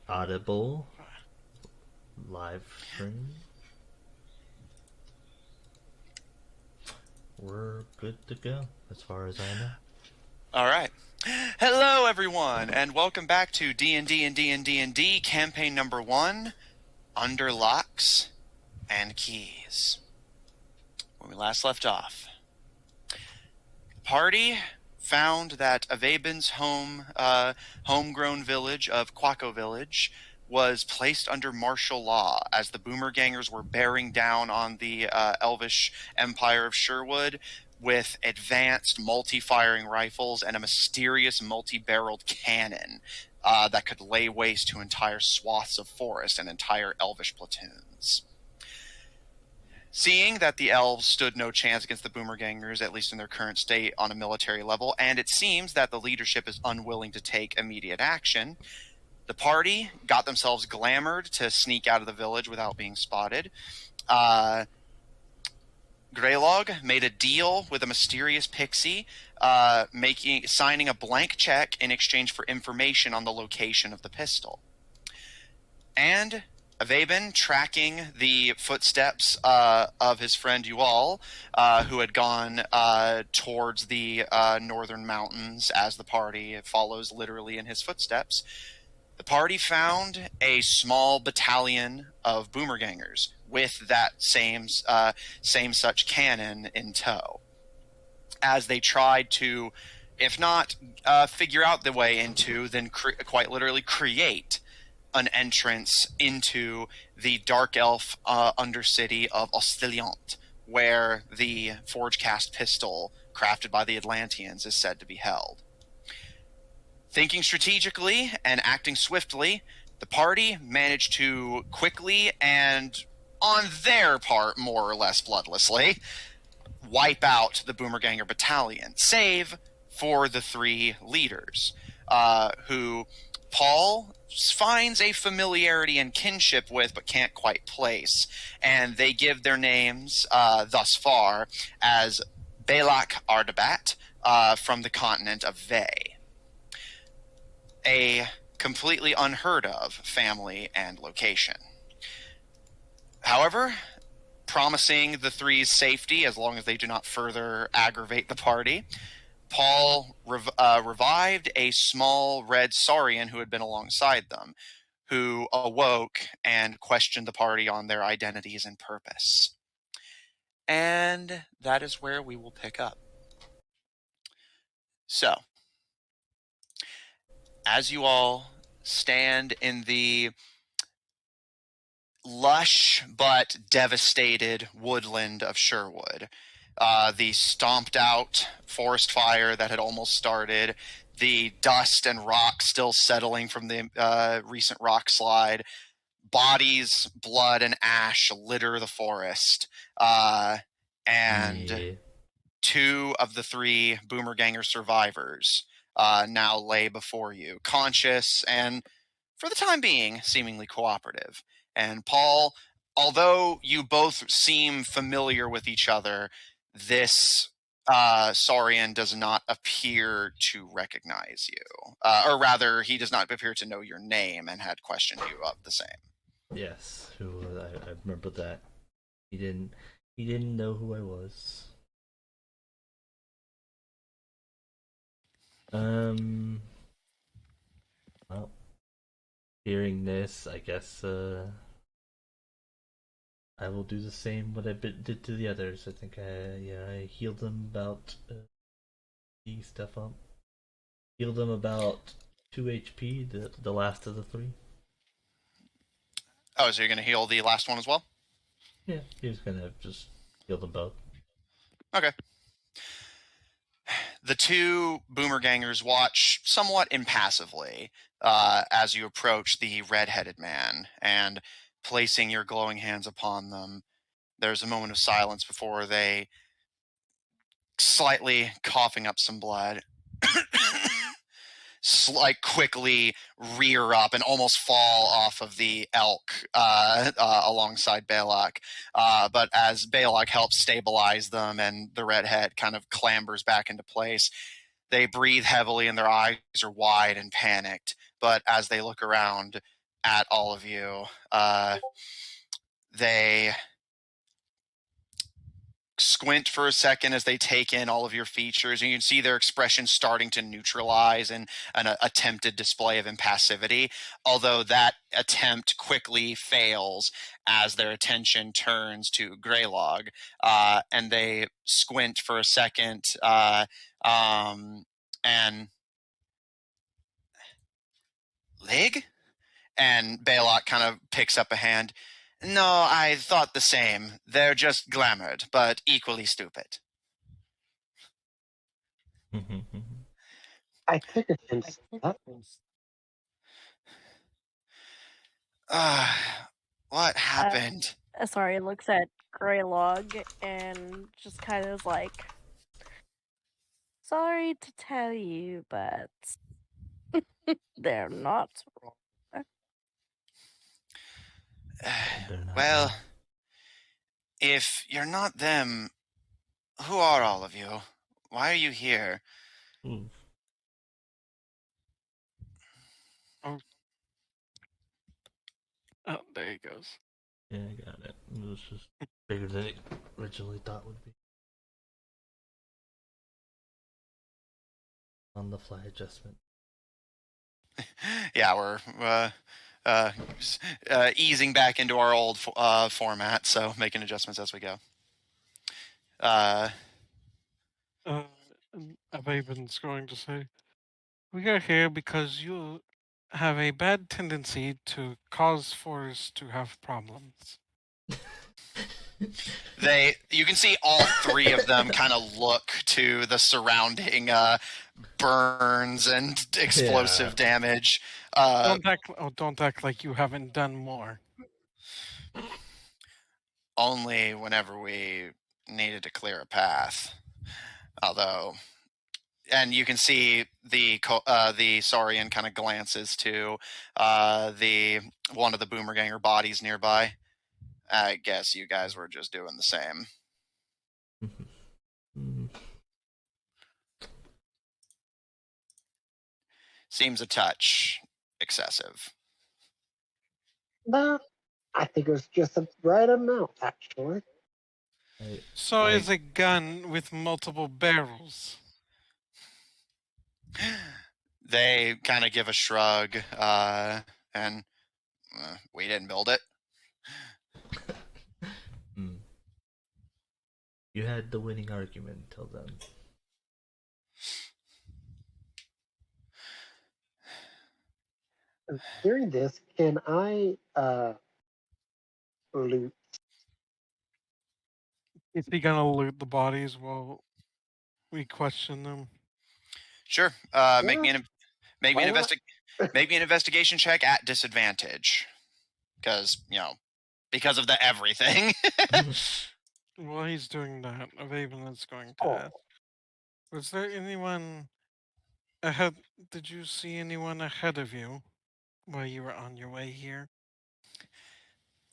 Audible live stream. We're good to go, as far as I know. All right. Hello, everyone, and welcome back to D&D&D&D&D campaign number 1, Under Locks and Keys. When we last left off, the party found that Avaben's homegrown village of Quaco Village was placed under martial law as the Boomergangers were bearing down on the Elvish Empire of Sherwood with advanced multi-firing rifles and a mysterious multi-barreled cannon that could lay waste to entire swaths of forest and entire Elvish platoons. Seeing that the elves stood no chance against the Boomergangers, at least in their current state on a military level, and it seems that the leadership is unwilling to take immediate action, the party got themselves glamored to sneak out of the village without being spotted. Greylog made a deal with a mysterious pixie, signing a blank check in exchange for information on the location of the pistol. And Avaben, tracking the footsteps of his friend Ual, who had gone towards the northern mountains as the party follows literally in his footsteps, the party found a small battalion of Boomergangers with that same such cannon in tow, as they tried to, if not figure out the way into, then quite literally create an entrance into the dark elf undercity of Ostoliante, where the forge-cast pistol crafted by the Atlanteans is said to be held. Thinking strategically and acting swiftly, the party managed to quickly and, on their part, more or less bloodlessly, wipe out the Boomerganger battalion, save for the 3 leaders, who Paul finds a familiarity and kinship with but can't quite place, and they give their names thus far as Balak Ardabat from the continent of Vey. A completely unheard of family and location. However, promising the 3's safety as long as they do not further aggravate the party, Paul revived a small red Saurian who had been alongside them, who awoke and questioned the party on their identities and purpose. And that is where we will pick up. So, as you all stand in the lush but devastated woodland of Sherwood, the stomped out forest fire that had almost started, the dust and rock still settling from the recent rock slide, bodies, blood, and ash litter the forest, and Yeah. 2 of the 3 Boomerganger survivors now lay before you, conscious and, for the time being, seemingly cooperative. And Paul, although you both seem familiar with each other, this Saurian does not appear to recognize you. Or rather, he does not appear to know your name and had questioned you of the same. Yes, I remember that. He didn't. He didn't know who I was. Um. Well, hearing this, I guess I will do the same what did to the others. I think I healed them about the stuff up. Healed them about 2 HP. The last of the 3. Oh, so you're going to heal the last one as well? Yeah, he was gonna just heal them both. Okay. The 2 Boomergangers watch somewhat impassively as you approach the red-headed man, and placing your glowing hands upon them, there's a moment of silence before they, slightly coughing up some blood, quickly rear up and almost fall off of the elk alongside Balak. But as Balak helps stabilize them and the redhead kind of clambers back into place, they breathe heavily and their eyes are wide and panicked. But as they look around, at all of you. They squint for a second as they take in all of your features, and you can see their expression starting to neutralize in an attempted display of impassivity, although that attempt quickly fails as their attention turns to Greylog, and they squint for a second, and Lig? And Baylock kind of picks up a hand. No, I thought the same. They're just glamored, but equally stupid. I took offense to that. What happened? Sorry, looks at Greylog and just kind of like, sorry to tell you, but they're not wrong. Well, if you're not them, who are all of you? Why are you here? Oh, there he goes. Yeah, I got it. It was just bigger than it originally thought would be. On the fly adjustment. Yeah, we're easing back into our old format, so making adjustments as we go. Ababen's going to say, we are here because you have a bad tendency to cause forests to have problems. You can see all three of them kind of look to the surrounding burns and explosive damage. Don't act like you haven't done more. Only whenever we needed to clear a path. Although, and you can see the Saurian kind of glances to the one of the Boomerganger bodies nearby. I guess you guys were just doing the same. Seems a touch excessive. No, I think it was just the right amount, actually. So is a gun with multiple barrels. They kind of give a shrug, and we didn't build it. You had the winning argument until then. During this, can I loot? Is he gonna loot the bodies while we question them? Sure. Make me an investigation check at disadvantage, because because of the everything. While he's doing that, Ababen is going to ask, was there anyone ahead? Did you see anyone ahead of you while you were on your way here?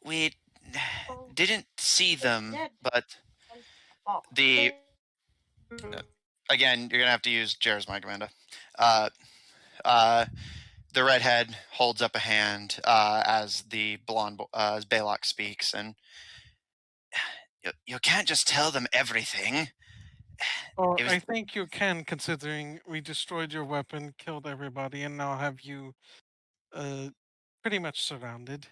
We didn't see them, but again, you're gonna have to use Jared's mic, Amanda. The redhead holds up a hand as the blonde as Baylock speaks, and you can't just tell them everything. Well, I think you can, considering we destroyed your weapon, killed everybody, and now have you pretty much surrounded.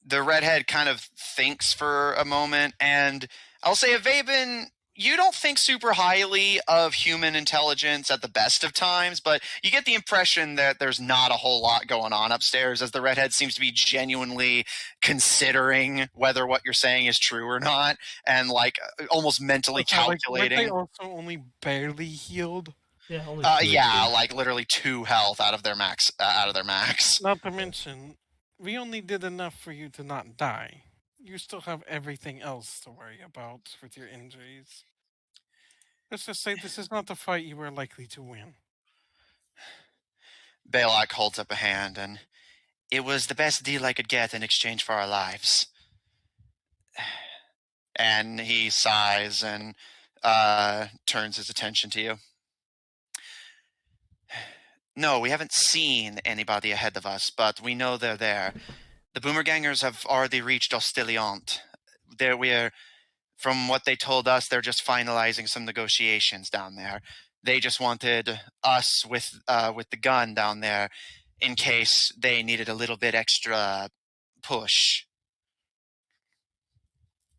The redhead kind of thinks for a moment, and I'll say, Avaben, you don't think super highly of human intelligence at the best of times, but you get the impression that there's not a whole lot going on upstairs, as the redhead seems to be genuinely considering whether what you're saying is true or not, and almost mentally calculating. They also only barely healed. Yeah, only literally 2 health out of their max. Not to mention, we only did enough for you to not die. You still have everything else to worry about with your injuries. Let's just say this is not the fight you were likely to win. Baylock holds up a hand, and it was the best deal I could get in exchange for our lives. And he sighs and turns his attention to you. No, we haven't seen anybody ahead of us, but we know they're there. The Boomergangers have already reached Ostoliante. From what they told us, they're just finalizing some negotiations down there. They just wanted us with the gun down there in case they needed a little bit extra push.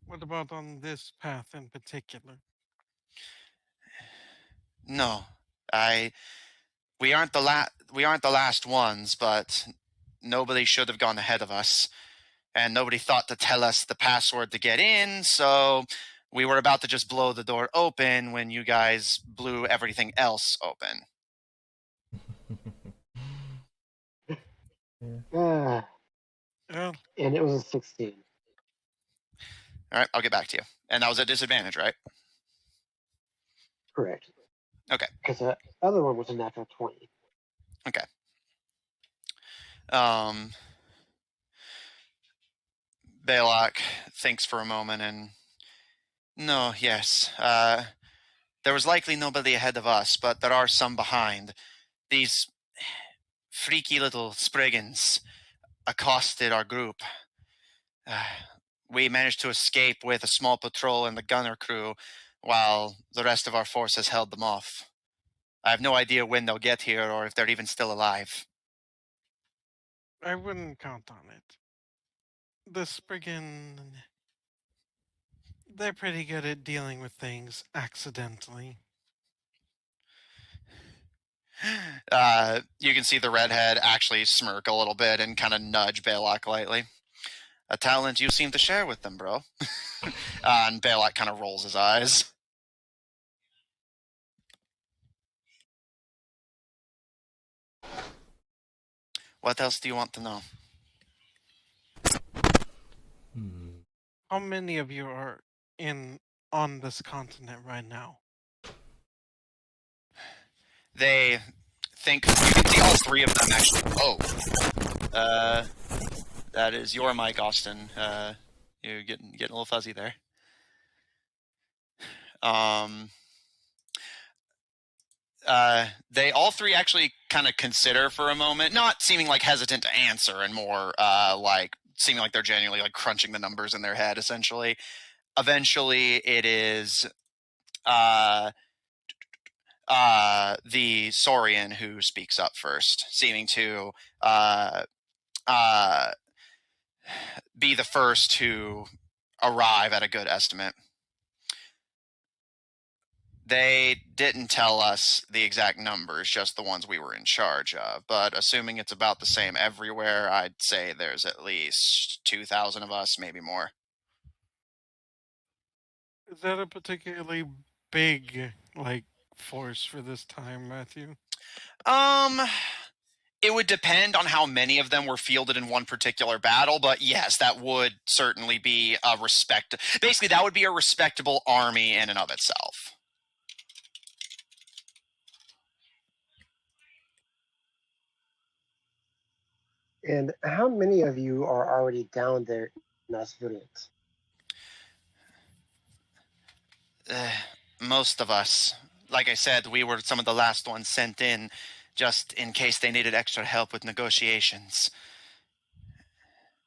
What about on this path in particular? No, we aren't the last ones, but nobody should have gone ahead of us, and nobody thought to tell us the password to get in, so we were about to just blow the door open when you guys blew everything else open. Ah, Well, and it was a 16. All right, I'll get back to you. And that was a disadvantage, right? Correct. Okay. Because the other one was a natural 20. Okay. Balak thinks for a moment and... No, yes. There was likely nobody ahead of us, but there are some behind. These freaky little Spriggans accosted our group. We managed to escape with a small patrol and the gunner crew, while the rest of our forces held them off. I have no idea when they'll get here or if they're even still alive. I wouldn't count on it. The Spriggan... They're pretty good at dealing with things accidentally. You can see the redhead actually smirk a little bit and kind of nudge Balak lightly. A talent you seem to share with them, bro. And Balak kind of rolls his eyes. What else do you want to know? How many of you are on this continent right now? They think you can see all three of them actually. Oh, that is your mic, Austin. You're getting a little fuzzy there. They all three actually kind of consider for a moment, not seeming like hesitant to answer, and more like seeming like they're genuinely like crunching the numbers in their head. Essentially, eventually, it is the Saurian who speaks up first, seeming to be the first to arrive at a good estimate. They didn't tell us the exact numbers, just the ones we were in charge of. But assuming it's about the same everywhere, I'd say there's at least 2,000 of us, maybe more. Is that a particularly big, force for this time, Matthew? It would depend on how many of them were fielded in one particular battle, but yes, that would certainly be basically, that would be a respectable army in and of itself. And how many of you are already down there in Ostoliante? Most of us. Like I said, we were some of the last ones sent in, just in case they needed extra help with negotiations.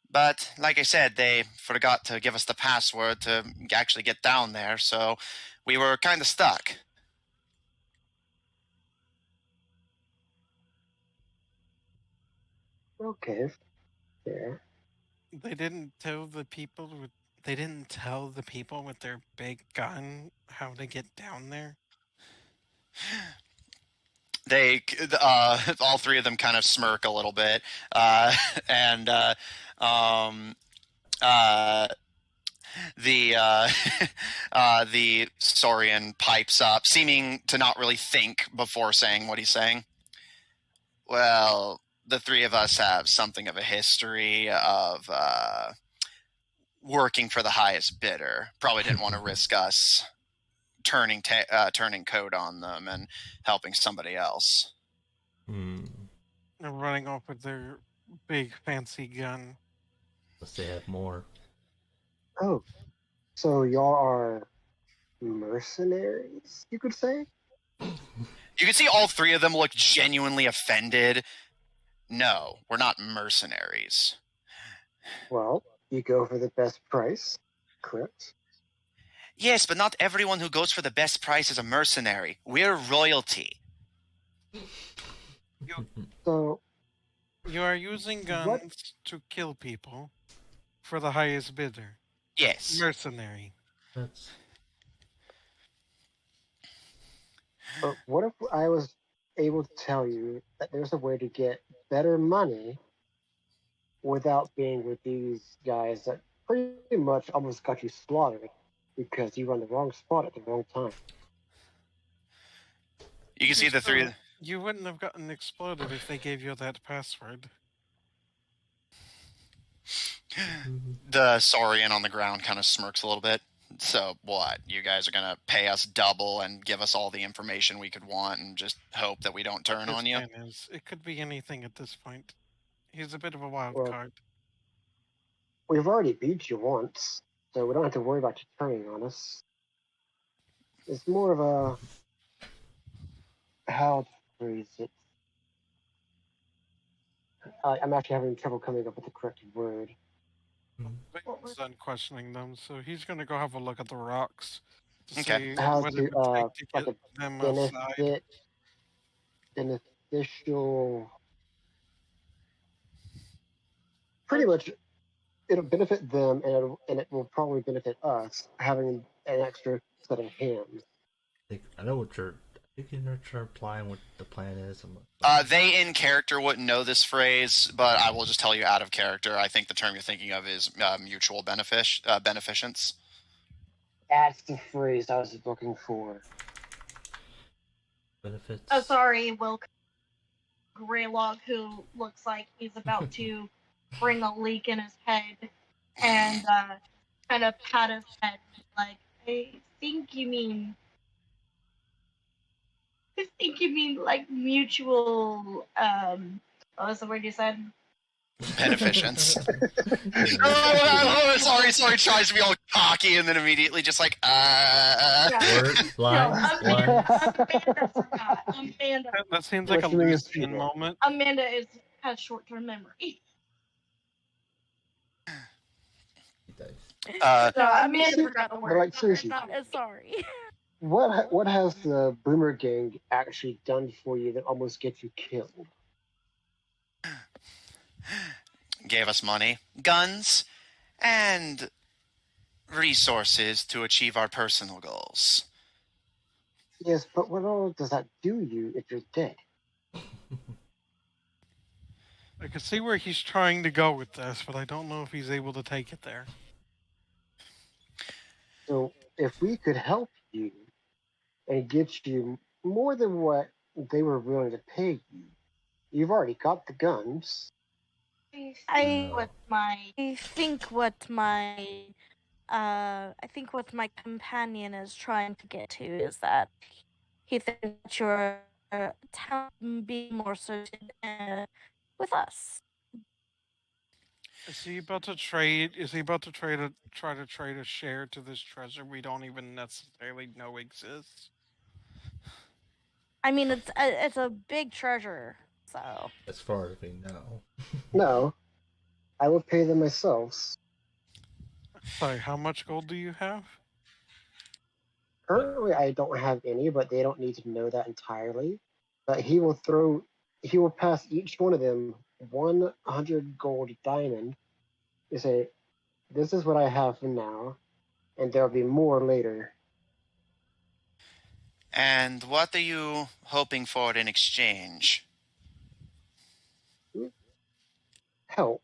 But, like I said, they forgot to give us the password to actually get down there, so we were kind of stuck. Okay, fair. They didn't tell the people with their big gun how to get down there. They all three of them kind of smirk a little bit, and the Saurian pipes up, seeming to not really think before saying what he's saying. Well, the three of us have something of a history of working for the highest bidder. Probably didn't want to risk us turning code on them and helping somebody else. They're running off with their big fancy gun. Unless they have more. Oh, so y'all are mercenaries, you could say? You can see all three of them look genuinely offended. No, we're not mercenaries. Well, you go for the best price, correct? Yes, but not everyone who goes for the best price is a mercenary. We're royalty. So, You are using what? guns to kill people for the highest bidder. Yes. Mercenary. That's But what if I was able to tell you that there's a way to get better money without being with these guys that pretty much almost got you slaughtered because you were on the wrong spot at the wrong time? You can see the three. You wouldn't have gotten exploded if they gave you that password. The Saurian on the ground kind of smirks a little bit. So what? You guys are gonna pay us double and give us all the information we could want and just hope that we don't turn His on you? plan is, it could be anything at this point. He's a bit of a wild Well, card. we've already beat you once, so we don't have to worry about you turning on us. It's more of a how to phrase it. I'm actually having trouble coming up with the correct word. But he's done questioning them, so he's gonna go have a look at the rocks to Okay. see How what it to would take to like get a them outside. beneficial. Pretty much, it'll benefit them, and it will probably benefit us having an extra set of hands. I know what you're. I think you know what you're implying what the plan is. They in character wouldn't know this phrase, but I will just tell you out of character. I think the term you're thinking of is mutual beneficence. That's the phrase I was looking for. Benefits. Oh, sorry, Will Greylog, who looks like he's about to bring a leak in his head, and kind of pat his head, like, I think you mean like mutual. What was the word you said? Beneficence. Sorry. Tries to be all cocky and then immediately just like, Word, lines, lines. Amanda forgot. Amanda. That seems like a Listening is Lucian cheating. moment. Amanda has short-term memory. uh, No, Amanda forgot the But word. like seriously, Sorry. what has the Boomer Gang actually done for you that almost gets you killed? gave us money, guns, and resources to achieve our personal goals. Yes, but what all does that do you if you're dead? I can see where he's trying to go with this, but I don't know if he's able to take it there. So if we could help you and get you more than what they were willing to pay you, you've already got the guns. I with my I think what my companion is trying to get to is that he thinks your talent be more suited with us. Is he about to trade? Is he about to try to trade a share to this treasure we don't even necessarily know exists? I mean, it's a big treasure, so. As far as we know. No, I will pay them myself. Sorry, how much gold do you have? Currently, I don't have any, but they don't need to know that entirely. But he will pass each one of them 100 gold diamond. You say, this is what I have for now, and there'll be more later. And what are you hoping for in exchange? Help.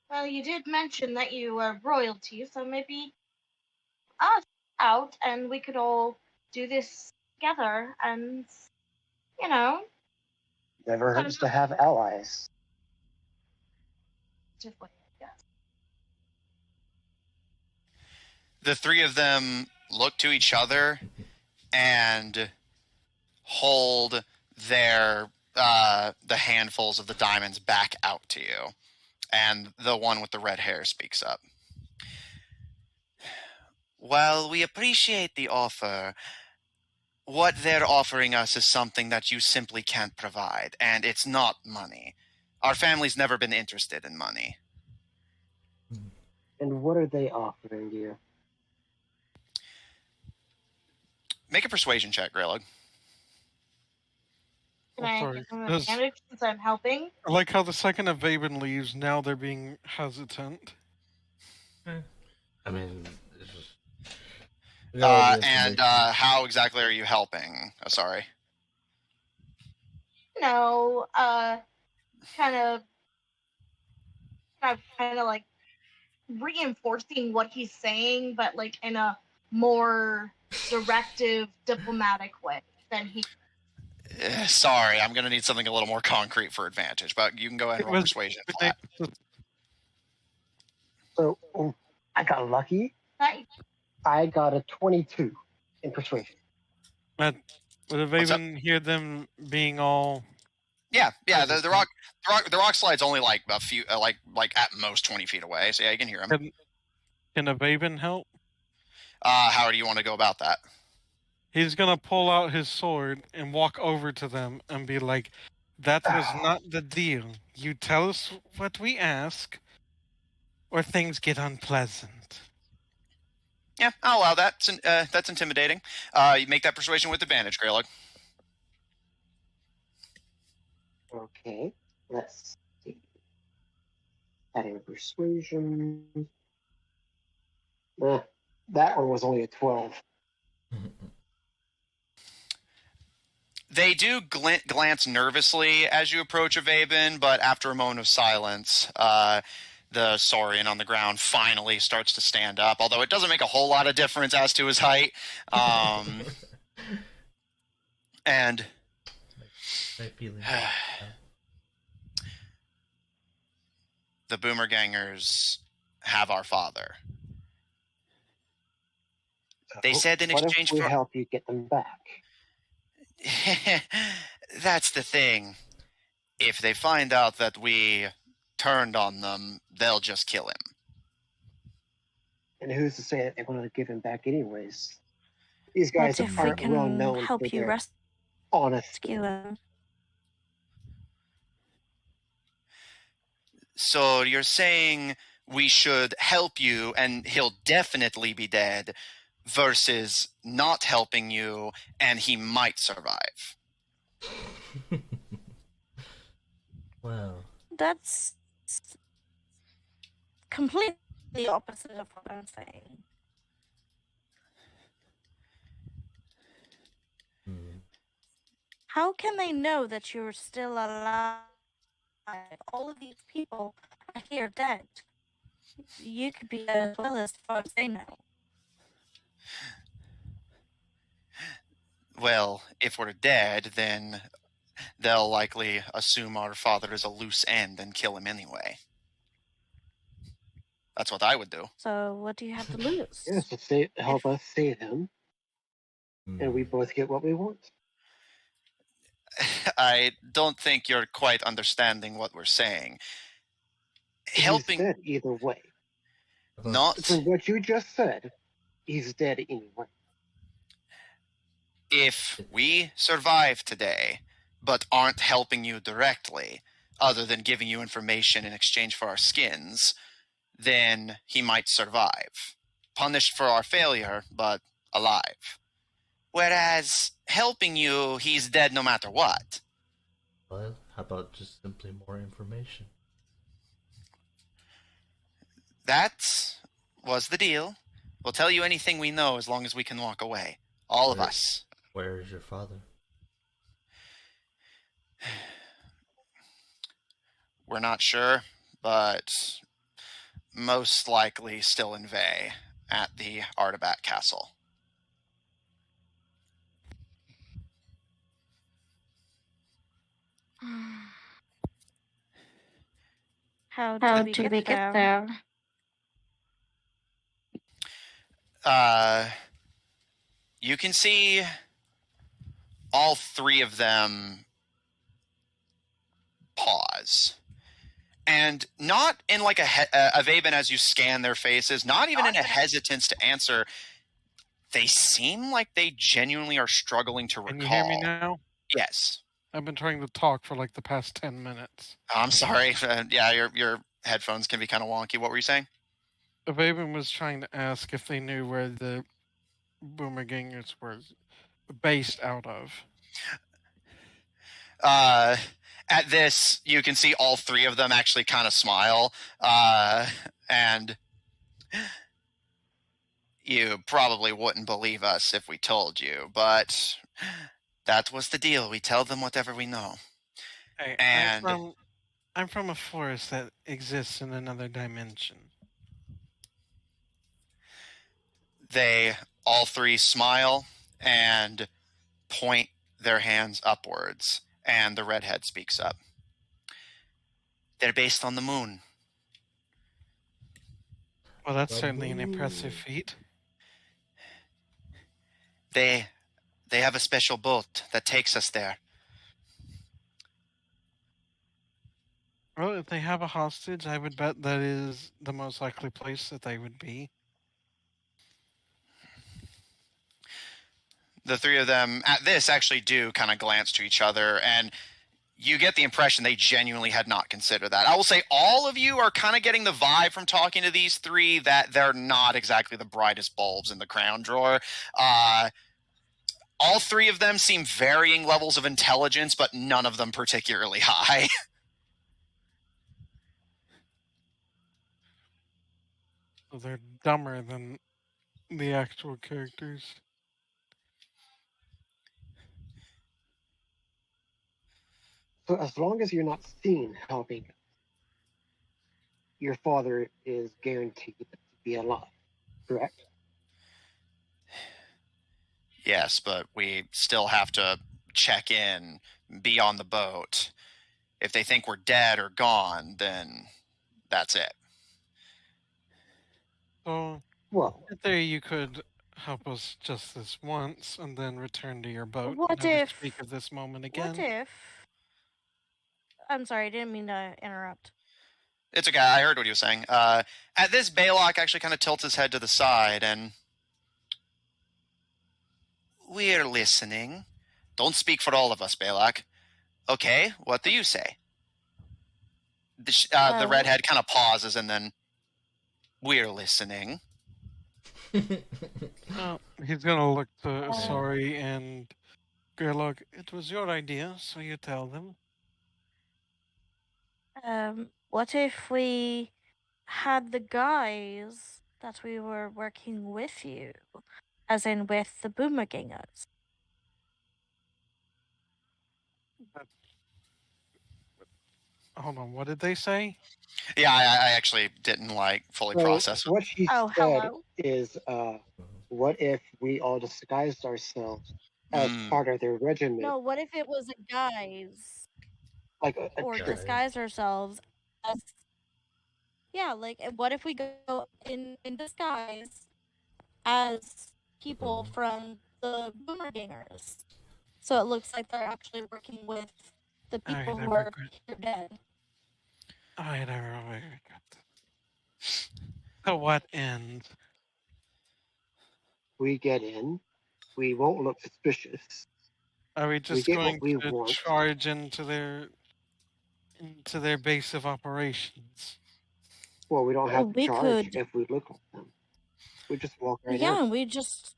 well, you did mention that you were royalty, so maybe us out and we could all do this together and you know Never hurts to have allies. just wait, I guess. The three of them look to each other and hold their the handfuls of the diamonds back out to you. And the one with the red hair speaks up. Well, we appreciate the offer, What they're offering us is something that you simply can't provide, and it's not money. Our family's never been interested in money. And what are they offering you? Make a persuasion check, Greylock. Can Oh, I sorry. give them Does- advantage since I'm helping? I like how the second Avaven leaves, now they're being hesitant. I mean, it's just, we got all the And information. how exactly are you helping? Oh, sorry. No, kind of like reinforcing what he's saying, but like in a more directive, diplomatic way than he. Sorry, I'm going to need something a little more concrete for advantage, but you can go ahead and roll persuasion flat. So I got lucky. Nice. I got a 22 in persuasion. Would Avaven hear them being all... Yeah. The rock slide's only like a few, like at most 20 feet away. So yeah, you can hear him. Can Avaven help? How do you want to go about that? He's gonna pull out his sword and walk over to them and be like, "That was not the deal. You tell us what we ask, or things get unpleasant." Yeah, I'll allow that. That's intimidating. You make that persuasion with advantage, Greylock. Okay, let's see. Adding persuasion. That one was only a 12. They do glance nervously as you approach Avaven, but after a moment of silence, the Saurian on the ground finally starts to stand up, although it doesn't make a whole lot of difference as to his height. And My feeling. the Boomer Gangers have our father. They said in What exchange if we for... help you get them back? That's the thing. If they find out that we turned on them, they'll just kill him. And who's to say that they're going to give him back anyways? These guys What if we aren't well can known help for you their honesty. rescue him? So you're saying we should help you and he'll definitely be dead versus not helping you and he might survive. Wow. That's completely opposite of what I'm saying. How can they know that you're still alive? All of these people are here dead. You could be dead as well, as far as they know. Well, if we're dead, then they'll likely assume our father is a loose end and kill him anyway. That's what I would do. So what do you have to lose? Yes, to help us save him, and we both get what we want. I don't think you're quite understanding what we're saying. Helping... He's dead either way. Not... From what you just said, he's dead anyway. If we survive today, but aren't helping you directly, other than giving you information in exchange for our skins, then he might survive. Punished for our failure, but alive. Whereas helping you, he's dead no matter what. Well, how about just simply more information? That was the deal. We'll tell you anything we know as long as we can walk away. All of us. Where is your father? We're not sure, but most likely still in Vey at the Artabat Castle. How do we get there? You can see all three of them pause. And not in like a Vaven as you scan their faces, not even in a hesitance to answer. They seem like they genuinely are struggling to recall. Can you hear me now? Yes. I've been trying to talk for like the past 10 minutes. I'm sorry. Yeah, your headphones can be kind of wonky. What were you saying? Ababen was trying to ask if they knew where the Boomergangers were based out of. At this, you can see all three of them actually kind of smile. And you probably wouldn't believe us if we told you, but that was the deal. We tell them whatever we know. Hey, And I'm from a forest that exists in another dimension. they all three smile and point their hands upwards, and the redhead speaks up. They're based on the moon. Well, that's certainly an impressive feat. They have a special boat that takes us there. Well, if they have a hostage, I would bet that is the most likely place that they would be. The three of them at this actually do kind of glance to each other, and you get the impression they genuinely had not considered that. I will say all of you are kind of getting the vibe from talking to these three that they're not exactly the brightest bulbs in the crown drawer. All three of them seem varying levels of intelligence, but none of them particularly high. So they're dumber than the actual characters. So as long as you're not seen helping, your father is guaranteed to be alive, correct? Yes, but we still have to check in, be on the boat. If they think we're dead or gone, then that's it. So, Well, in theory, you could help us just this once and then return to your boat. What Never if- speak of this moment What again. if? I'm sorry, I didn't mean to interrupt. It's okay. I heard what he was saying. At this, Baylock actually kind of tilts his head to the side, and we're listening. Don't speak for all of us, Baylock. Okay, what do you say? The redhead kind of pauses, and then we're listening. He's gonna look to Sorry and Gerlach. It was your idea, so you tell them. What if we had the guys that we were working with you, as in with the Boomergangers? Hold on, what did they say? Yeah, I actually didn't fully process it. What she Oh, said hello. is, what if we all disguised ourselves as part of their regiment, No, what if it was a guys? like a Or trick? disguise ourselves as. Yeah, like, what if we go in disguise as people from the Boomergangers? So it looks like they're actually working with the people who are here dead. I never really got that. To what end? We get in, we won't look suspicious. Are we just get going what we to want. charge into their base of operations? Well, we don't have to We charge could- if we look like them. We just walk right Yeah, in. and we just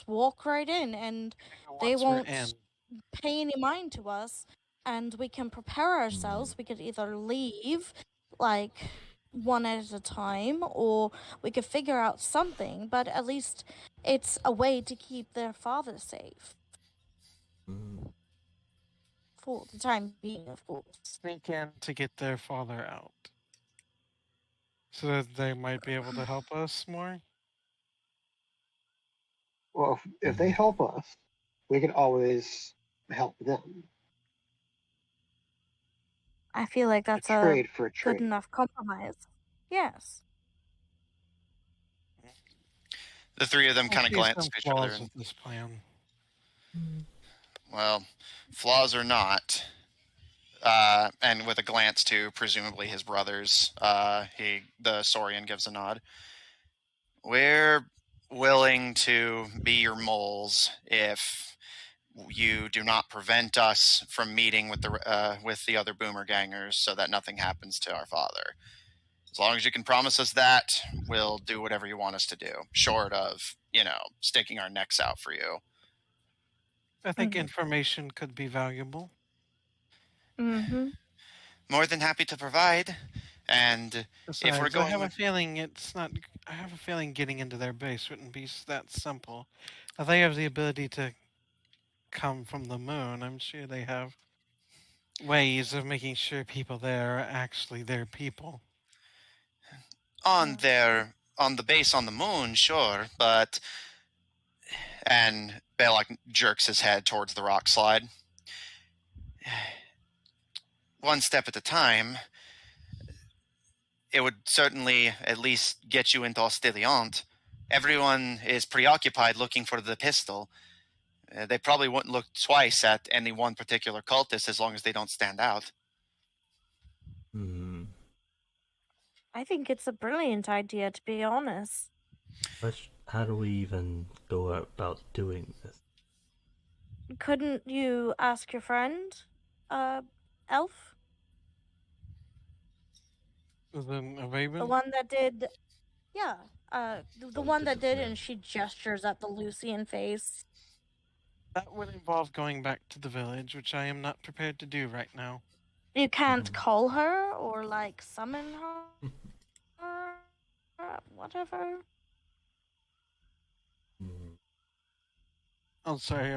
walk right in, and they Once we're won't in. pay any mind to us, and we can prepare ourselves. We could either leave, like, one at a time, or we could figure out something, but at least it's a way to keep their father safe. For the time being, of course. Sneak in to get their father out. So that they might be able to help us more? Well, if they help us, we can always help them. I feel like that's a trade for a good trade. enough compromise. Yes. The three of them I kind of see glance some at each other. flaws with this plan. Well, flaws or not, and with a glance to presumably his brothers, the Saurian gives a nod. We're willing to be your moles if you do not prevent us from meeting with the other boomer gangers so that nothing happens to our father. As long as you can promise us that, we'll do whatever you want us to do, short of, sticking our necks out for you. I think information could be valuable. Mm-hmm. More than happy to provide. And if we're Besides, I going have a with... feeling it's not. I have a feeling getting into their base wouldn't be that simple. They have the ability to come from the moon. I'm sure they have ways of making sure people there are actually their people. on the base on the moon, sure, but... And Balak jerks his head towards the rock slide. One step at a time. It would certainly at least get you into Ostoliante. Everyone is preoccupied looking for the pistol. They probably wouldn't look twice at any one particular cultist as long as they don't stand out. I think it's a brilliant idea, to be honest. How do we even go about doing this? Couldn't you ask your friend, Elf? Then a Raven? The one that did... Yeah, the one that did, and she gestures at the Lucian face. That would involve going back to the village, which I am not prepared to do right now. You can't call her or, summon her? Whatever. I'm sorry,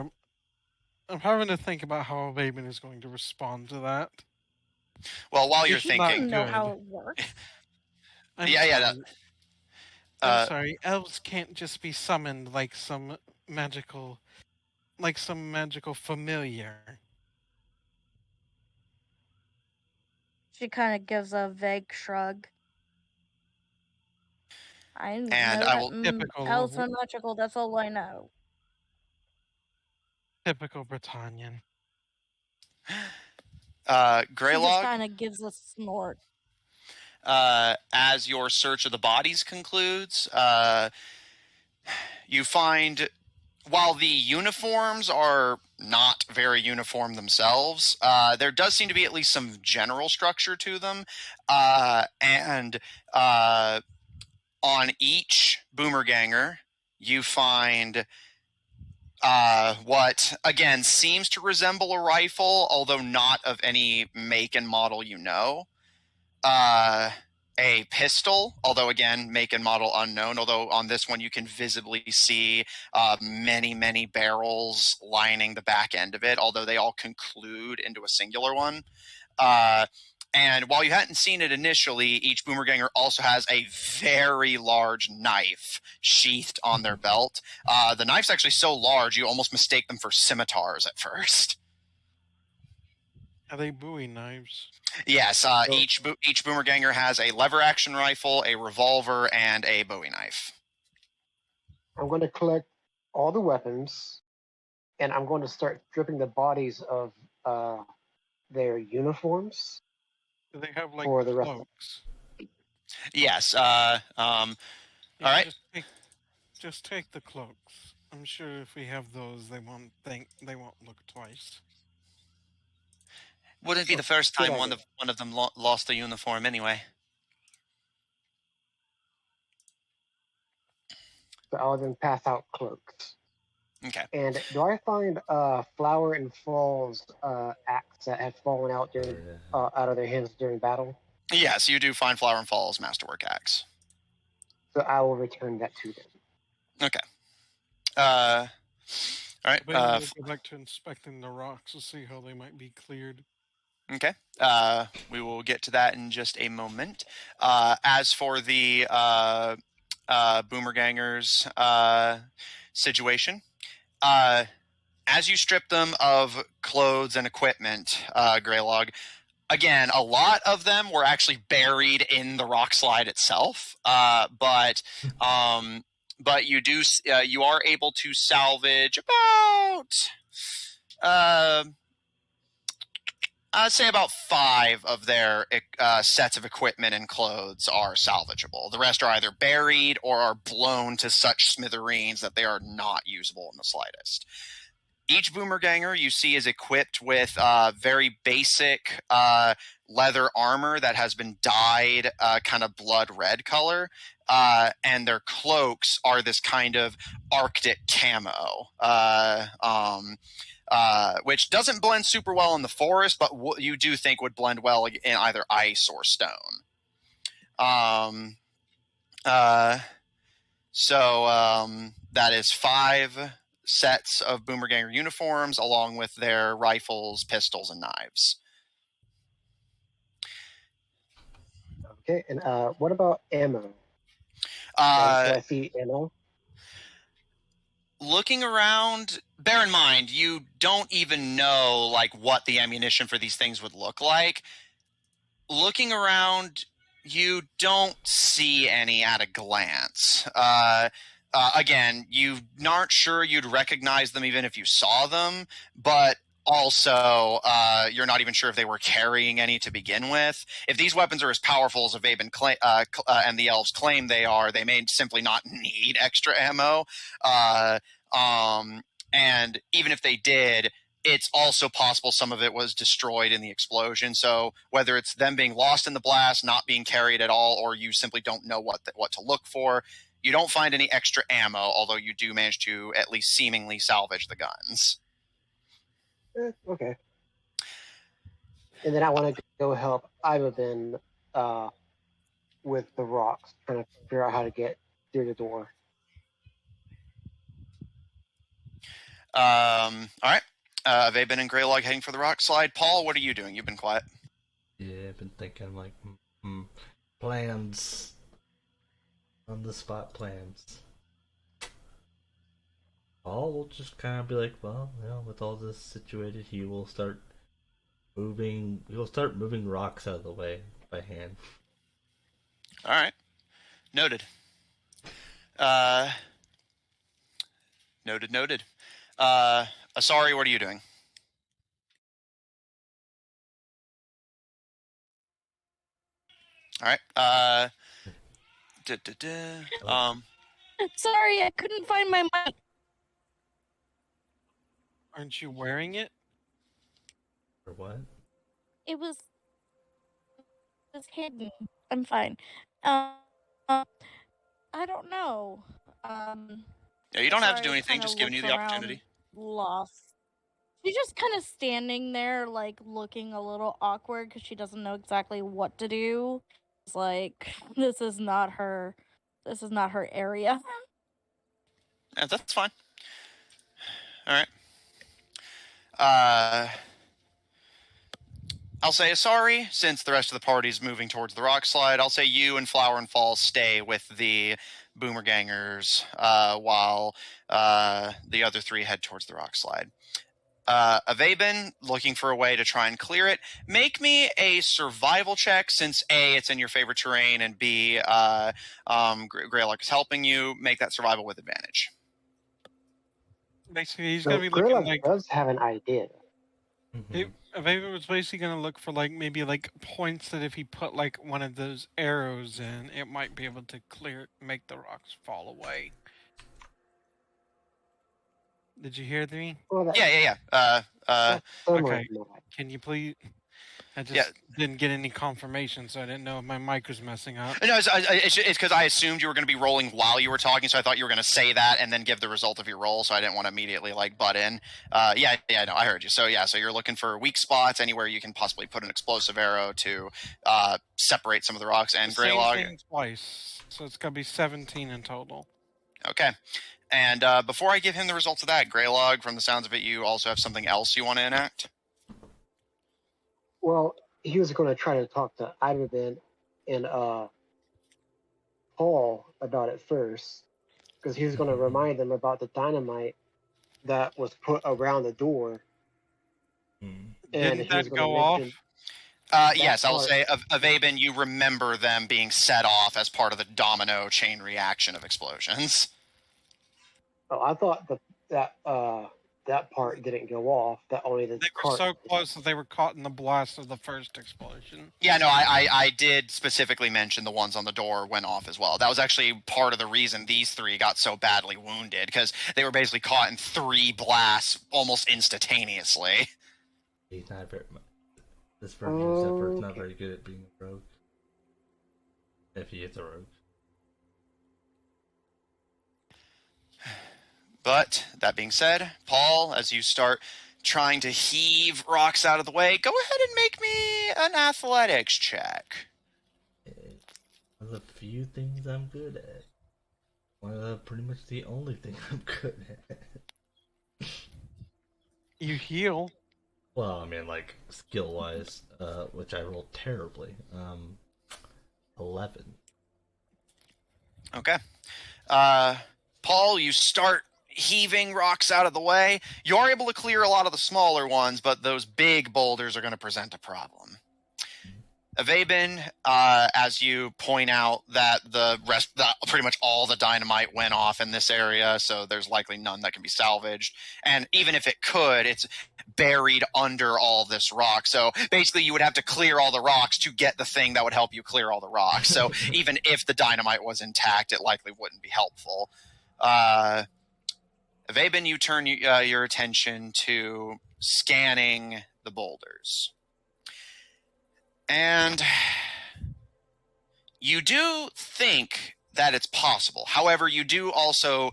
I'm having to think about how a Raven is going to respond to that. Well, while you're It's not thinking... You know good. how it works. I'm sorry, elves can't just be summoned like some magical familiar. She kind of gives a vague shrug. I know And that I will... elves are magical, that's all I know. Typical Britannian. She just Greylog, kind of gives a snort. as your search of the bodies concludes, you find, while the uniforms are not very uniform themselves, there does seem to be at least some general structure to them. And on each boomer ganger, you find what, again, seems to resemble a rifle, although not of any make and model you know. A pistol, although again, make and model unknown, although on this one you can visibly see many, many barrels lining the back end of it, although they all conclude into a singular one. And while you hadn't seen it initially, each boomerganger also has a very large knife sheathed on their belt. The knife's actually so large you almost mistake them for scimitars at first. Are they Bowie knives? Yes, each boomerganger has a lever action rifle, a revolver, and a Bowie knife. I'm going to collect all the weapons, and I'm going to start stripping the bodies of their uniforms. Do they have For the rest cloaks? Yes. Yeah, all right. Just take the cloaks. I'm sure if we have those, they won't look twice. Wouldn't be the first time one of them lost a uniform anyway. So I'll then pass out cloaks. Okay. And do I find Flower and Fall's axe that had fallen out during out of their hands during battle? Yes, you do find Flower and Fall's masterwork axe. So I will return that to them. Okay. All right. But I would like to inspecting the rocks to see how they might be cleared. Okay. We will get to that in just a moment. As for the Boomergangers situation, as you strip them of clothes and equipment, Greylog, again, a lot of them were actually buried in the rock slide itself, but you are able to salvage about I'd say about 5 of their sets of equipment and clothes are salvageable. The rest are either buried or are blown to such smithereens that they are not usable in the slightest. Each boomerganger you see is equipped with very basic leather armor that has been dyed kind of blood red color, and their cloaks are this kind of Arctic camo, which doesn't blend super well in the forest, but you do think would blend well in either ice or stone. That is 5 sets of boomerganger uniforms along with their rifles, pistols, and knives. Okay, and what about ammo? Do I see ammo? Looking around, bear in mind, you don't even know like what the ammunition for these things would look like. Looking around, you don't see any at a glance. Again, you aren't sure you'd recognize them even if you saw them, but also you're not even sure if they were carrying any to begin with. If these weapons are as powerful as Avaben and the elves claim they are, they may simply not need extra ammo. And even if they did, it's also possible some of it was destroyed in the explosion. So whether it's them being lost in the blast, not being carried at all, or you simply don't know what to look for, you don't find any extra ammo, although you do manage to at least seemingly salvage the guns. Okay. And then I want to go help Ivaben with the rocks, trying to figure out how to get through the door. All right. Vaben and Greylog heading for the rock slide. Paul, what are you doing? You've been quiet. Yeah, I've been thinking like plans, on the spot plans. Paul will just kind of be like, well, with all this situated, he will start moving. He'll start moving rocks out of the way by hand. All right. Noted. Noted. Asari, what are you doing? All right. Sorry, I couldn't find my mic. Aren't you wearing it? Or what? It was hidden. I'm fine. I don't know. Yeah, you don't have to do Sorry, anything. kinda Just giving you looks the around, opportunity. Lost. She's just kind of standing there, like looking a little awkward because she doesn't know exactly what to do. It's like this is not her area. Yeah, that's fine. All right. I'll say Asari, since the rest of the party's moving towards the rock slide. I'll say you and Flower and Fall stay with the Boomergangers while the other 3 head towards the rock slide. Avaben, looking for a way to try and clear it. Make me a survival check, since A, it's in your favorite terrain, and B, Greylock is helping you. Make that survival with advantage. Basically, he's So gonna be looking Gorilla like. does have an idea. Avaven was basically gonna look for like maybe like points that if he put like one of those arrows in, it might be able to make the rocks fall away. Did you hear me? Well, Yeah. Okay. Can you please? I just didn't get any confirmation, so I didn't know if my mic was messing up. No, it's because I assumed you were going to be rolling while you were talking, so I thought you were going to say that and then give the result of your roll, so I didn't want to immediately like butt in. No, I heard you. So you're looking for weak spots, anywhere you can possibly put an explosive arrow to separate some of the rocks. And Greylog. Same thing twice, so it's going to be 17 in total. Okay. And before I give him the results of that, Greylog, from the sounds of it, you also have something else you want to enact? Well, he was going to try to talk to Ivaben and Paul about it first, because he was going to remind them about the dynamite that was put around the door. And Didn't that go off? Yes, I will say, Avaben, you remember them being set off as part of the domino chain reaction of explosions. Oh, I thought that that part didn't go off. That only the They were cart. so close that they were caught in the blast of the first explosion. Yeah, no, I did specifically mention the ones on the door went off as well. That was actually part of the reason these three got so badly wounded, because they were basically caught in 3 blasts almost instantaneously. He's not very. This version of Zephyr's not very good at being a rogue. If he is a rogue. But that being said, Paul, as you start trying to heave rocks out of the way, go ahead and make me an athletics check. One of the few things I'm good at. One of the pretty much the only thing I'm good at. You heal. Well, I mean, like skill wise, which I rolled terribly. 11. Okay. Paul, you start heaving rocks out of the way. You are able to clear a lot of the smaller ones, but those big boulders are going to present a problem. Avabin, as you point out that pretty much all the dynamite went off in this area, so there's likely none that can be salvaged. And even if it could, it's buried under all this rock. So basically you would have to clear all the rocks to get the thing that would help you clear all the rocks. So even if the dynamite was intact, it likely wouldn't be helpful. Avabin, you turn your attention to scanning the boulders. And you do think that it's possible. However, you do also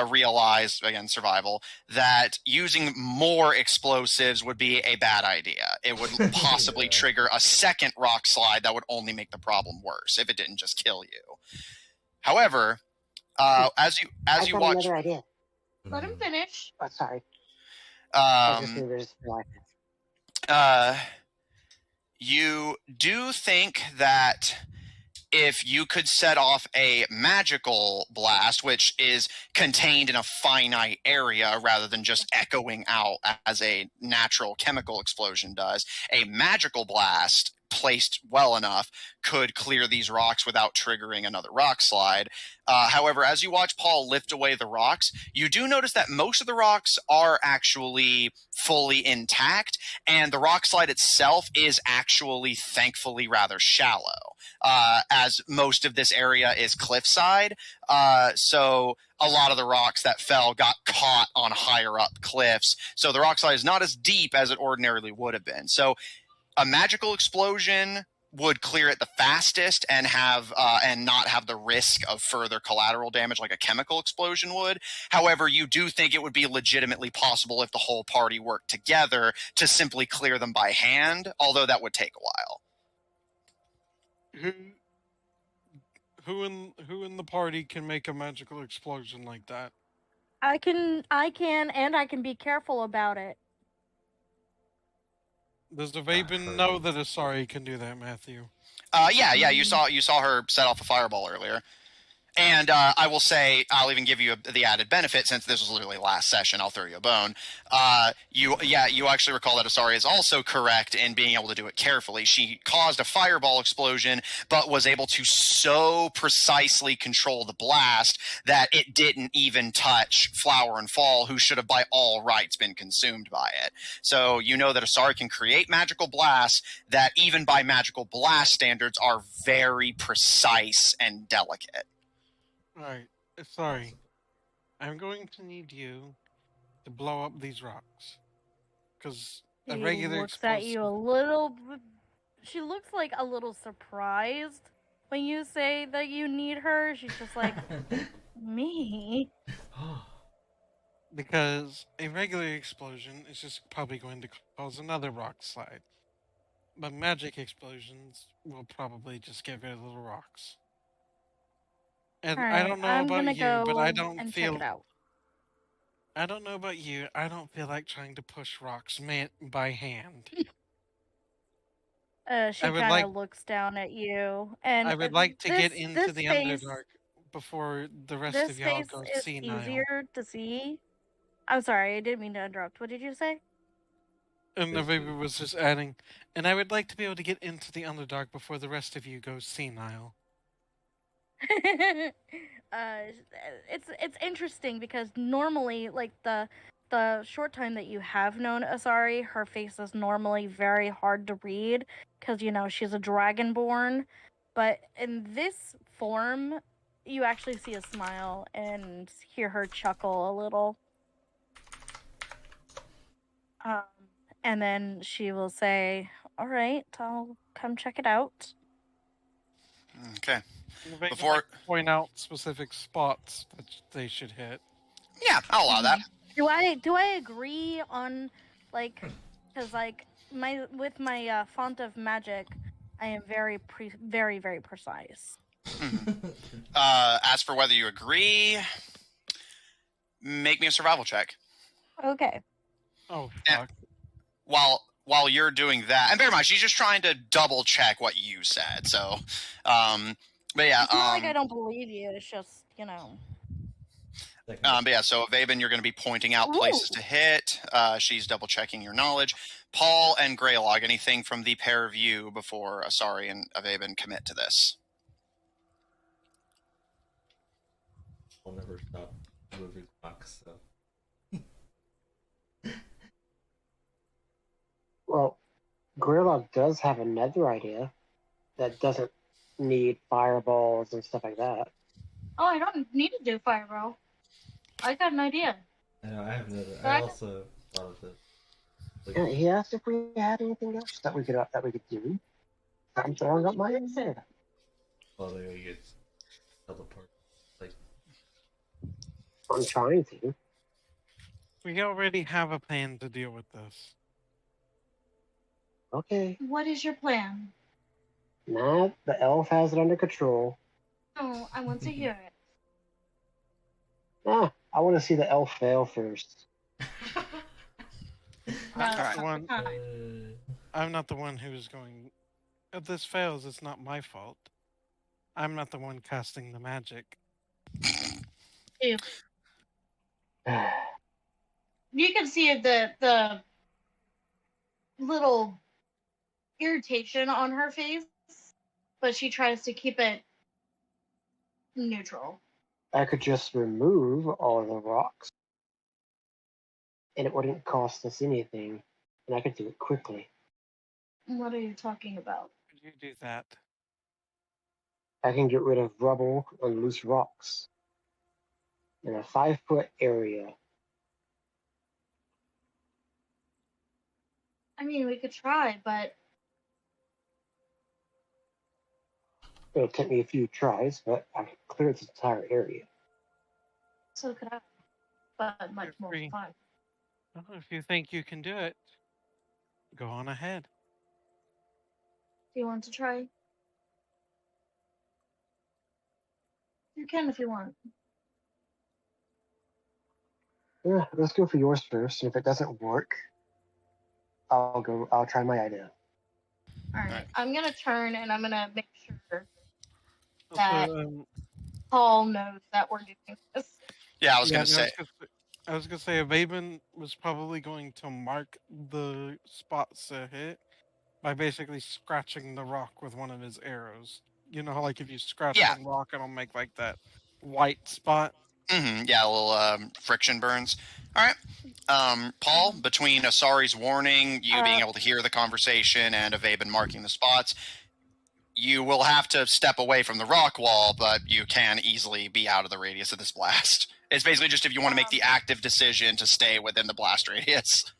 realize, again, survival, that using more explosives would be a bad idea. It would possibly trigger a second rock slide that would only make the problem worse if it didn't just kill you. However, as you watch, another idea. Let him finish. Oh, sorry. You do think that if you could set off a magical blast, which is contained in a finite area rather than just echoing out as a natural chemical explosion does, a magical blast placed well enough could clear these rocks without triggering another rock slide. However, as you watch Paul lift away the rocks, you do notice that most of the rocks are actually fully intact, and the rock slide itself is actually, thankfully, rather shallow, as most of this area is cliffside. So a lot of the rocks that fell got caught on higher up cliffs. So the rock slide is not as deep as it ordinarily would have been. So a magical explosion would clear it the fastest and not have the risk of further collateral damage like a chemical explosion would. However, you do think it would be legitimately possible if the whole party worked together to simply clear them by hand, although that would take a while. Who in the party can make a magical explosion like that? I can, and I can be careful about it. Does the Vaben know that Asari can do that, Matthew? Yeah, you saw her set off a fireball earlier. And I will say, I'll even give you the added benefit, since this was literally last session, I'll throw you a bone. You actually recall that Asari is also correct in being able to do it carefully. She caused a fireball explosion, but was able to so precisely control the blast that it didn't even touch Flower and Fall, who should have by all rights been consumed by it. So you know that Asari can create magical blasts that, even by magical blast standards, are very precise and delicate. Alright, sorry. I'm going to need you to blow up these rocks. Because a regular looks at you a little... She looks like a little surprised when you say that you need her. She's just like, me? Because a regular explosion is just probably going to cause another rock slide. But magic explosions will probably just get rid of the rocks. And I don't know about you, but I don't feel... I don't know about you, I don't feel like trying to push rocks by hand. She kind of looks down at you, and I would like to get into the Underdark before the rest of y'all go senile. This face is easier to see. I'm sorry, I didn't mean to interrupt. What did you say? And the baby was just adding, and I would like to be able to get into the Underdark before the rest of you go senile. It's interesting because normally, like, the the short time that you have known Asari, her face is normally very hard to read because, you know, she's a dragonborn. But in this form, you actually see a smile and hear her chuckle a little. And then she will say, "All right, I'll come check it out." Okay. They can, Before- point out specific spots that they should hit. Yeah, I'll allow that. Do I agree on, like, because like with my font of magic, I am very very precise. As for whether you agree, make me a survival check. Okay. Oh, And- fuck. While you're doing that, and bear in mind, she's just trying to double check what you said. So, but yeah, It's not like I don't believe you. It's just, you know. but yeah, so Vaben, you're going to be pointing out places to hit. She's double checking your knowledge. Paul and Greylog, anything from the pair of you before Asari and Vaben commit to this? I'll never stop moving rocks, so. Well, Grillock does have another idea that doesn't need fireballs and stuff like that. Oh, I don't need to do fireball. I got an idea. I know, I have another. I also thought of this. Like, Yeah, he asked if we had anything else that we could do. I'm throwing up my head. well, there you get teleport. Like, I'm trying to. We already have a plan to deal with this. Okay. What is your plan? Now the elf has it under control. Oh, I want to hear it. Ah, I want to see the elf fail first. I'm not the No, one. time. I'm not the one who's going. If this fails, it's not my fault. I'm not the one casting the magic. You can see the little irritation on her face, but she tries to keep it neutral. I could just remove all of the rocks, and it wouldn't cost us anything, and I could do it quickly. What are you talking about? Could you do that? I can get rid of rubble and loose rocks in a 5-foot area. I mean, we could try, but It'll take me a few tries, but I can clear this entire area. so could I. But much You're more free. fun. Well, if you think you can do it, go on ahead. Do you want to try? You can if you want. Yeah, let's go for yours first, and if it doesn't work, I'll try my idea. Alright. Alright. I'm gonna turn and I'm gonna make sure So, that Paul knows that we're doing this. Yeah, I was yeah, going to say. I was gonna say, Vaben was probably going to mark the spots to hit by basically scratching the rock with one of his arrows. You know how, like, if you scratch Yeah. the rock, it'll make like that white spot. Yeah, a little friction burns. All right. Paul, between Asari's warning, you being able to hear the conversation, and Avaben marking the spots, you will have to step away from the rock wall, but you can easily be out of the radius of this blast. It's basically just if you want to make the active decision to stay within the blast radius.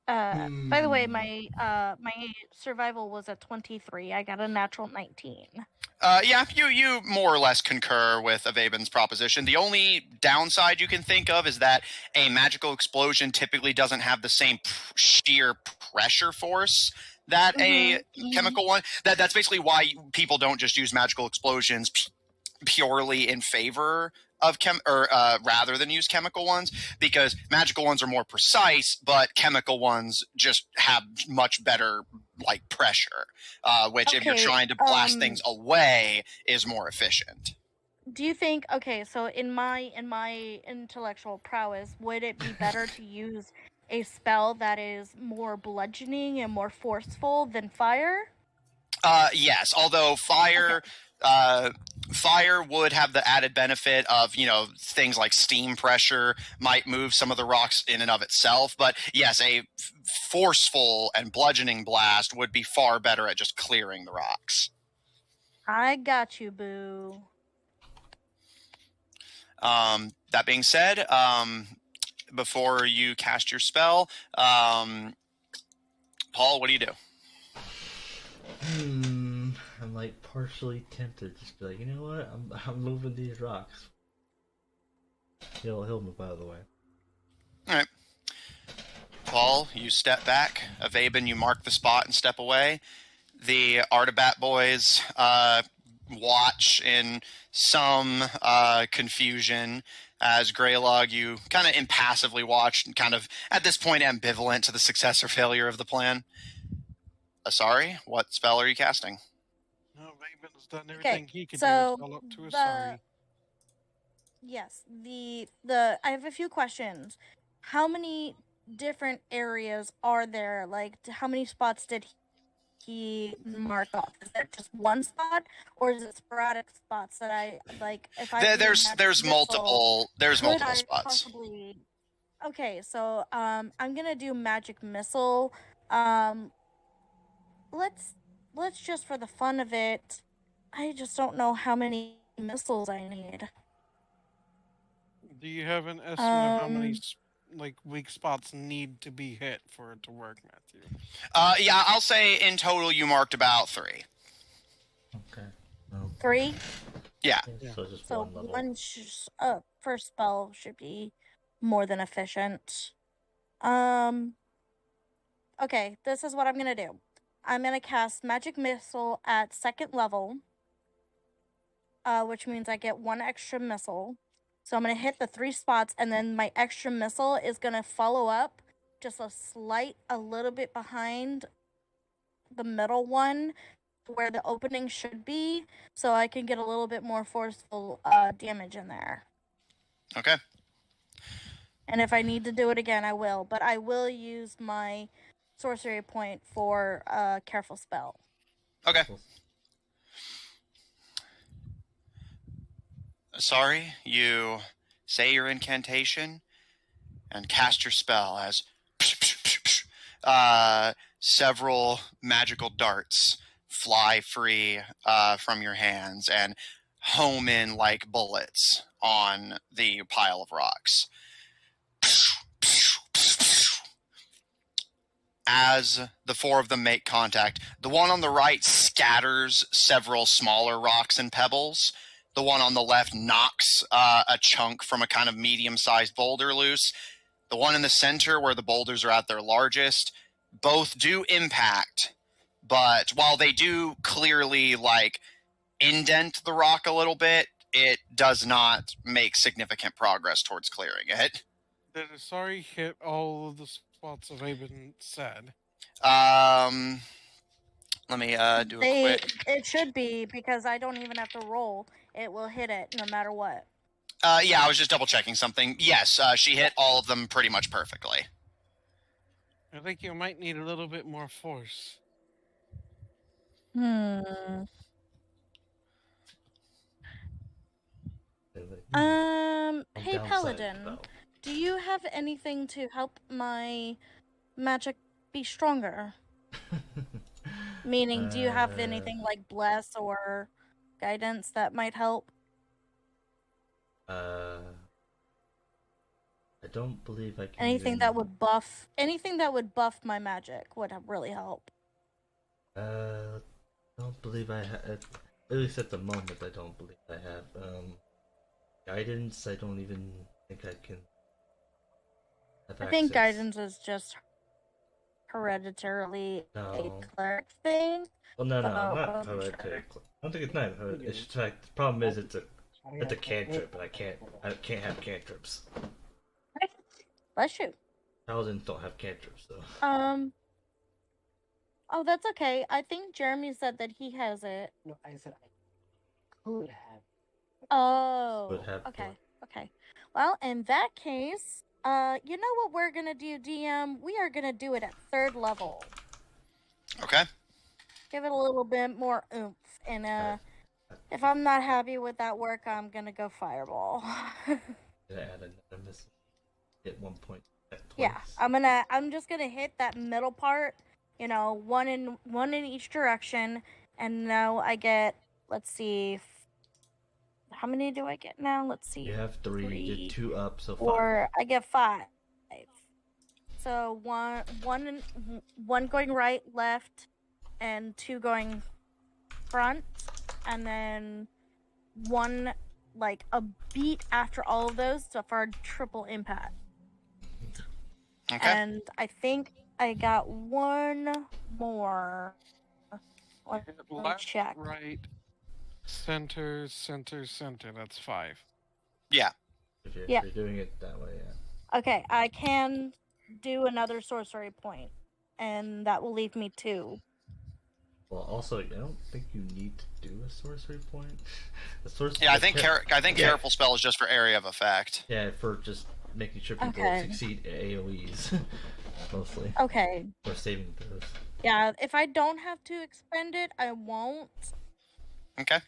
By the way, my survival was a 23. I got a natural 19. Yeah, you more or less concur with Avaben's proposition. The only downside you can think of is that a magical explosion typically doesn't have the same sheer pressure force that a chemical one. That's basically why people don't just use magical explosions purely in favor of rather than use chemical ones, because magical ones are more precise, but chemical ones just have much better like pressure, which if you're trying to blast things away is more efficient. Do you think, okay, so in my intellectual prowess, would it be better to use a spell that is more bludgeoning and more forceful than fire? Yes, although fire Fire would have the added benefit of, things like steam pressure might move some of the rocks in and of itself. But yes, a forceful and bludgeoning blast would be far better at just clearing the rocks. I got you, boo. That being said, before you cast your spell, Paul, what do you do? I'm like partially tempted to just be like, you know what? I'm moving these rocks. He'll move out of the way. All right. Paul, you step back. Avaben, you mark the spot and step away. The Artabat boys watch in some confusion as Greylog, you kind of impassively watch and kind of, at this point, ambivalent to the success or failure of the plan. Asari, what spell are you casting? No, Raven's done everything he could so do. It's all up to Asari. Yes, I have a few questions. How many different areas are there? Like, how many spots did he mark off? Is it just one spot, or is it sporadic spots that I like? If I there's multiple spots. Possibly... Okay, so I'm gonna do magic missile. Let's just for the fun of it. I just don't know how many missiles I need. Do you have an estimate of how many weak spots need to be hit for it to work, Matthew? Yeah, I'll say in total you marked about 3. Okay. 3? Yeah. So just so one level. One first spell should be more than efficient. Okay, this is what I'm gonna do. I'm gonna cast Magic Missile at 2nd level, which means I get 1 extra missile. So I'm gonna hit the 3 spots, and then my extra missile is gonna follow up just a little bit behind the middle one, where the opening should be, so I can get a little bit more forceful damage in there. Okay. And if I need to do it again, I will. But I will use my sorcery point for a careful spell. Okay. Sorry, you say your incantation and cast your spell as several magical darts fly free from your hands and home in like bullets on the pile of rocks. As the 4 of them make contact, the one on the right scatters several smaller rocks and pebbles. The one on the left knocks a chunk from a kind of medium-sized boulder loose. The one in the center, where the boulders are at their largest, both do impact, but while they do clearly indent the rock a little bit, it does not make significant progress towards clearing it. Did Asari hit all of the spots Avaben said? Let me do a quick... It should be, because I don't even have to roll. It will hit it no matter what. Yeah, I was just double-checking something. Yes, she hit all of them pretty much perfectly. I think you might need a little bit more force. Hey Paladin, do you have anything to help my magic be stronger? Meaning, do you have anything like bless or guidance that might help? I don't believe I can. Anything that would buff my magic would really help. Don't believe I have. At least at the moment, I don't believe I have. Guidance, I don't even think I can. I think guidance is just hereditarily a cleric thing. Well, no, not hereditary. Sure. I don't think it's not. It's just like the problem is it's a cantrip, and I can't have cantrips. Bless you. Paladins don't have cantrips, though. Oh, that's okay. I think Jeremy said that he has it. No, I said I could have. Oh. Okay. Okay. Well, in that case, you know what we're gonna do, DM? We are gonna do it at 3rd level. Okay. Give it a little bit more oomph and If I'm not happy with that work, I'm gonna go fireball. Gonna add another missile. Hit 1 point twice. Yeah, I'm just gonna hit that middle part, one in each direction, and now I get, let's see, how many do I get now? Let's see. You have 3. You did 2 up, so 5. Or I get 5. So one going right, left, and 2 going front, and then 1 like a beat after all of those, so for a triple impact. Okay. And I think I got 1 more. Let me Left, check. right, center. That's 5. Yeah. If you're doing it that way, yeah. Okay, I can do another sorcery point, and that will leave me 2. Well, also, I don't think you need to do a sorcery point. The sorcery. Yeah, I think Careful Spell is just for area of effect. Yeah, for just making sure people succeed AoEs, mostly. Okay. Or saving throws. Yeah, if I don't have to expend it, I won't. Okay.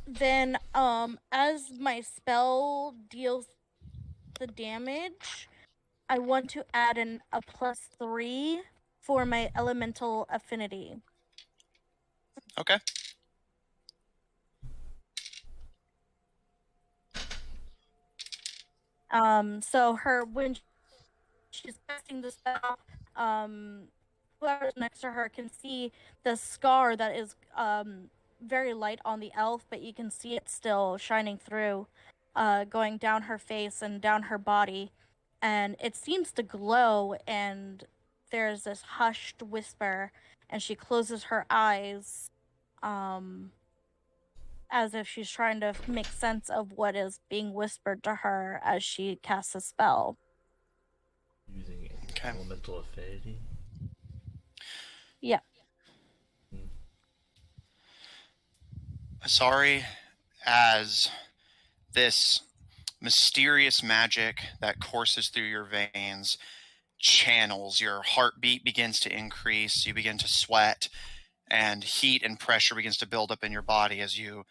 Then, as my spell deals the damage, I want to add a +3 for my elemental affinity. Okay. So when she's casting the spell, whoever's next to her can see the scar that is very light on the elf, but you can see it still shining through, going down her face and down her body, and it seems to glow, and there's this hushed whisper, and she closes her eyes, as if she's trying to make sense of what is being whispered to her as she casts a spell. Using elemental affinity? Yeah. Sorry, as this mysterious magic that courses through your veins channels, your heartbeat begins to increase, you begin to sweat, and heat and pressure begins to build up in your body as you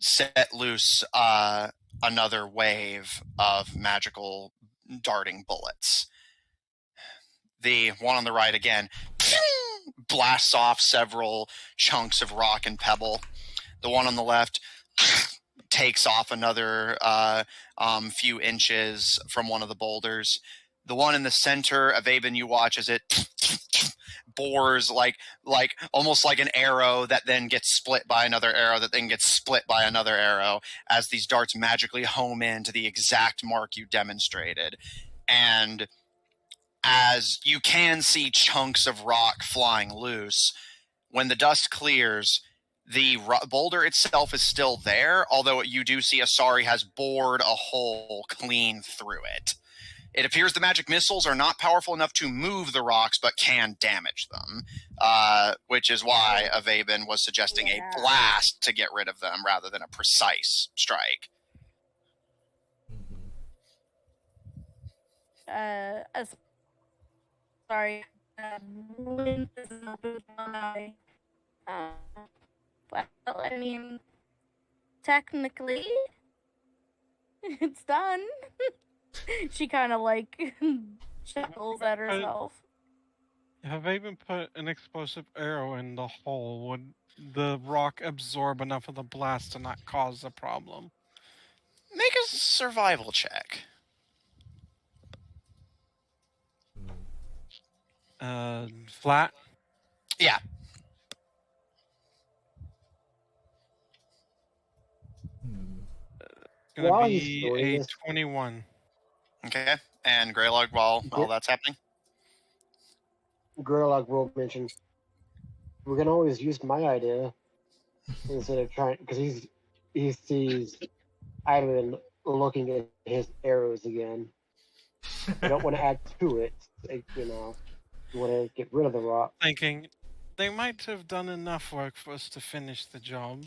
set loose another wave of magical darting bullets. The one on the right again blasts off several chunks of rock and pebble. The one on the left takes off another few inches from one of the boulders. The one in the center of Aben, you watch as it bores like almost like an arrow that then gets split by another arrow that then gets split by another arrow as these darts magically home in to the exact mark you demonstrated. And as you can see chunks of rock flying loose, when the dust clears, the boulder itself is still there, although you do see Asari has bored a hole clean through it. It appears the magic missiles are not powerful enough to move the rocks, but can damage them, which is why Avaben was suggesting a blast to get rid of them rather than a precise strike. Sorry. Wind is in one eye. Well, I mean, technically, it's done. She kind of like chuckles at herself. Have I even put an explosive arrow in the hole? Would the rock absorb enough of the blast to not cause a problem? Make a survival check. Flat? Yeah. It's gonna be a 21. Okay. And Greylog while that's happening? Greylog will mention, we can always use my idea instead of trying, because he sees Ivan looking at his arrows again. I don't want to add to it, you want to get rid of the rock. Thinking, they might have done enough work for us to finish the job.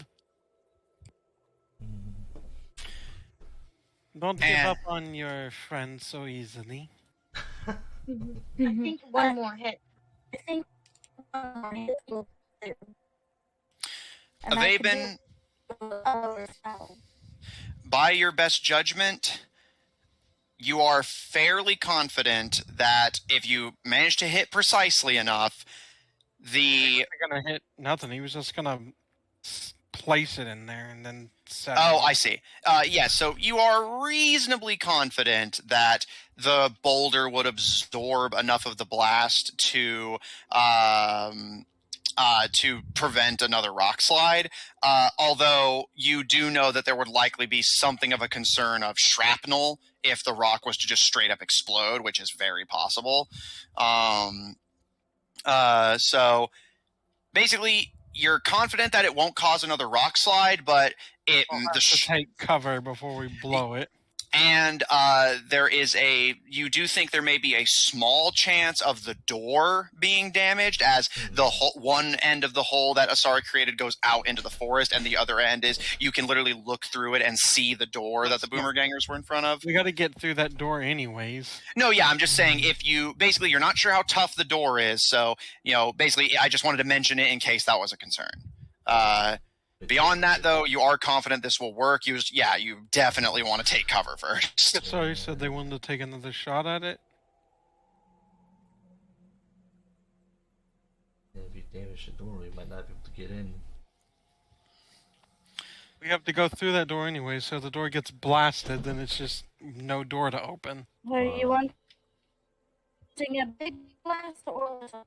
Don't give up on your friend so easily. I think one more hit. I think And Avaben, I can by your best judgment, you are fairly confident that if you manage to hit precisely enough, He wasn't gonna hit nothing. He was just gonna place it in there and then set it Oh, up. I see. Yeah, so you are reasonably confident that the boulder would absorb enough of the blast to prevent another rock slide. Although you do know that there would likely be something of a concern of shrapnel if the rock was to just straight up explode, which is very possible. So basically, you're confident that it won't cause another rock slide, but it We'll have to take cover before we blow it. and there is you do think there may be a small chance of the door being damaged, as the one end of the hole that Asari created goes out into the forest, and the other end is you can literally look through it and see the door that the Boomergangers were in front of. We got to get through that door anyways. No, yeah, I'm just saying if you basically you're not sure how tough the door is, so basically I just wanted to mention it in case that was a concern. Beyond that, though, you are confident this will work. You definitely want to take cover first. Sorry, said they wanted to take another shot at it. If you damage the door, we might not be able to get in. We have to go through that door anyway, so if the door gets blasted, then it's just no door to open. What you want? A big blast or a little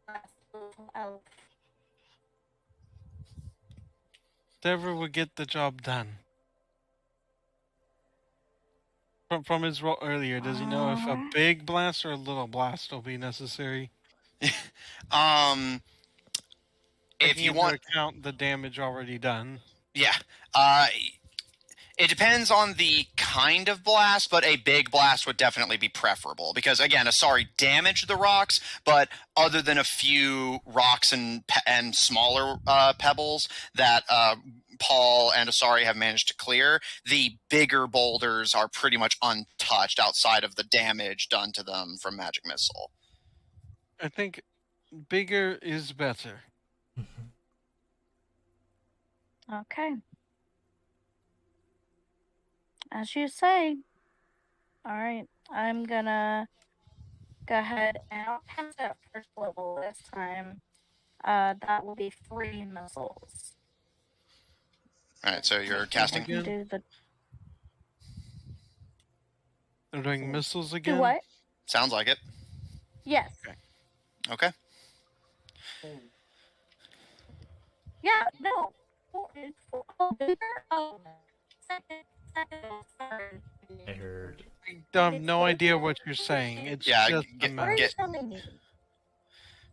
elf? Whatever would get the job done. From his role earlier, does he know if a big blast or a little blast will be necessary? If you want to count the damage already done. Yeah. It depends on the kind of blast, but a big blast would definitely be preferable because, again, Asari damaged the rocks, but other than a few rocks and smaller pebbles that Paul and Asari have managed to clear, the bigger boulders are pretty much untouched outside of the damage done to them from Magic Missile. I think bigger is better. Okay. As you say. Alright, I'm gonna go ahead and I'll pass that first level this time. That will be 3 missiles. Alright, so you're casting? They're doing missiles again? Do what? Sounds like it. Yes. Okay. Yeah, no. Bigger? Oh, second, I heard. I have no idea what you're saying. It's just a what are you telling me?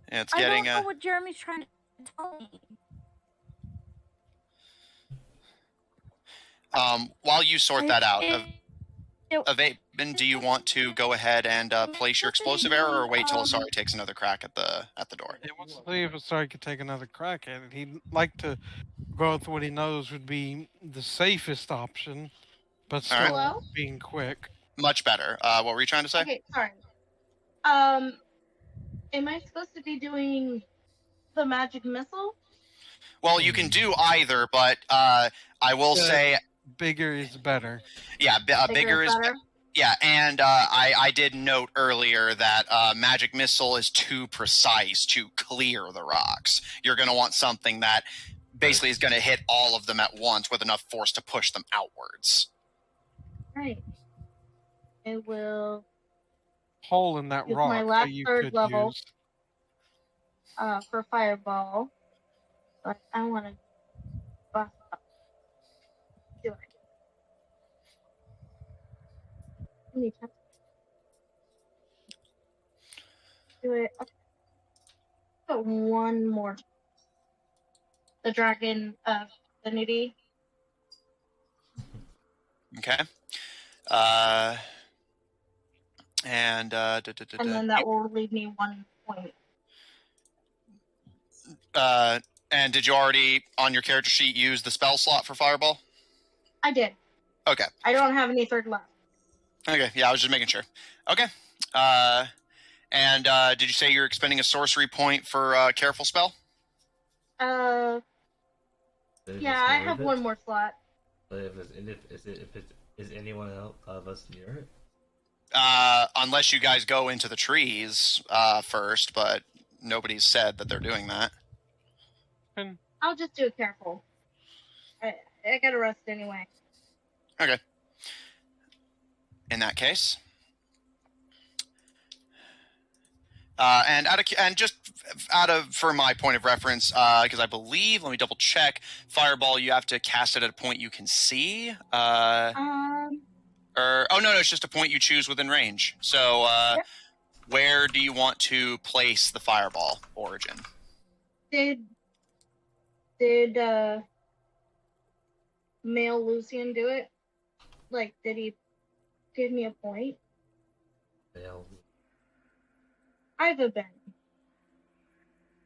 It's getting I don't know what Jeremy's trying to tell me. While you sort that out, Avaben, do you want to go ahead and place your explosive arrow, or wait till Asari takes another crack at the door? Let's see if Asari could take another crack at it. He'd like to go with what he knows would be the safest option, but still being quick. Much better. What were you trying to say? Okay, sorry. Am I supposed to be doing the magic missile? Well, you can do either, but I will say bigger is better. Yeah, bigger is better. Yeah, and I did note earlier that magic missile is too precise to clear the rocks. You're going to want something that basically is going to hit all of them at once with enough force to push them outwards. Right. It will. Hole in that rock. My last you third could level. Use. For fireball, but I want to bust up. Do it. Do it. Okay. One more. The dragon of divinity. Okay. And then that will leave me 1 point. And did you already, on your character sheet, use the spell slot for Fireball? I did. Okay. I don't have any third left. Okay, yeah, I was just making sure. Okay. And did you say you're expending a sorcery point for careful spell? Yeah, If I it's near have it, one more slot. but is anyone else of us near it? Unless you guys go into the trees first, but nobody's said that they're doing that. And I'll just do it careful. I gotta rest anyway. Okay. In that case, for my point of reference, because I believe, let me double check. Fireball, you have to cast it at a point you can see. No, it's just a point you choose within range. So, Yep. where do you want to place the fireball origin? Did male Lucian do it? Like, did he give me a point? Fail. Either been.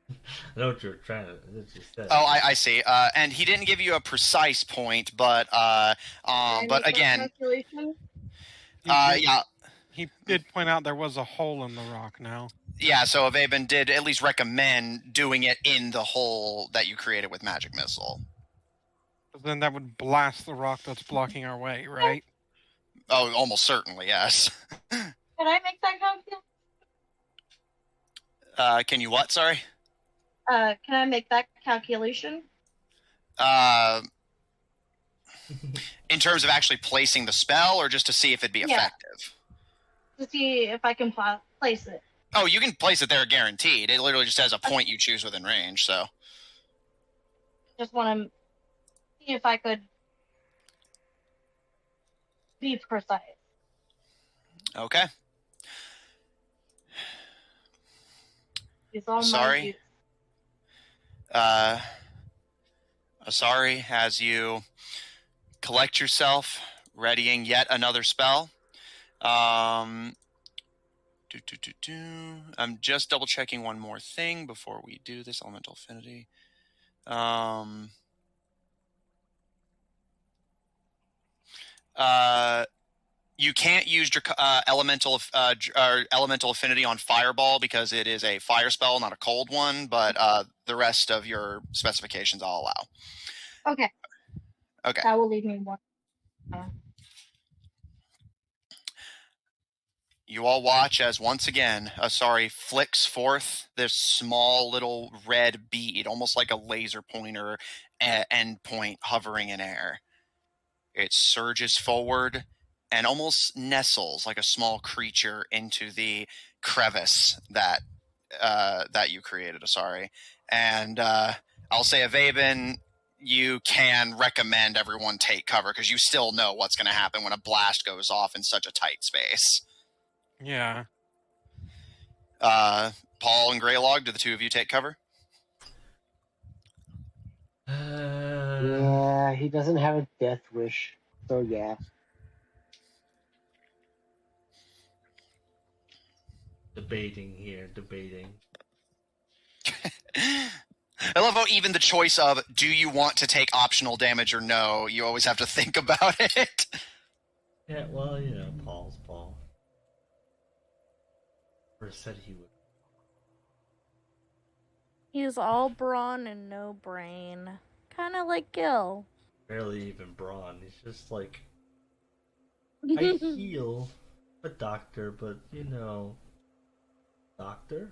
I know what you're trying to. That's just that. Oh, I see. And he didn't give you a precise point, but again, Calculation? yeah. he did point out there was a hole in the rock now. Yeah, so Avaben did at least recommend doing it in the hole that you created with Magic Missile. But then that would blast the rock that's blocking our way, right? Oh, almost certainly, yes. Can I make that calculation? Can you what, sorry? Can I make that calculation? In terms of actually placing the spell, or just to see if it'd be effective? To see if I can place it. Oh, you can place it there guaranteed. It literally just has a point you choose within range, so. Just want to see if I could be precise. Okay. It's all Sorry. Sorry, as you collect yourself, readying yet another spell. I'm just double checking one more thing before we do this. Elemental affinity. You can't use elemental affinity on Fireball because it is a fire spell, not a cold one. But the rest of your specifications I'll allow. Okay. Okay. That will leave me one. You all watch as once again Asari flicks forth this small little red bead, almost like a laser pointer end point hovering in air. It surges forward and almost nestles like a small creature into the crevice that you created, Asari. And I'll say, Avaben, you can recommend everyone take cover because you still know what's going to happen when a blast goes off in such a tight space. Yeah. Paul and Greylog, do the two of you take cover? Yeah, he doesn't have a death wish, so yeah. Debating here, debating. I love how even the choice of do you want to take optional damage or no, you always have to think about it. Yeah, well, you know, Paul's Paul. Or said he would. He's all brawn and no brain. Kind of like Gil. Barely even brawn. He's just like, I heal a doctor, but you know, doctor?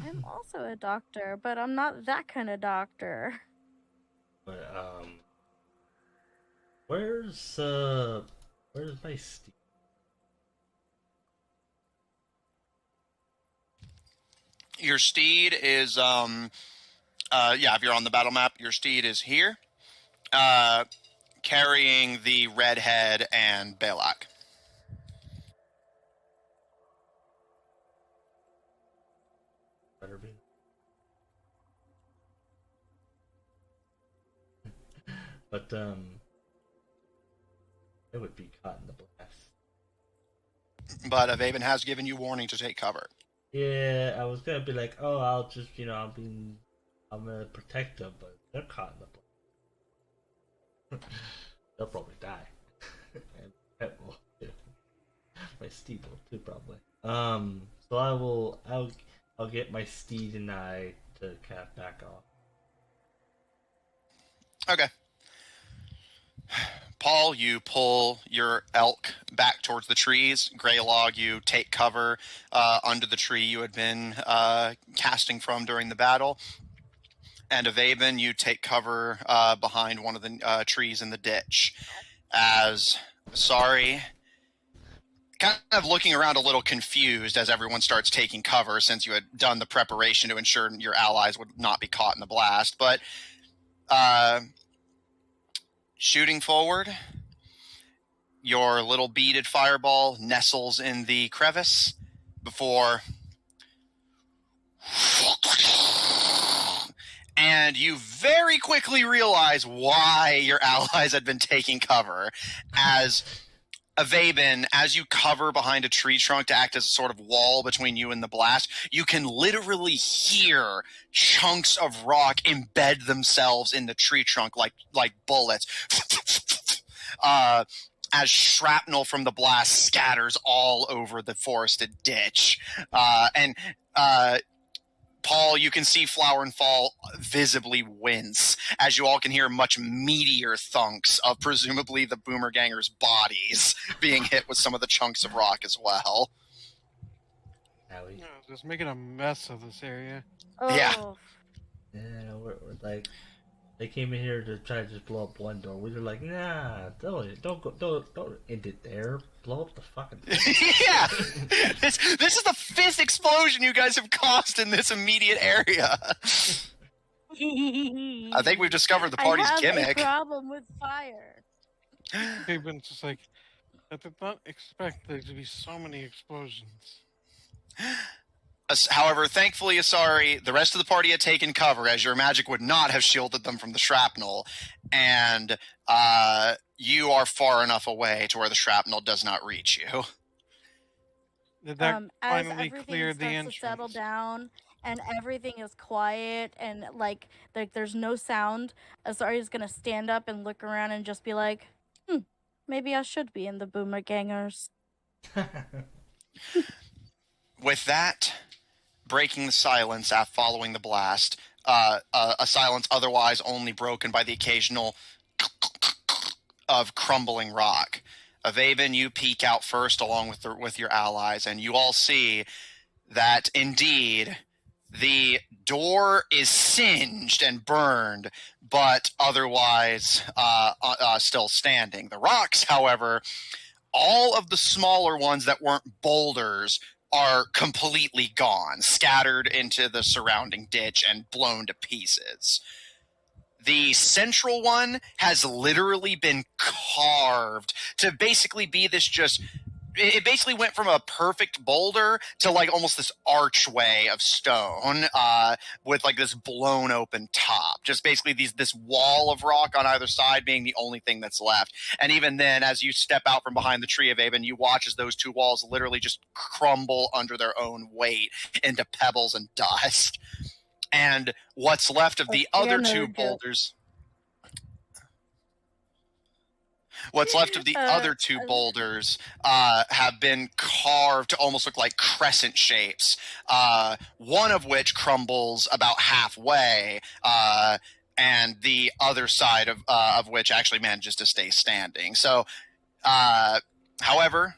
I'm also a doctor, but I'm not that kind of doctor. But where's my Steve? Your steed is if you're on the battle map, your steed is here, carrying the redhead and Balak. Better be. But it would be caught in the blast. But Avaben has given you warning to take cover. Yeah, I was gonna be like, oh, I'll just, I'm gonna protect them, but they're caught in the blast. They'll probably die. And pet will too. My Steve will too, probably. So I'll get my steed and I to kind of back off. Okay. Paul, you pull your elk back towards the trees. Greylog, you take cover under the tree you had been casting from during the battle. And Avaven, you take cover behind one of the trees in the ditch. As sorry, kind of looking around a little confused as everyone starts taking cover since you had done the preparation to ensure your allies would not be caught in the blast. But shooting forward, your little beaded fireball nestles in the crevice before... And you very quickly realize why your allies had been taking cover. As Avaben, as you cover behind a tree trunk to act as a sort of wall between you and the blast, you can literally hear chunks of rock embed themselves in the tree trunk like bullets. As shrapnel from the blast scatters all over the forested ditch. Paul, you can see Flower and Fall visibly wince as you all can hear much meatier thunks of presumably the Boomer Gangers' bodies being hit with some of the chunks of rock as well. Howie. No, just making a mess of this area. Oh. Yeah, we're like, they came in here to try to just blow up one door. We were like, nah, don't end it there. Blow up the fucking thing. Yeah, this is the 5th explosion you guys have caused in this immediate area. I think we've discovered the party's gimmick. I have a problem with fire. Haven's just like, I did not expect there to be so many explosions. However, thankfully, Asari, the rest of the party had taken cover, as your magic would not have shielded them from the shrapnel, and you are far enough away to where the shrapnel does not reach you. Did that finally as clear the everything entrance? starts to settle down and everything is quiet and like there's no sound, Asari's gonna stand up and look around and just be like, maybe I should be in the Boomer Gangers. With that, breaking the silence after following the blast, a silence otherwise only broken by the occasional of crumbling rock. Avaven, you peek out first along with your allies, and you all see that indeed the door is singed and burned, but otherwise still standing. The rocks, however, all of the smaller ones that weren't boulders are completely gone, scattered into the surrounding ditch and blown to pieces. The central one has literally been carved to basically be this just... It basically went from a perfect boulder to like almost this archway of stone with like this blown open top. Just basically this wall of rock on either side being the only thing that's left. And even then, as you step out from behind the tree of Avon, you watch as those two walls literally just crumble under their own weight into pebbles and dust. And what's left of the other two boulders... What's left of the other two boulders have been carved to almost look like crescent shapes, one of which crumbles about halfway, and the other side of which actually manages to stay standing. So, however,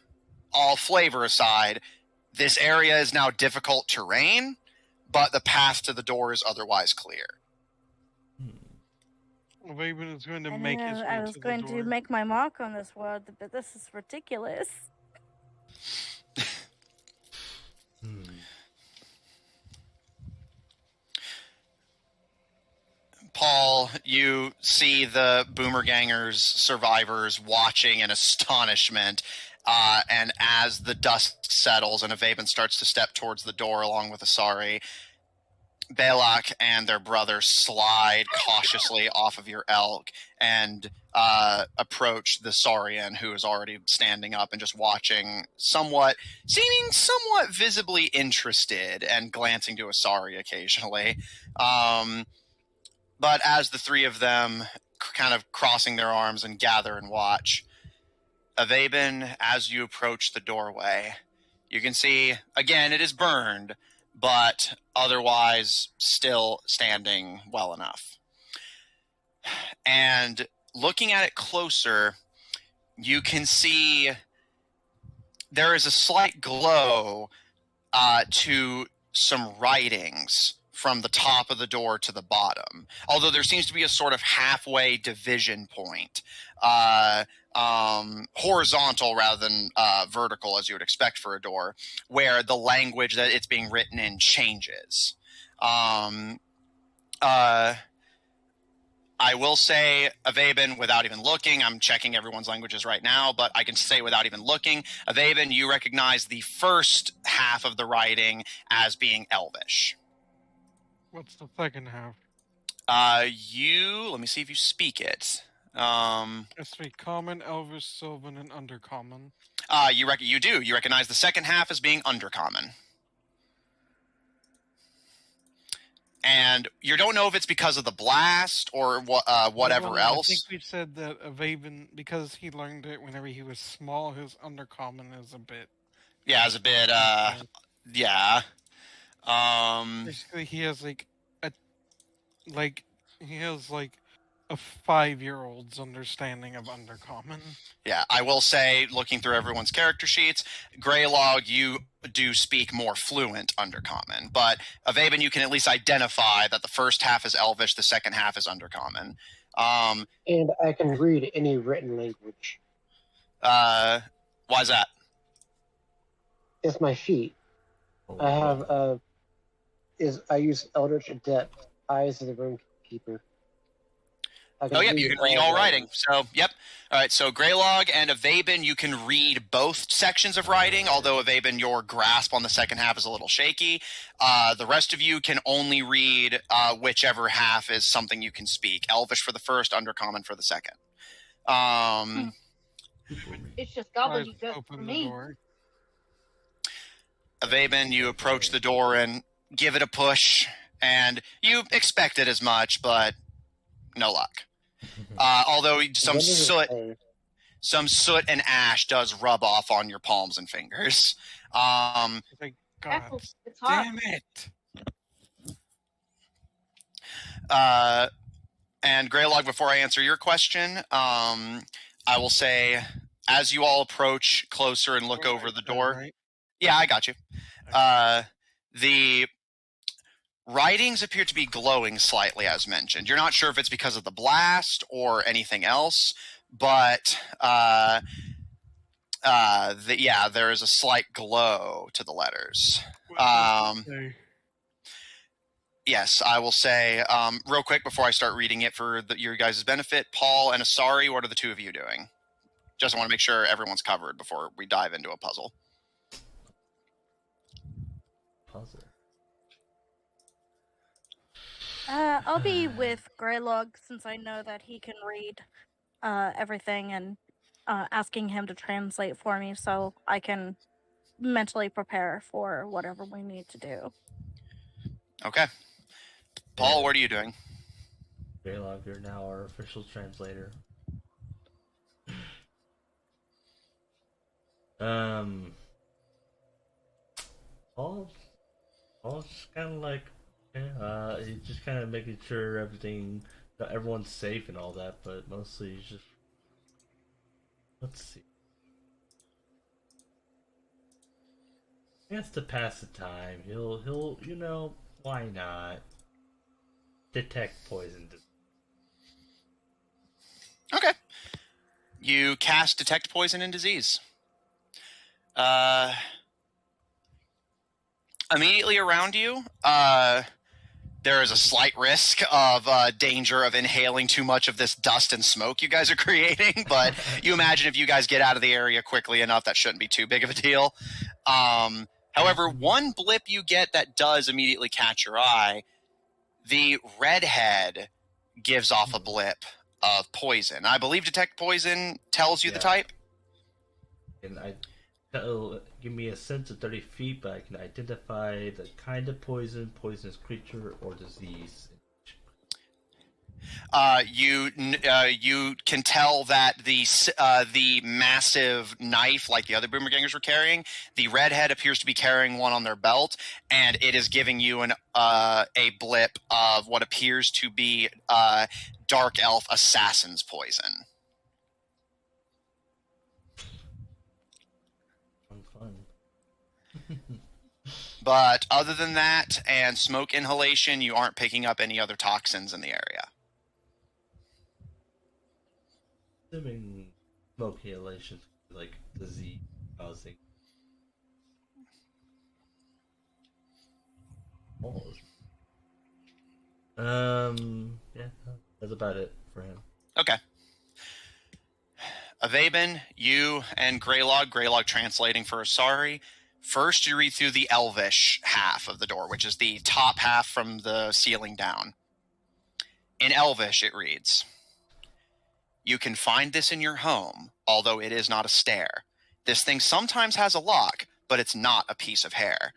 all flavor aside, this area is now difficult terrain, but the path to the door is otherwise clear. Raven is going to make his way I was to going the door. to make my mark on this word, but this is ridiculous. Paul, you see the Boomer Gangers survivors watching in astonishment, and as the dust settles and Avaven starts to step towards the door along with Asari, Balak and their brother slide cautiously off of your elk and approach the Saurian, who is already standing up and just watching, seeming somewhat visibly interested and glancing to Asari occasionally. But as the three of them kind of crossing their arms and gather and watch, Avaben, as you approach the doorway, You can see, again, it is burned, but otherwise still standing well enough. And looking at it closer, you can see there is a slight glow to some writings from the top of the door to the bottom. Although there seems to be a sort of halfway division point, horizontal rather than vertical, as you would expect for a door, where the language that it's being written in changes. I will say, Avaben, without even looking, I'm checking everyone's languages right now, but I can say without even looking, Avaben, you recognize the first half of the writing as being Elvish. What's the second half? Let me see if you speak it. Has to be common, Elvish, Sylvan, and Undercommon. You do. You recognize the second half as being Undercommon. And you don't know if it's because of the blast or whatever else. I think we said that Avaven, because he learned it whenever he was small, his Undercommon is a bit... Yeah, it's a bit, yeah. Basically, he has a 5-year-old's understanding of Undercommon. Yeah, I will say, looking through everyone's character sheets, Greylog, you do speak more fluent Undercommon, but Avaben, you can at least identify that the first half is Elvish, the second half is Undercommon. And I can read any written language. Why is that? It's my feet. I have I use Eldritch Adept, Eyes of the Room Keeper. Oh, yep, you can read all writing. So, yep. All right, so Greylog and Avaben, you can read both sections of writing, although Avaben, your grasp on the second half is a little shaky. The rest of you can only read whichever half is something you can speak. Elvish for the first, Undercommon for the second. It's just gobbledygook for me. Avaben, you approach the door and give it a push, and you expected as much, but no luck. Although some soot and ash does rub off on your palms and fingers. God it's hot. Damn it! And Greylog, before I answer your question, I will say, as you all approach closer and look over the door... Right? Yeah, I got you. The writings appear to be glowing slightly, as mentioned. You're not sure if it's because of the blast or anything else, but there is a slight glow to the letters. Yes, I will say, real quick before I start reading it for your guys' benefit, Paul and Asari, what are the two of you doing? Just want to make sure everyone's covered before we dive into a puzzle. I'll be with Greylog since I know that he can read everything, and asking him to translate for me so I can mentally prepare for whatever we need to do. Okay. Paul, what are you doing? Greylog, you're now our official translator. Paul's just kind of like, he's just kind of making sure everyone's safe and all that, but mostly he's just, let's see. He has to pass the time. He'll, why not? Detect poison. Okay. You cast Detect Poison and Disease. Immediately around you, there is a slight risk of danger of inhaling too much of this dust and smoke you guys are creating, but you imagine if you guys get out of the area quickly enough, that shouldn't be too big of a deal. However, one blip you get that does immediately catch your eye, the redhead gives off a blip of poison. I believe Detect Poison tells you the type. And that'll give me a sense of 30 feet, but I can identify the kind of poison, poisonous creature, or disease. You can tell that the massive knife, like the other boomergangers were carrying, the redhead appears to be carrying one on their belt, and it is giving you a blip of what appears to be dark elf assassin's poison. Fun. But other than that and smoke inhalation, you aren't picking up any other toxins in the area. Assuming smoke inhalation, like disease causing. Yeah, that's about it for him. Okay. Avaben, you and Greylog translating for Asari. First, you read through the Elvish half of the door, which is the top half from the ceiling down. In Elvish, it reads, "You can find this in your home, although it is not a stair. This thing sometimes has a lock, but it's not a piece of hair.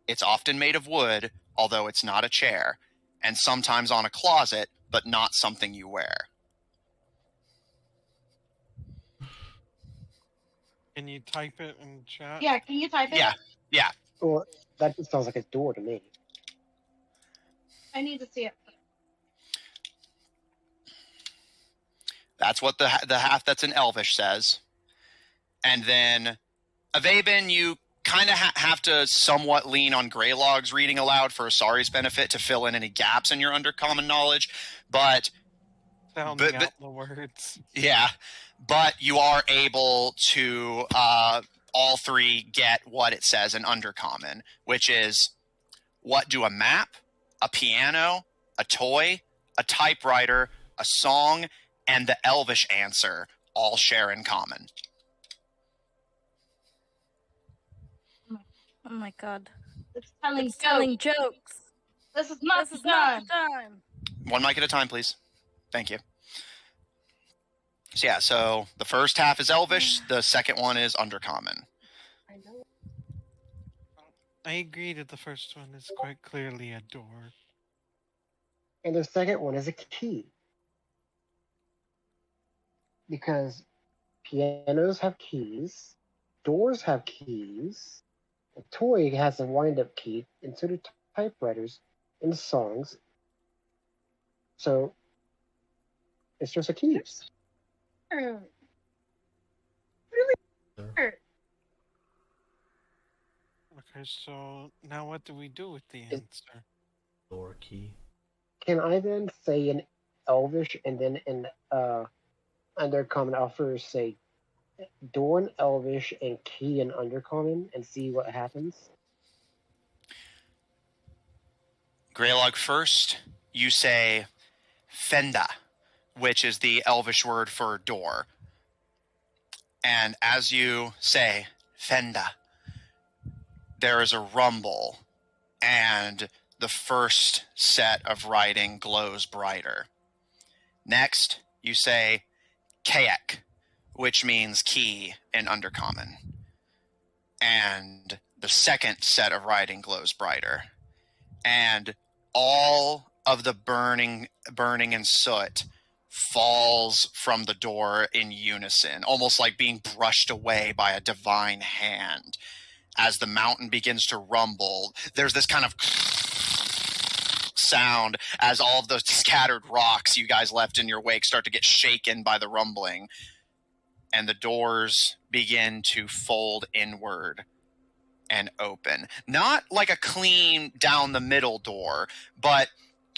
It's often made of wood, although it's not a chair, and sometimes on a closet, but not something you wear." Can you type it in chat? Yeah, can you type it? Yeah. Well, that just sounds like a door to me. I need to see it. That's what the half that's in Elvish says. And then Avaben, you kind of have to somewhat lean on Greylog's reading aloud for Asari's benefit to fill in any gaps in your undercommon knowledge. But Sounding out the words. Yeah, but you are able to all three get what it says in undercommon, which is, what do a map, a piano, a toy, a typewriter, a song, and the Elvish answer all share in common? Oh my god. It's telling It's telling jokes. This is not the time. One mic at a time, please. Thank you. So yeah, so the first half is Elvish, the second one is undercommon. I know. I agree that the first one is quite clearly a door. And the second one is a key. Because pianos have keys, doors have keys, a toy has a wind-up key, and so do typewriters and songs. So it's just a key. Really? Okay, so now what do we do with the answer? Door key. Can I then say in Elvish and then in Undercommon I'll first say door in Elvish and key in Undercommon and see what happens? Greylog, first, you say fenda, which is the Elvish word for door. And as you say fenda, there is a rumble, and the first set of writing glows brighter. Next, you say kayak, which means key in Undercommon. And the second set of writing glows brighter. And all of the burning and soot falls from the door in unison, almost like being brushed away by a divine hand. As the mountain begins to rumble, there's this kind of sound as all of those scattered rocks you guys left in your wake start to get shaken by the rumbling, and the doors begin to fold inward and open. Not like a clean down the middle door, but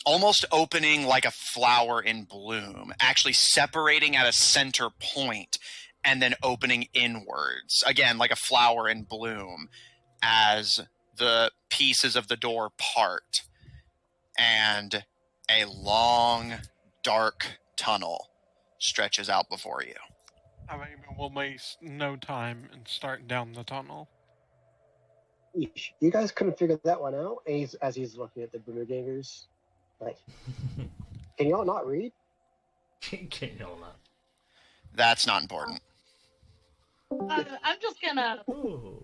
almost opening like a flower in bloom, actually separating at a center point and then opening inwards, again like a flower in bloom, as the pieces of the door part, and a long, dark tunnel stretches out before you. I mean, we'll waste no time and start down the tunnel. You guys couldn't figure that one out as he's looking at the Boomergangers. Like, can y'all not read? Can y'all not? That's not important. I'm just gonna Ooh.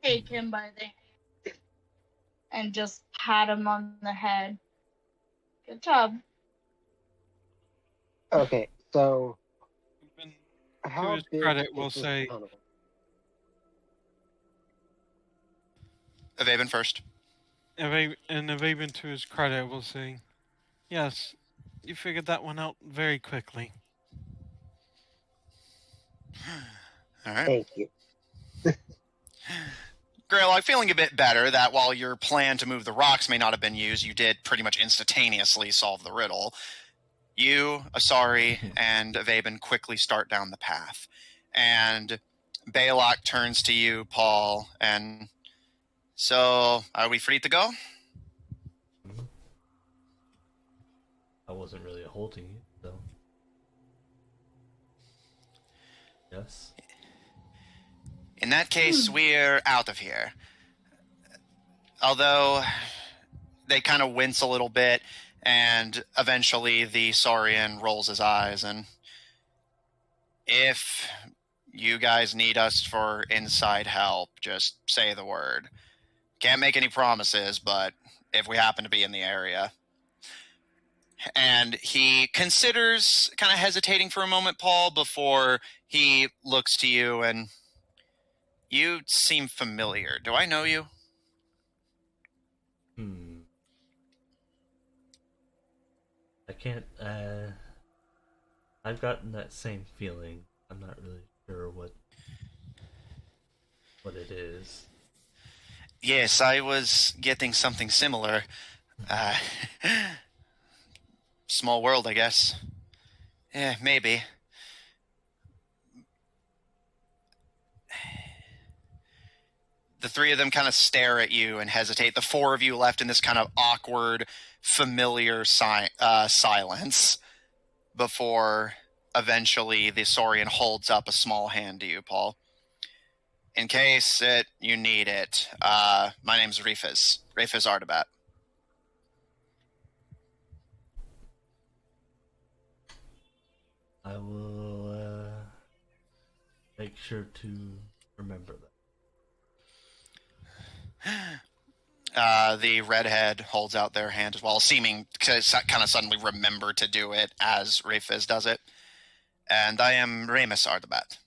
take him by the hand and just pat him on the head. Good job. Okay, so Even to how his big credit, is we'll this say, tunnel? Evaben first. Evaben to his credit, we'll say, yes, you figured that one out very quickly. All right. Thank you. Greylock, feeling a bit better that while your plan to move the rocks may not have been used, you did pretty much instantaneously solve the riddle. You, Asari, and Evaben quickly start down the path. And Baylock turns to you, Paul, and so are we free to go? I wasn't really holding it, so. Yes. In that case, we're out of here. Although they kind of wince a little bit, and eventually the Saurian rolls his eyes, and if you guys need us for inside help, just say the word. Can't make any promises, but if we happen to be in the area. And he considers kind of hesitating for a moment, Paul, before he looks to you, and you seem familiar. Do I know you? I can't, I've gotten that same feeling. I'm not really sure what it is. Yes, I was getting something similar. Small world, I guess. Yeah, maybe. The three of them kind of stare at you and hesitate. The four of you left in this kind of awkward, familiar silence before eventually the Saurian holds up a small hand to you, Paul. In case you need it, my name's Rifas Artabat. I will make sure to remember that. The redhead holds out their hand as well, seeming to kind of suddenly remember to do it as Rifas does it. And I am Remus Artabat.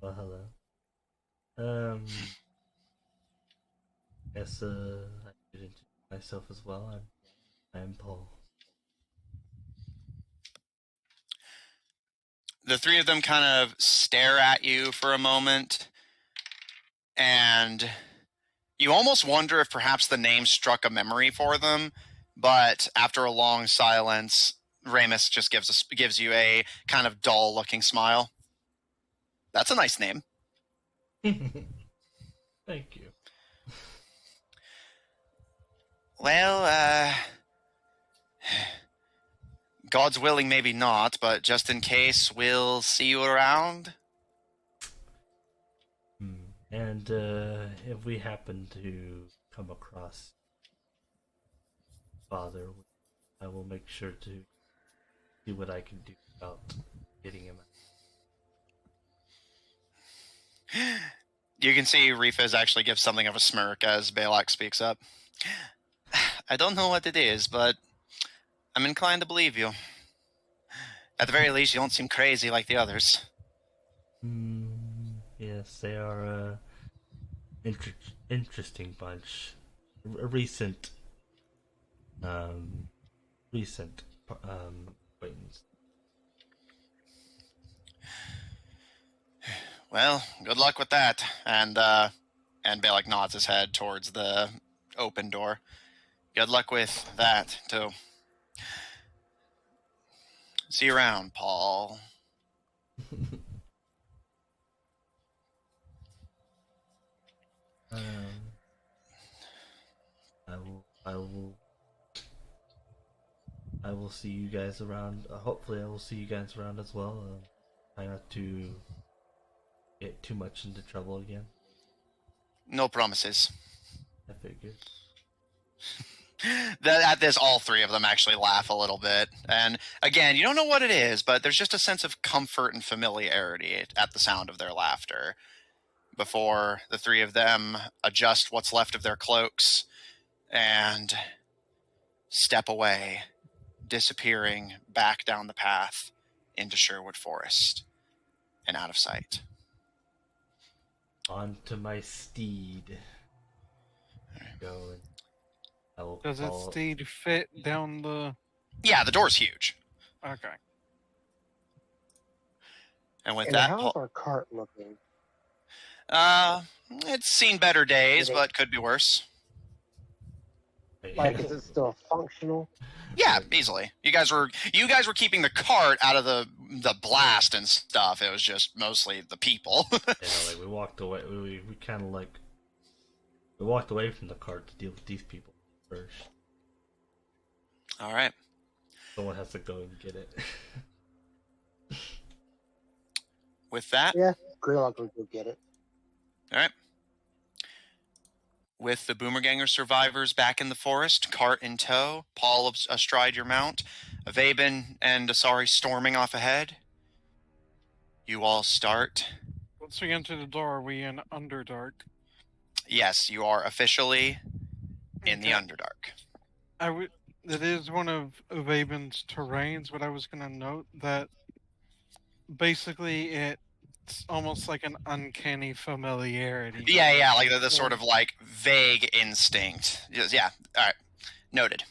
Well, hello. Guess I should introduce myself as well. I'm Paul. The three of them kind of stare at you for a moment, and you almost wonder if perhaps the name struck a memory for them, but after a long silence, Remus just gives you a kind of dull-looking smile. That's a nice name. Thank you. Well, God's willing, maybe not, but just in case, we'll see you around. And if we happen to come across Father, I will make sure to see what I can do about getting him out. You can see Rifas actually gives something of a smirk as Balak speaks up. I don't know what it is, but I'm inclined to believe you. At the very least, you don't seem crazy like the others. Yes, they are a interesting bunch. A recent acquaintance. Well, good luck with that. And Balak nods his head towards the open door. Good luck with that, too. See you around, Paul. I will see you guys around. Hopefully, I will see you guys around as well. Try not to get too much into trouble again. No promises. I figured. At this, all three of them actually laugh a little bit. And again, you don't know what it is, but there's just a sense of comfort and familiarity at the sound of their laughter. Before the three of them adjust what's left of their cloaks and step away, disappearing back down the path into Sherwood Forest and out of sight. Onto my steed. Go and I will Does its follow. steed fit down the... Yeah, the door's huge. Okay. And with And that, how's our cart looking? it's seen better days, Did it- but could be worse. Like, is it still functional? Yeah, easily. You guys were keeping the cart out of the blast and stuff. It was just mostly the people. Yeah, like we walked away. We kind of like we walked away from the cart to deal with these people first. All right. Someone has to go and get it. With that, Yeah, Greylock will go get it. all right. With the Boomerganger survivors back in the forest, cart in tow, Paul astride your mount, Vaben and Asari storming off ahead, you all start. Once we enter the door, are we in Underdark? Yes, you are officially in the Okay. Underdark. It is one of Vaben's terrains, but I was going to note that basically it's almost like an uncanny familiarity. Yeah, like the sort of like vague instinct. Yeah, all right, noted.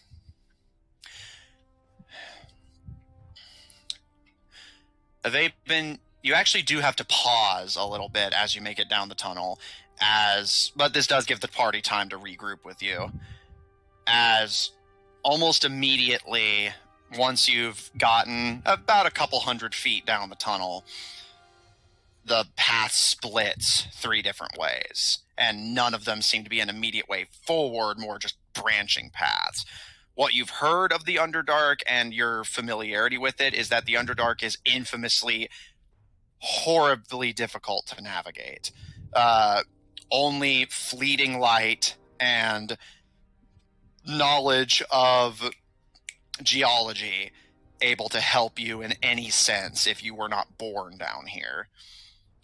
Vaben, you actually do have to pause a little bit as you make it down the tunnel, but this does give the party time to regroup with you. As almost immediately, once you've gotten about a couple 100 feet down the tunnel, the path splits 3 different ways, and none of them seem to be an immediate way forward, more just branching paths. What you've heard of the Underdark and your familiarity with it is that the Underdark is infamously horribly difficult to navigate. Only fleeting light and knowledge of geology able to help you in any sense if you were not born down here.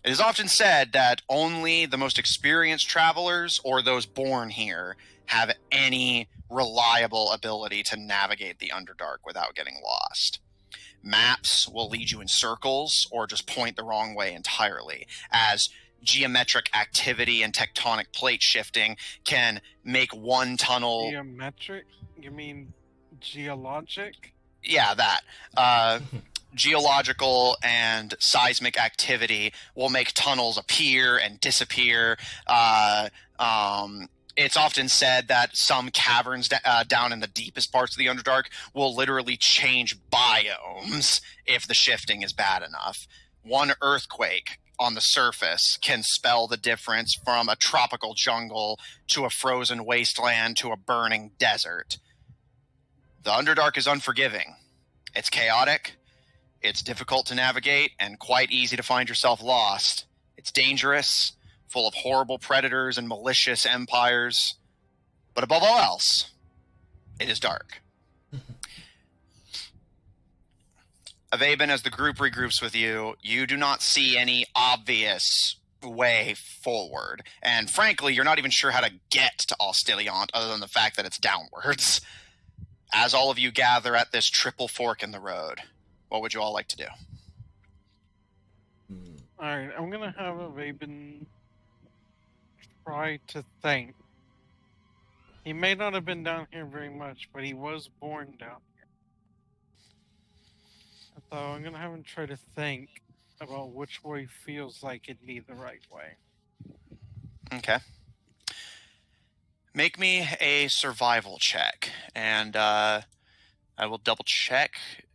It is often said that only the most experienced travelers or those born here have any reliable ability to navigate the Underdark without getting lost. Maps will lead you in circles or just point the wrong way entirely, as geometric activity and tectonic plate shifting can make one tunnel... Geometric? You mean geologic? Yeah, that. Geological and seismic activity will make tunnels appear and disappear. It's often said that some caverns down in the deepest parts of the Underdark will literally change biomes if the shifting is bad enough. One earthquake on the surface can spell the difference from a tropical jungle to a frozen wasteland to a burning desert. The Underdark is unforgiving. It's chaotic. It's difficult to navigate and quite easy to find yourself lost. It's dangerous, full of horrible predators and malicious empires. But above all else, it is dark. Avaben, as the group regroups with you, you do not see any obvious way forward. And frankly, you're not even sure how to get to Ostoliante other than the fact that it's downwards. As all of you gather at this triple fork in the road, what would you all like to do? Alright, I'm gonna have Avaben try to think. He may not have been down here very much, but he was born down here. So I'm gonna have him try to think about which way feels like it'd be the right way. Okay. Make me a survival check, and I will double check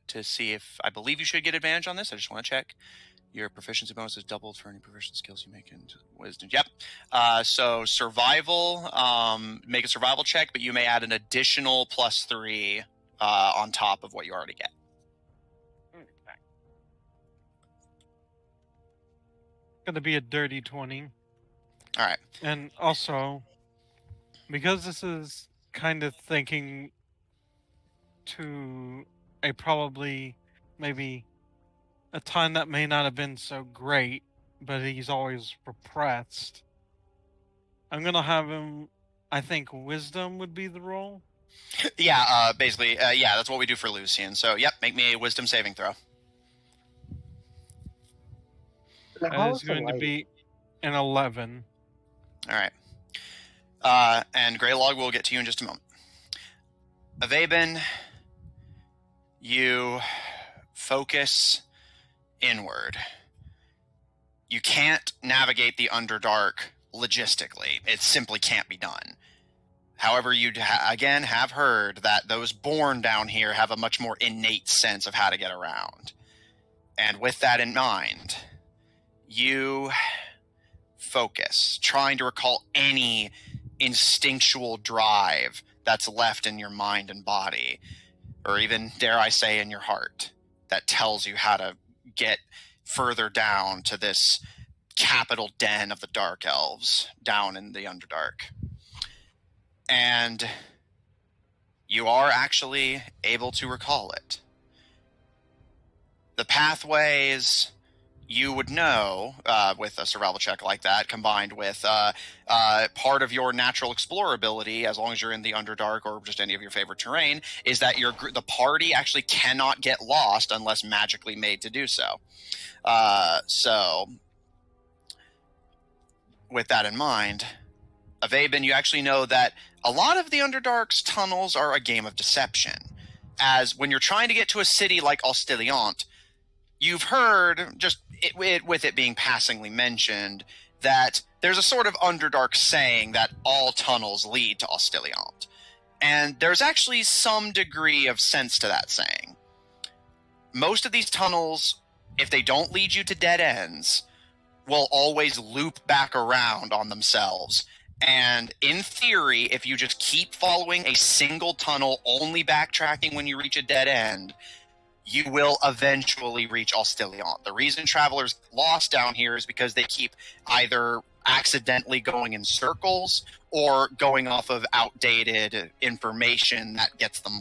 to see if I believe you should get advantage on this. I just want to check. Your proficiency bonus is doubled for any proficient skills you make in wisdom. Yep. So survival, make a survival check, but you may add an additional +3 on top of what you already get. Okay. Gonna be a dirty 20. All right. And also, because this is kind of thinking to a probably maybe a time that may not have been so great, but he's always repressed. I'm gonna have him I think wisdom would be the roll. Yeah, basically, yeah, that's what we do for Lucian. So, yep, make me a wisdom saving throw. Now, That how is is the going to lighting? be an 11. All right. And Greylog will get to you in just a moment. Avaben, you focus inward. You can't navigate the Underdark logistically. It simply can't be done. However, you again have heard that those born down here have a much more innate sense of how to get around. And with that in mind, you focus, trying to recall any instinctual drive that's left in your mind and body, or even, dare I say, in your heart, that tells you how to get further down to this capital den of the Dark Elves down in the Underdark. And you are actually able to recall it. The pathways you would know with a survival check like that, combined with part of your natural explorability, as long as you're in the Underdark or just any of your favorite terrain, is that the party actually cannot get lost unless magically made to do so. So, with that in mind, Avaben, you actually know that a lot of the Underdark's tunnels are a game of deception. As when you're trying to get to a city like Ostoliante, you've heard, just with it being passingly mentioned, that there's a sort of Underdark saying that all tunnels lead to Ostoliante. And there's actually some degree of sense to that saying. Most of these tunnels, if they don't lead you to dead ends, will always loop back around on themselves. And in theory, if you just keep following a single tunnel, only backtracking when you reach a dead end, you will eventually reach Ostoliante. The reason travelers get lost down here is because they keep either accidentally going in circles or going off of outdated information that gets them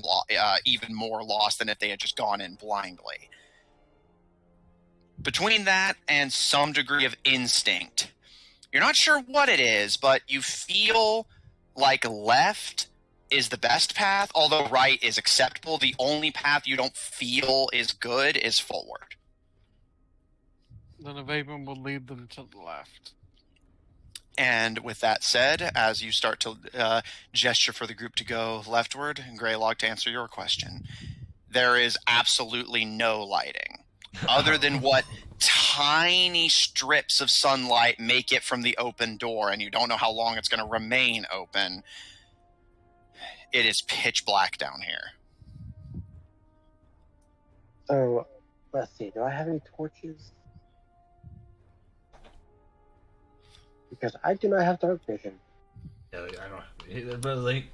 even more lost than if they had just gone in blindly. Between that and some degree of instinct, you're not sure what it is, but you feel like left is the best path, although right is acceptable. The only path you don't feel is good is forward. Then Avaben will lead them to the left. And with that said, as you start to gesture for the group to go leftward, Greylog, to answer your question, there is absolutely no lighting, other than what tiny strips of sunlight make it from the open door, and you don't know how long it's going to remain open. It is pitch black down here. So, let's see. Do I have any torches? Because I do not have dark vision. Yeah, I don't know. But like,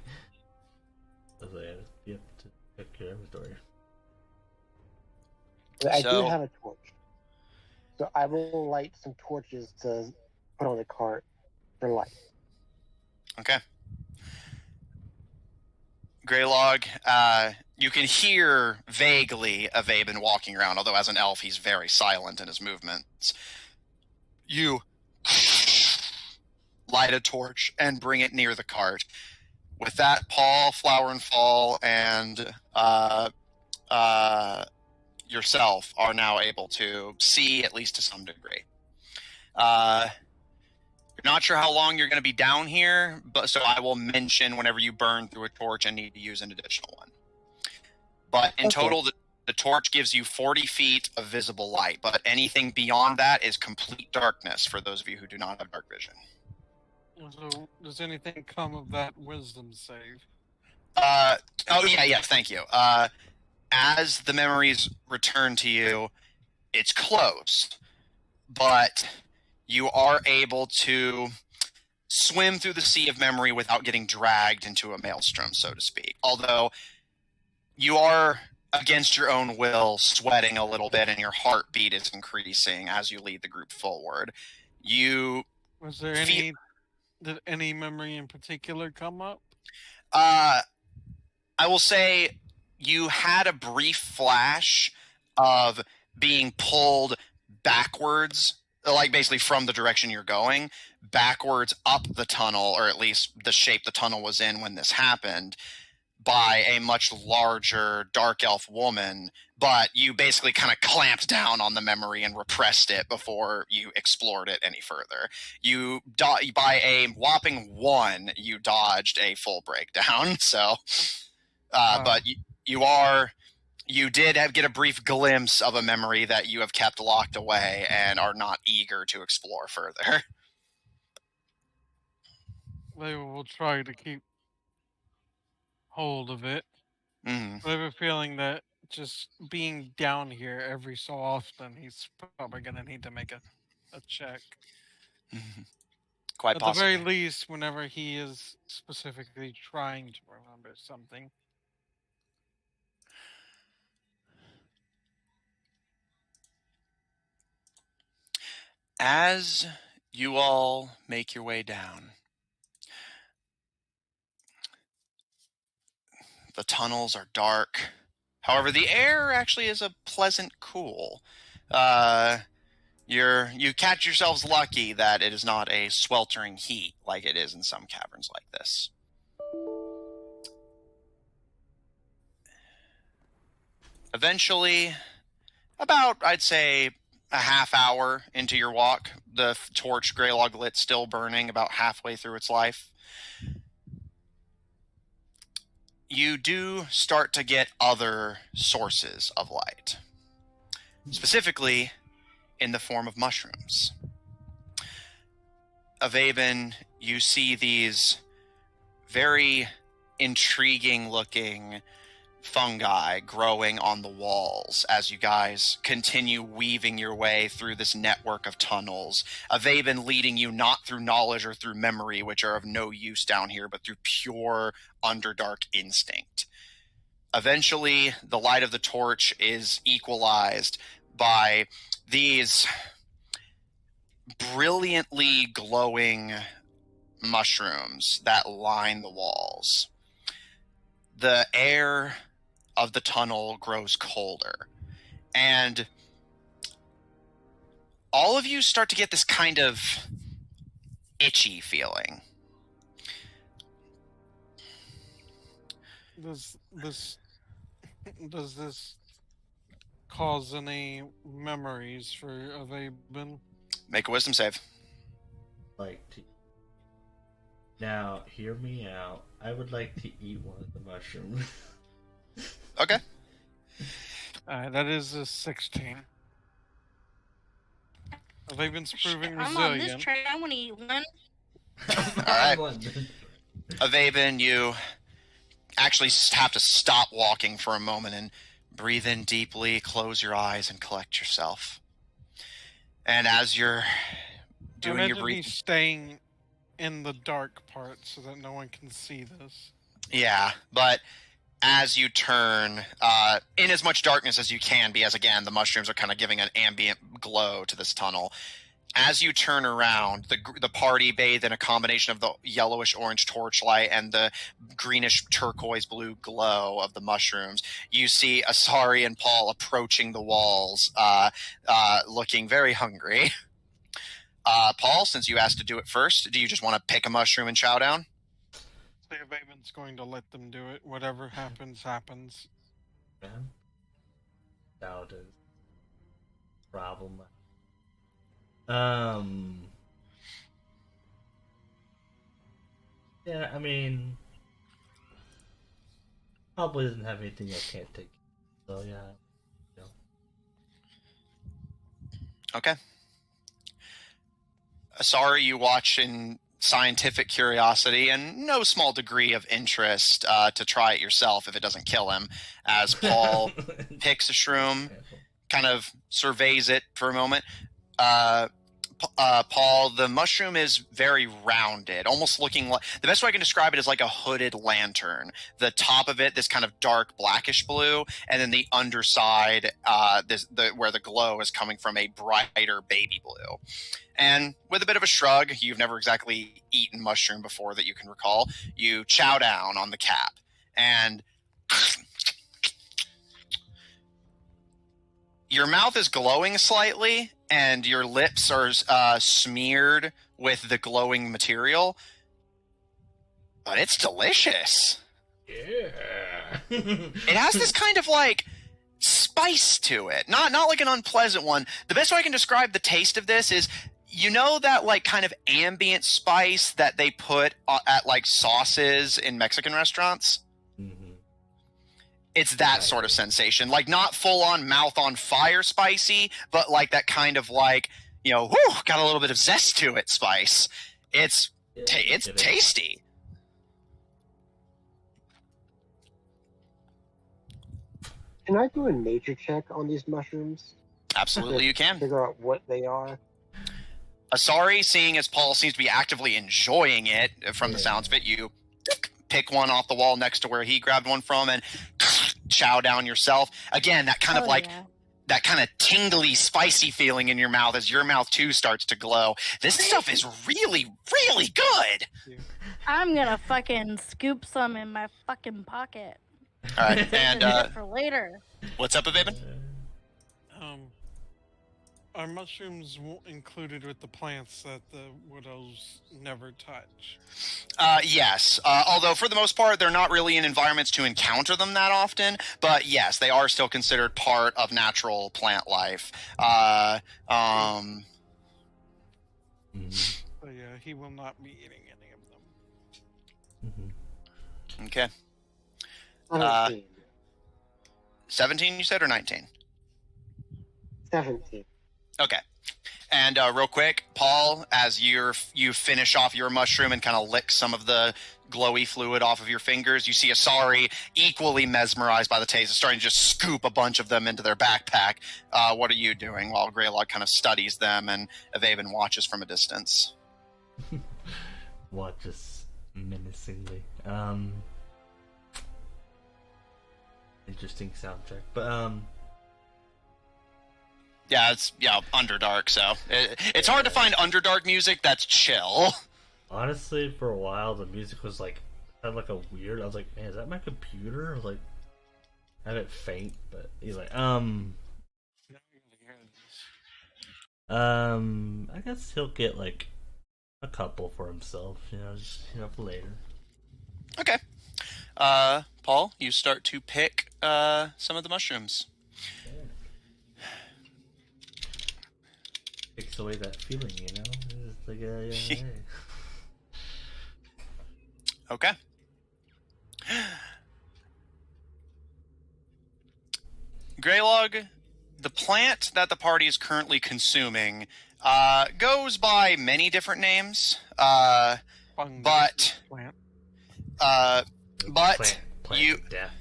you have to check your inventory. But I do So- have a torch. So I will light some torches to put on the cart for light. Okay. Greylog, you can hear vaguely Avaben walking around, although as an elf he's very silent in his movements. You light a torch and bring it near the cart. With that, Paul, Flower and Fall, and yourself are now able to see, at least to some degree. You're not sure how long you're going to be down here, but so I will mention whenever you burn through a torch and need to use an additional one. But in total, the torch gives you 40 feet of visible light, but anything beyond that is complete darkness for those of you who do not have dark vision. So, does anything come of that wisdom save? Yes, thank you. As the memories return to you, it's close, but you are able to swim through the sea of memory without getting dragged into a maelstrom, so to speak. Although you are, against your own will, sweating a little bit and your heartbeat is increasing as you lead the group forward. Was there did any memory in particular come up? I will say you had a brief flash of being pulled backwards like basically from the direction you're going, backwards up the tunnel, or at least the shape the tunnel was in when this happened, by a much larger dark elf woman, but you basically kind of clamped down on the memory and repressed it before you explored it any further. You by a whopping 1, you dodged a full breakdown. So, but you did get a brief glimpse of a memory that you have kept locked away and are not eager to explore further. They will try to keep hold of it. Mm. I have a feeling that just being down here every so often, he's probably going to need to make a check. Quite At possibly. the very least, whenever he is specifically trying to remember something. As you all make your way down, the tunnels are dark. However, the air actually is a pleasant cool. You catch yourselves lucky that it is not a sweltering heat like it is in some caverns like this. Eventually, about, I'd say, a half hour into your walk, the torch Greylog lit still burning about halfway through its life, you do start to get other sources of light. Specifically, in the form of mushrooms. Avaven, you see these very intriguing looking fungi growing on the walls as you guys continue weaving your way through this network of tunnels. Avaven leading you not through knowledge or through memory, which are of no use down here, but through pure Underdark instinct. Eventually, the light of the torch is equalized by these brilliantly glowing mushrooms that line the walls. The air of the tunnel grows colder, and all of you start to get this kind of itchy feeling. Does this cause any memories for Avaben? Make a wisdom save. Like to. Now, hear me out. I would like to eat one of the mushrooms. Okay. That is a 16. Avaben's proving I'm on this resilient. train. I want to eat one. Alright. Avaven, you actually have to stop walking for a moment and breathe in deeply, close your eyes, and collect yourself. And as you're doing your breathing, he's staying in the dark part so that no one can see this. Yeah, but as you turn, in as much darkness as you can be, as again, the mushrooms are kind of giving an ambient glow to this tunnel. As you turn around, the party bathed in a combination of the yellowish-orange torchlight and the greenish turquoise-blue glow of the mushrooms. You see Asari and Paul approaching the walls, looking very hungry. Paul, since you asked to do it first, do you just want to pick a mushroom and chow down? So Avaben's going to let them do it. Whatever happens, happens. Man, doubt is problem. Yeah, I mean, probably doesn't have anything I can't take. So yeah, you know. Okay. Asari, you watch in scientific curiosity and no small degree of interest to try it yourself if it doesn't kill him, as Paul picks a shroom, kind of surveys it for a moment. Paul, the mushroom is very rounded, almost looking like, the best way I can describe it is like a hooded lantern. The top of it, this kind of dark blackish blue, and then the underside, where the glow is coming from, a brighter baby blue. And with a bit of a shrug, you've never exactly eaten mushroom before that you can recall, you chow down on the cap. And your mouth is glowing slightly, and your lips are smeared with the glowing material. But it's delicious. Yeah. It has this kind of like spice to it. Not like an unpleasant one. The best way I can describe the taste of this is, you know, that like kind of ambient spice that they put at like sauces in Mexican restaurants? Mm-hmm. It's that sort of sensation. Like not full on mouth on fire spicy, but like that kind of like, you know, whew, got a little bit of zest to it spice. It's tasty. Can I do a nature check on these mushrooms? Absolutely, you can. Figure out what they are. Asari, seeing as Paul seems to be actively enjoying it from the sounds of it, you pick one off the wall next to where he grabbed one from and chow down yourself. Again, that kind of like that kind of tingly, spicy feeling in your mouth as your mouth too starts to glow. This stuff is really, really good. I'm gonna fucking scoop some in my fucking pocket. All right, and for later. What's up, Aviban? Are mushrooms included with the plants that the widows never touch? Yes. Although for the most part, they're not really in environments to encounter them that often. But yes, they are still considered part of natural plant life. So yeah, he will not be eating any of them. Mm-hmm. Okay. 17. 17, you said, or 19? 17. Okay. And real quick, Paul, as you finish off your mushroom and kind of lick some of the glowy fluid off of your fingers, you see Asari, equally mesmerized by the taste, is starting to just scoop a bunch of them into their backpack. What are you doing while Greylog kind of studies them and Avaven watches from a distance? Watches menacingly. Interesting soundtrack, but yeah, it's Underdark, so it's hard to find Underdark music that's chill. Honestly, for a while the music was like had like a weird. I was like, man, is that my computer? I was like, I have it faint, but he's like, I guess he'll get like a couple for himself, just for later. Okay. Paul, you start to pick some of the mushrooms. Takes away that feeling, It's like, yeah. Okay. Greylog, the plant that the party is currently consuming goes by many different names, but Plant you of death,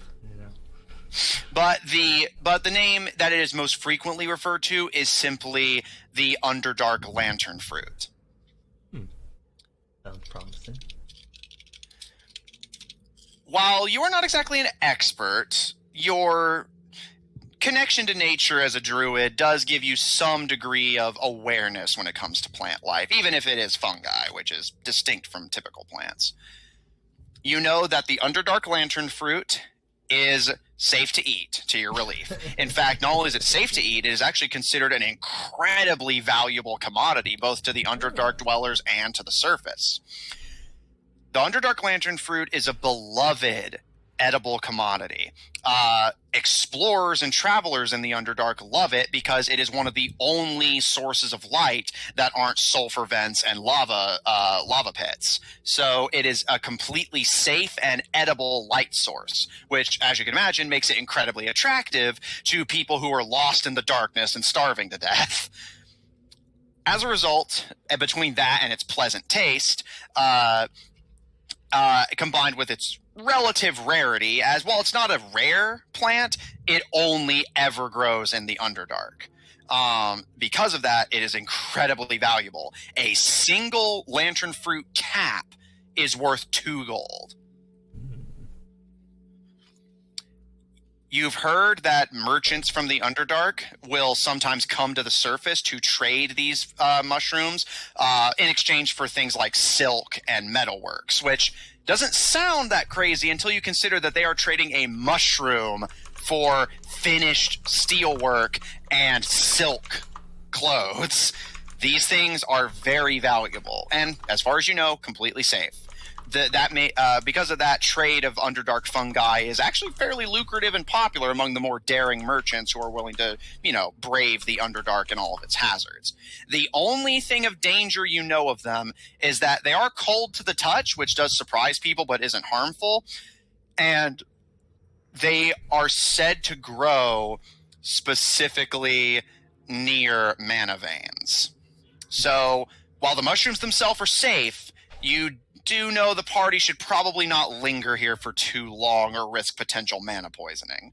But the name that it is most frequently referred to is simply the Underdark lantern fruit. Sounds promising. While you are not exactly an expert, your connection to nature as a druid does give you some degree of awareness when it comes to plant life, even if it is fungi, which is distinct from typical plants. You know that the Underdark lantern fruit is safe to eat, to your relief. In fact, not only is it safe to eat, it is actually considered an incredibly valuable commodity, both to the Underdark dwellers and to the surface. The Underdark lantern fruit is a beloved edible commodity. Explorers and travelers in the Underdark love it because it is one of the only sources of light that aren't sulfur vents and lava pits. So it is a completely safe and edible light source, which, as you can imagine, makes it incredibly attractive to people who are lost in the darkness and starving to death. As a result, between that and its pleasant taste, combined with its relative rarity, as well, it's not a rare plant, it only ever grows in the Underdark. Because of that, it is incredibly valuable. A single lantern fruit cap is worth 2 gold. You've heard that merchants from the Underdark will sometimes come to the surface to trade these mushrooms in exchange for things like silk and metalworks, which doesn't sound that crazy until you consider that they are trading a mushroom for finished steelwork and silk clothes. These things are very valuable, and as far as you know, completely safe. Because of that, trade of Underdark fungi is actually fairly lucrative and popular among the more daring merchants who are willing to, brave the Underdark and all of its hazards. The only thing of danger you know of them is that they are cold to the touch, which does surprise people but isn't harmful, and they are said to grow specifically near mana veins. So, while the mushrooms themselves are safe, you do know the party should probably not linger here for too long or risk potential mana poisoning.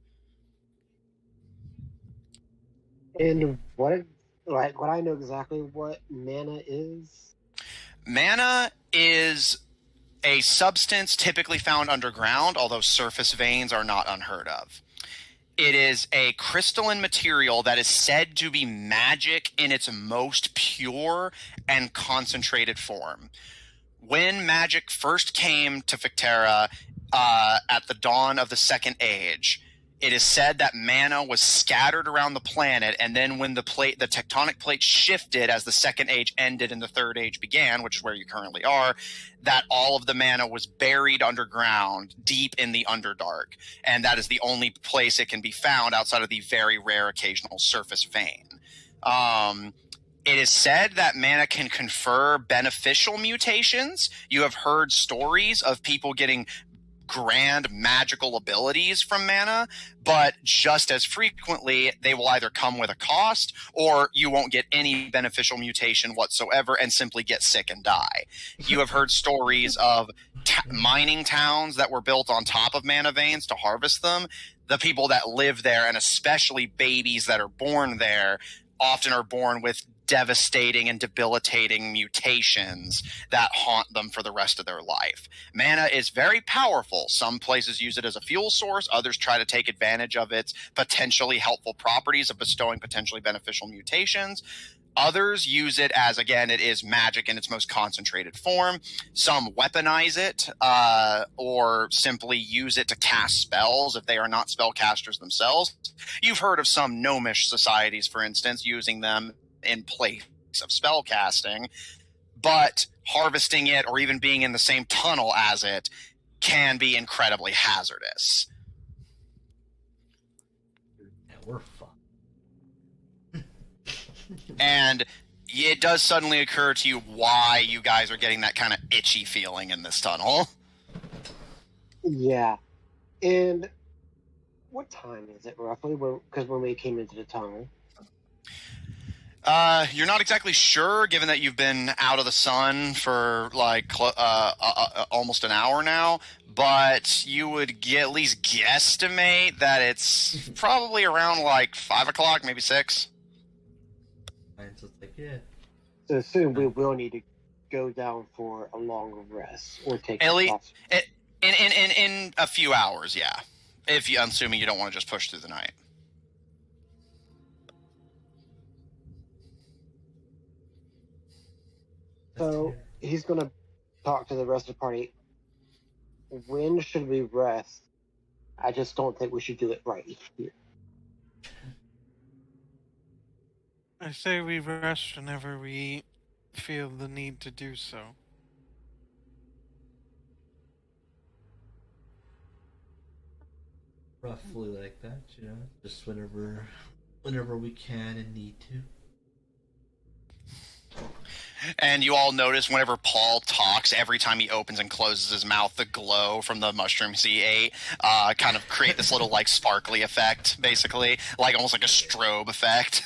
And would I know exactly what mana is? Mana is a substance typically found underground, although surface veins are not unheard of. It is a crystalline material that is said to be magic in its most pure and concentrated form. When magic first came to Fictera at the dawn of the Second Age, it is said that mana was scattered around the planet, and then when the tectonic plate shifted as the Second Age ended and the Third Age began, which is where you currently are, that all of the mana was buried underground, deep in the Underdark, and that is the only place it can be found outside of the very rare occasional surface vein. It is said that mana can confer beneficial mutations. You have heard stories of people getting grand magical abilities from mana, but just as frequently, they will either come with a cost or you won't get any beneficial mutation whatsoever and simply get sick and die. You have heard stories of mining towns that were built on top of mana veins to harvest them. The people that live there, and especially babies that are born there, often are born with devastating and debilitating mutations that haunt them for the rest of their life. Mana is very powerful. Some places use it as a fuel source. Others try to take advantage of its potentially helpful properties of bestowing potentially beneficial mutations. Others use it as, again, it is magic in its most concentrated form. Some weaponize it or simply use it to cast spells if they are not spellcasters themselves. You've heard of some gnomish societies, for instance, using them in place of spell casting, but harvesting it or even being in the same tunnel as it can be incredibly hazardous. Yeah, we're fucked. And it does suddenly occur to you why you guys are getting that kind of itchy feeling in this tunnel. Yeah. And what time is it roughly? Because when we came into the tunnel. You're not exactly sure, given that you've been out of the sun for almost an hour now, but you would at least guesstimate that it's probably around 5 o'clock, maybe 6. And so it's like, yeah. So soon we will need to go down for a longer rest or take at least off. in a few hours, yeah. I'm assuming you don't want to just push through the night. So he's going to talk to the rest of the party. When should we rest? I just don't think we should do it right here. I say we rest whenever we feel the need to do so. Roughly like that, just whenever we can and need to. And you all notice whenever Paul talks, every time he opens and closes his mouth, the glow from the mushrooms he ate kind of create this little sparkly effect, basically, almost like a strobe effect.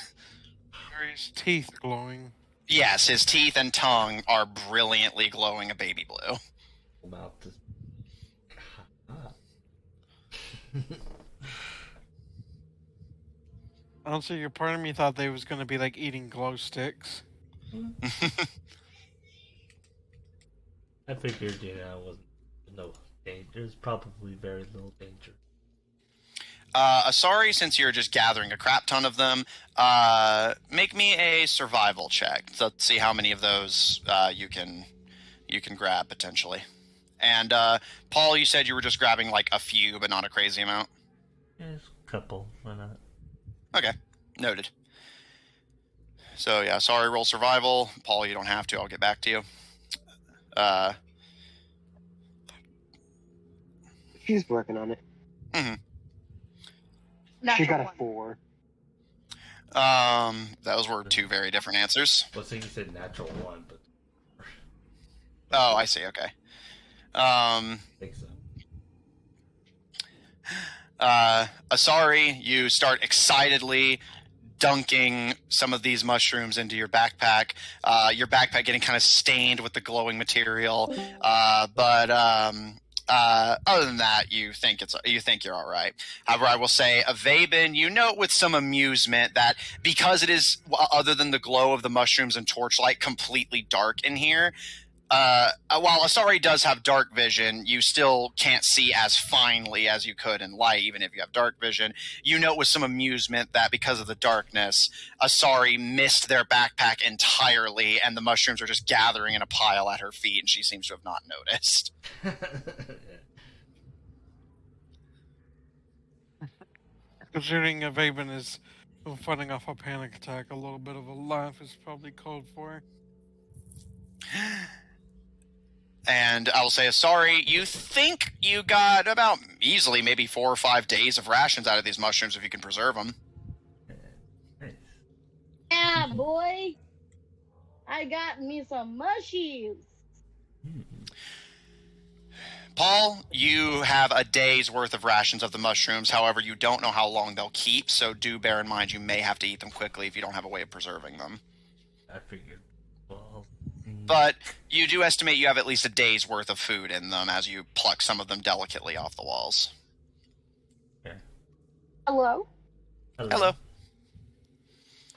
Are his teeth glowing? Yes, his teeth and tongue are brilliantly glowing a baby blue. About this. Honestly, your part of me thought they was gonna be eating glow sticks. I figured, wasn't no danger. There's probably very little danger. Asari, since you're just gathering a crap ton of them, make me a survival check. Let's see how many of those you can grab potentially. And Paul, you said you were just grabbing a few, but not a crazy amount. Yeah, just a couple. Why not? Okay, noted. So yeah, sorry, roll survival. Paul, you don't have to. I'll get back to you. She's working on it. She got a 4. Those were two very different answers. Well, so you said natural 1, but Oh, I see. Okay. I think so. Asari, you start excitedly dunking some of these mushrooms into your backpack. Your backpack getting kind of stained with the glowing material. But other than that, you think you're all right. However, I will say, Avaben, you note with some amusement that because it is, other than the glow of the mushrooms and torchlight, completely dark in here. While Asari does have dark vision, you still can't see as finely as you could in light, even if you have dark vision. You note with some amusement that because of the darkness, Asari missed their backpack entirely, and the mushrooms are just gathering in a pile at her feet, and she seems to have not noticed. Considering Avaben is fighting off a panic attack, a little bit of a laugh is probably called for. And I will say, Asari, you think you got about easily maybe 4 or 5 days of rations out of these mushrooms if you can preserve them. Nice. Yeah, boy. I got me some mushies. Paul, you have a day's worth of rations of the mushrooms. However, you don't know how long they'll keep, so do bear in mind you may have to eat them quickly if you don't have a way of preserving them. I figured. Well, But you do estimate you have at least a day's worth of food in them as you pluck some of them delicately off the walls. okay. Hello? Hello.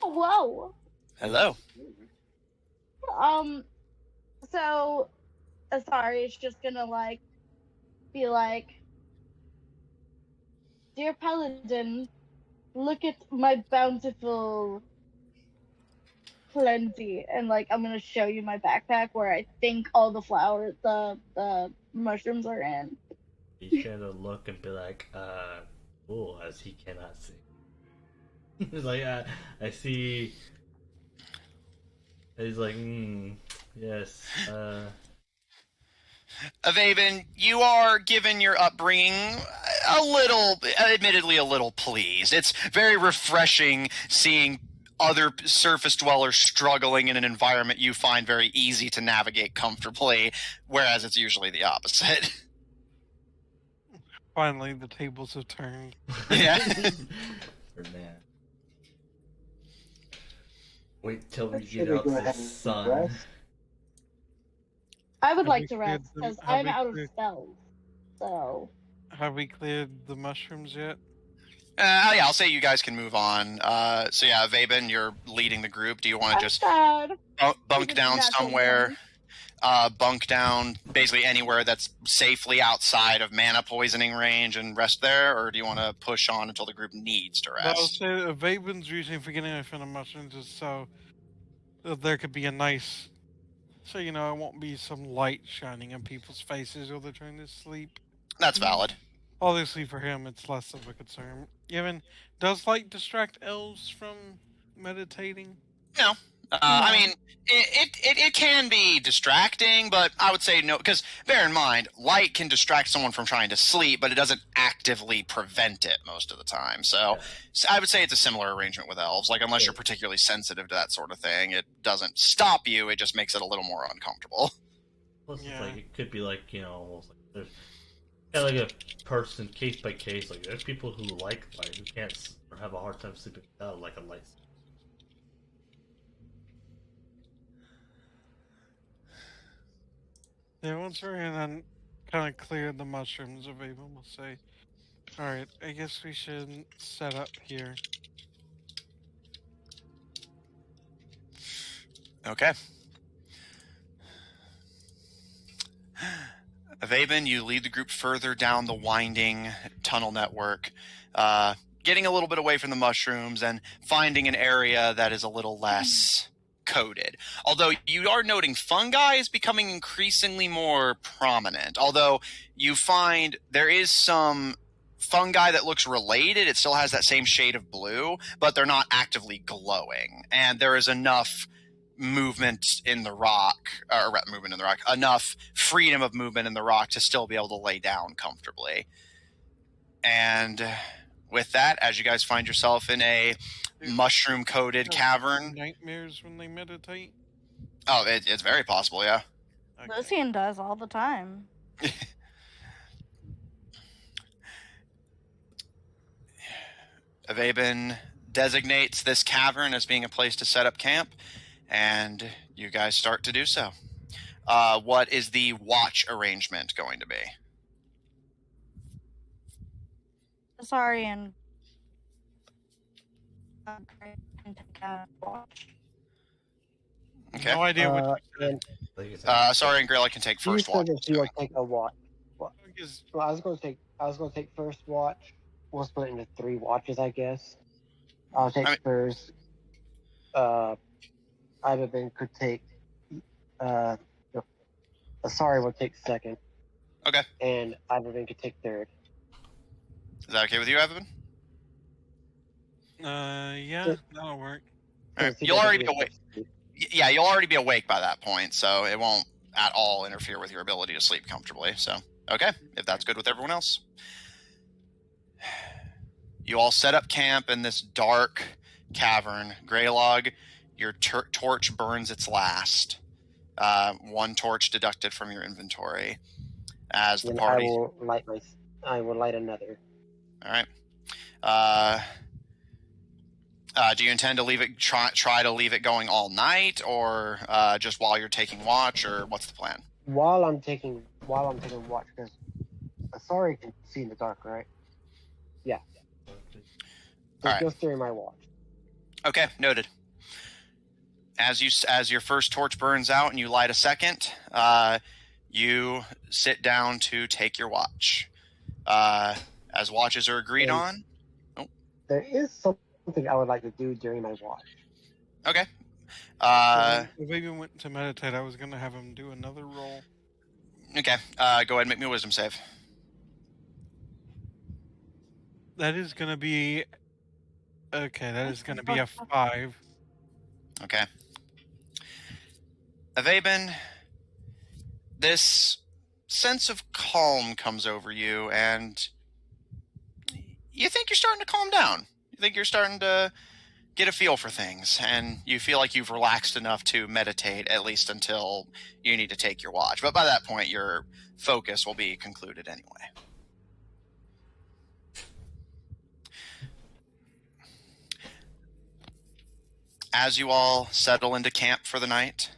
Whoa. Hello. So, sorry, it's just gonna, be like, Dear Paladin, look at my bountiful plenty. And, I'm gonna show you my backpack where I think all the flowers, the mushrooms are in. He's gonna look and be like, cool, as he cannot see. He's like, I see. He's like, yes, Avaven, you are, given your upbringing, admittedly a little pleased. It's very refreshing seeing other surface dwellers struggling in an environment you find very easy to navigate comfortably, whereas it's usually the opposite. Finally, the tables have turned. Yeah. For man. Wait till we Should get we out go to ahead the and sun. rest? I would Have like we to cleared rest them- because have I'm we out of cleared- spells. So, Have we cleared the mushrooms yet? Yeah, I'll say you guys can move on. So yeah, Vaben, you're leading the group. Do you want I'm to just sad. bunk It's down natural somewhere? one. Bunk down basically anywhere that's safely outside of mana poisoning range and rest there, or do you want to push on until the group needs to I'll rest? say Avaben's reason for getting away from the mushrooms is so that there could be a nice, so it won't be some light shining in people's faces while they're trying to sleep. That's valid. Obviously, for him, it's less of a concern. Even does light distract elves from meditating? No. I mean, it can be distracting, but I would say no, because bear in mind, light can distract someone from trying to sleep, but it doesn't actively prevent it most of the time. So I would say it's a similar arrangement with elves. Unless you're particularly sensitive to that sort of thing, it doesn't stop you, it just makes it a little more uncomfortable. Plus, Yeah. it's like, it could be almost like there's kind of like a person case by case. Like, there's people who like light who can't or have a hard time sleeping without a light. Yeah, once we're in and kind of cleared the mushrooms, Avaben will say, "Alright, I guess we should set up here." Okay. Avaben, you lead the group further down the winding tunnel network, getting a little bit away from the mushrooms and finding an area that is a little less coated. Although you are noting fungi is becoming increasingly more prominent. Although you find there is some fungi that looks related. It still has that same shade of blue, but they're not actively glowing. And there is enough movement in the rock, enough freedom of movement in the rock to still be able to lay down comfortably. And with that, as you guys find yourself in a mushroom-coated cavern. Nightmares when they meditate? Oh, it's very possible, yeah. Okay. Lucian does all the time. Avaben designates this cavern as being a place to set up camp, and you guys start to do so. What is the watch arrangement going to be? Sorry, and can take a watch. Okay. No idea what you And Like I said, Sorry, and Grail, I can take you first watch. said that you will take a watch. said. Well, I was going to take first watch. We'll split into 3 watches, I guess. I'll take first. Ivan could take. Sorry, will take second. Okay. And Ivan could take third. Is that okay with you, Evan? Yeah, that'll work. All right. You'll already be awake. Yeah, you'll already be awake by that point, so it won't at all interfere with your ability to sleep comfortably. So, okay, if that's good with everyone else. You all set up camp in this dark cavern. Greylog, your torch burns its last. 1 torch deducted from your inventory. As the party... I will light another. All right. Do you intend to leave it? Try to leave it going all night, or just while you're taking watch, or what's the plan? While I'm taking watch, because Asari can see in the dark, right? Yeah. Just goes during my watch. Okay, noted. As your first torch burns out and you light a second, you sit down to take your watch. As watches are agreed on. Oh. There is something I would like to do during my watch. Okay. If Aiden went to meditate, I was going to have him do another roll. Okay. Go ahead and make me a wisdom save. That is going to be... Okay, that is going to be a 5. Okay. Avaben, this sense of calm comes over you, and you think you're starting to calm down. You think you're starting to get a feel for things, and you feel like you've relaxed enough to meditate, at least until you need to take your watch. But by that point, your focus will be concluded anyway. As you all settle into camp for the night,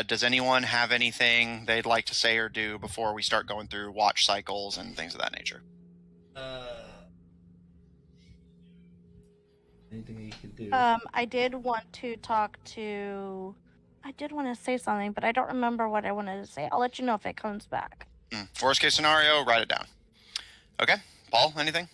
does anyone have anything they'd like to say or do before we start going through watch cycles and things of that nature? Anything you could do? I did want to talk to. I did want to say something, but I don't remember what I wanted to say. I'll let you know if it comes back. Worst case scenario, write it down. Okay, Paul, anything?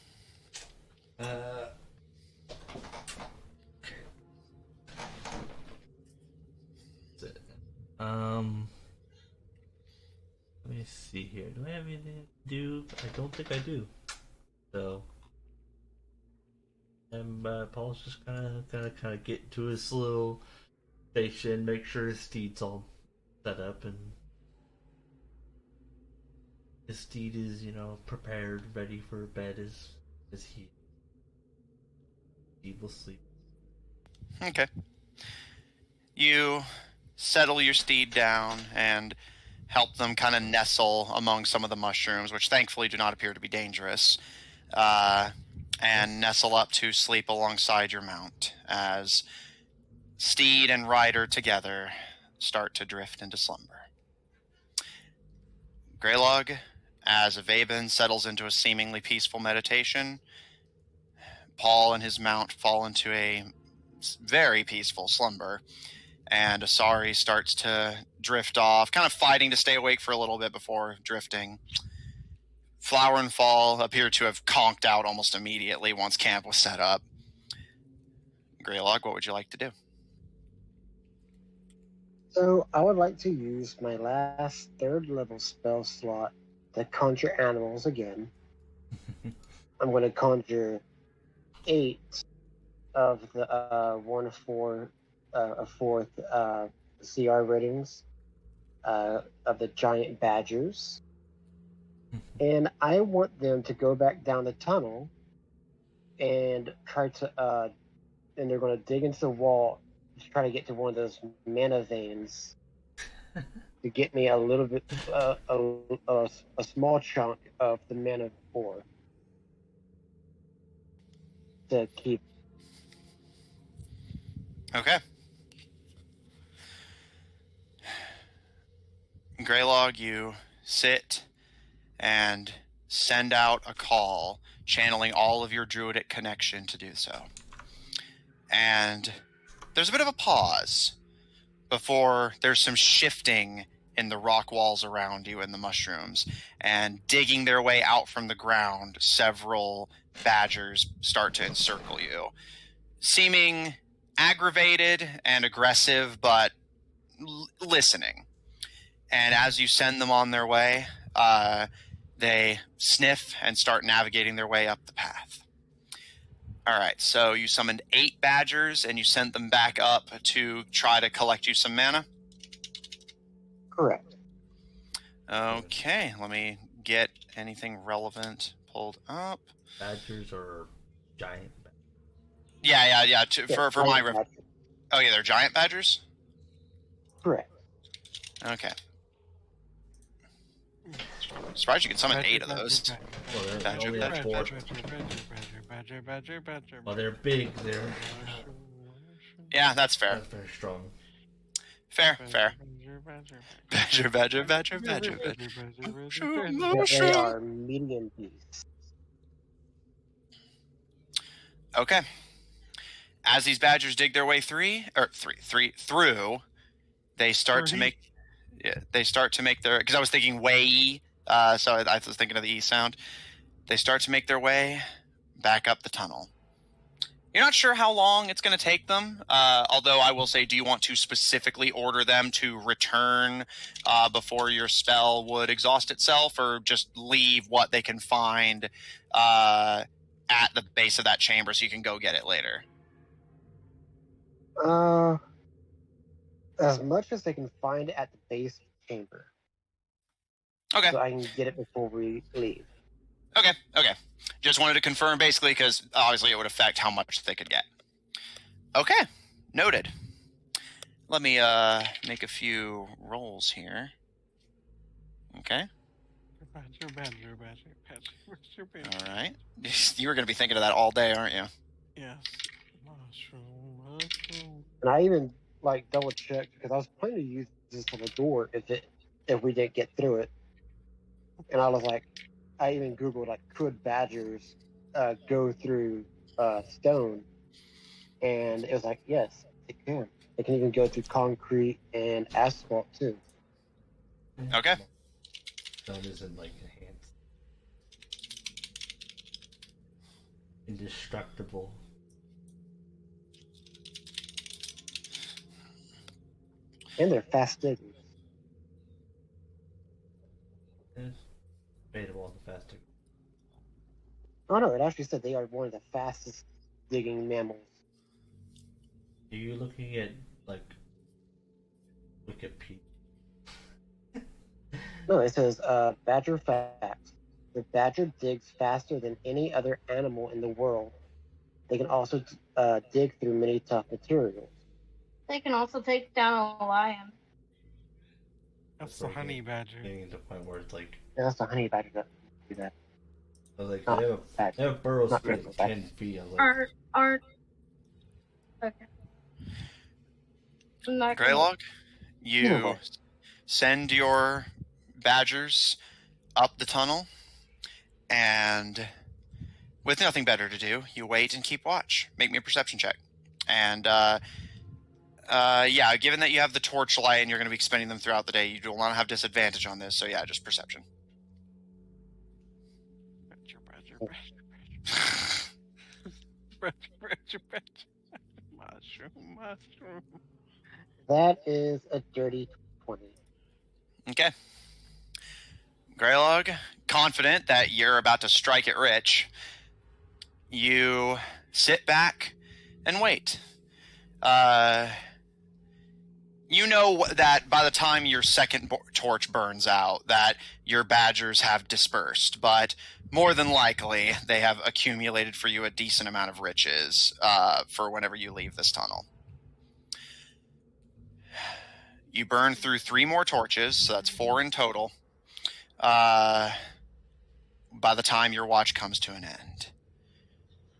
Let me see here. Do I have anything to do? I don't think I do. So, and Paul's just kind of get to his little station, make sure his steed's all set up, and his steed is, prepared, ready for bed as he will sleep. Okay. You settle your steed down and help them kind of nestle among some of the mushrooms, which thankfully do not appear to be dangerous, and nestle up to sleep alongside your mount as steed and rider together start to drift into slumber. Greylog, as Avaben settles into a seemingly peaceful meditation, Paul and his mount fall into a very peaceful slumber, and Asari starts to drift off, kind of fighting to stay awake for a little bit before drifting. Flower and Fall appear to have conked out almost immediately once camp was set up. Greylog, what would you like to do? So I would like to use my last 3rd level spell slot to conjure animals again. I'm going to conjure 8 of the 4th CR ratings of the giant badgers, and I want them to go back down the tunnel and try to. And they're going to dig into the wall to try to get to one of those mana veins to get me a little bit, a small chunk of the mana ore to keep. Okay. Greylog, you sit and send out a call, channeling all of your druidic connection to do so. And there's a bit of a pause before there's some shifting in the rock walls around you and the mushrooms, and digging their way out from the ground, several badgers start to encircle you, seeming aggravated and aggressive, but listening. And as you send them on their way, they sniff and start navigating their way up the path. All right, so you summoned 8 badgers, and you sent them back up to try to collect you some mana? Correct. Okay, let me get anything relevant pulled up. Badgers are giant. Yeah. For my badger. Oh yeah, they're giant badgers. Correct. Okay. Surprised you could summon 8 of those. Well, they're Badger, only have badger, 4. Badger. Well, they're big. They're Yeah, that's fair. That's very strong. Fair. Badger. They are medium beasts. Okay. As these badgers dig their way through, they start to make. Yeah, they start to make their. Because I was thinking way, so I was thinking of the E sound. They start to make their way back up the tunnel. You're not sure how long it's going to take them, although I will say, do you want to specifically order them to return before your spell would exhaust itself, or just leave what they can find at the base of that chamber so you can go get it later? As much as they can find at the base chamber. Okay. So I can get it before we leave. Okay. Just wanted to confirm, basically, because obviously it would affect how much they could get. Okay. Noted. Let me make a few rolls here. Okay. Badger. All right. You were going to be thinking of that all day, aren't you? Yes. Mushroom. And I even double checked because I was planning to use this on the door if we didn't get through it. And I was like, I even Googled could badgers go through stone, and it was like, yes, they can. They can even go through concrete and asphalt too. Okay. Stone isn't enhanced. Indestructible. And they're fast diggers. Debatable on the faster. Oh no, it actually said they are one of the fastest digging mammals. Are you looking at Wikipedia? No, it says badger facts. The badger digs faster than any other animal in the world. They can also dig through many tough materials. They can also take down a lion. That's the honey badger. Getting to the point where it's Yeah, that's the honey badger that do that. I was like, Not bad. they have burrow Not speed really of bad. 10 feet. I was like, Are okay. I'm not gonna- Greylog, you send your badgers up the tunnel, and with nothing better to do, you wait and keep watch. Make me a perception check. And given that you have the torchlight and you're going to be expending them throughout the day, you will not have disadvantage on this. So yeah, just perception. Badger. Mushroom. That is a dirty 20. Okay. Greylog, confident that you're about to strike it rich, You sit back and wait. You know that by the time your second torch burns out, that your badgers have dispersed, but more than likely, they have accumulated for you a decent amount of riches for whenever you leave this tunnel. You burn through 3 more torches, so that's 4 in total, by the time your watch comes to an end.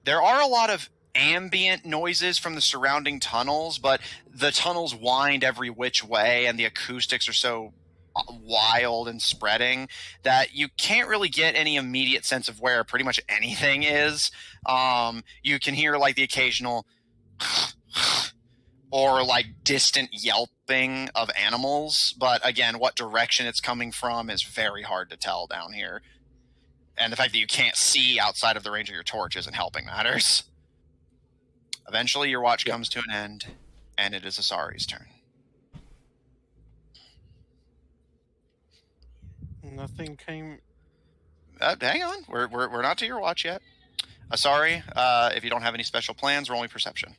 There are a lot of ambient noises from the surrounding tunnels, but the tunnels wind every which way and the acoustics are so wild and spreading that you can't really get any immediate sense of where pretty much anything is. You can hear like the occasional or like distant yelping of animals, but again, what direction it's coming from is very hard to tell down here. And the fact that you can't see outside of the range of your torch isn't helping matters. Eventually, your watch comes to an end, and it is Asari's turn. Nothing came. Hang on, we're not to your watch yet. Asari, if you don't have any special plans, roll me perception.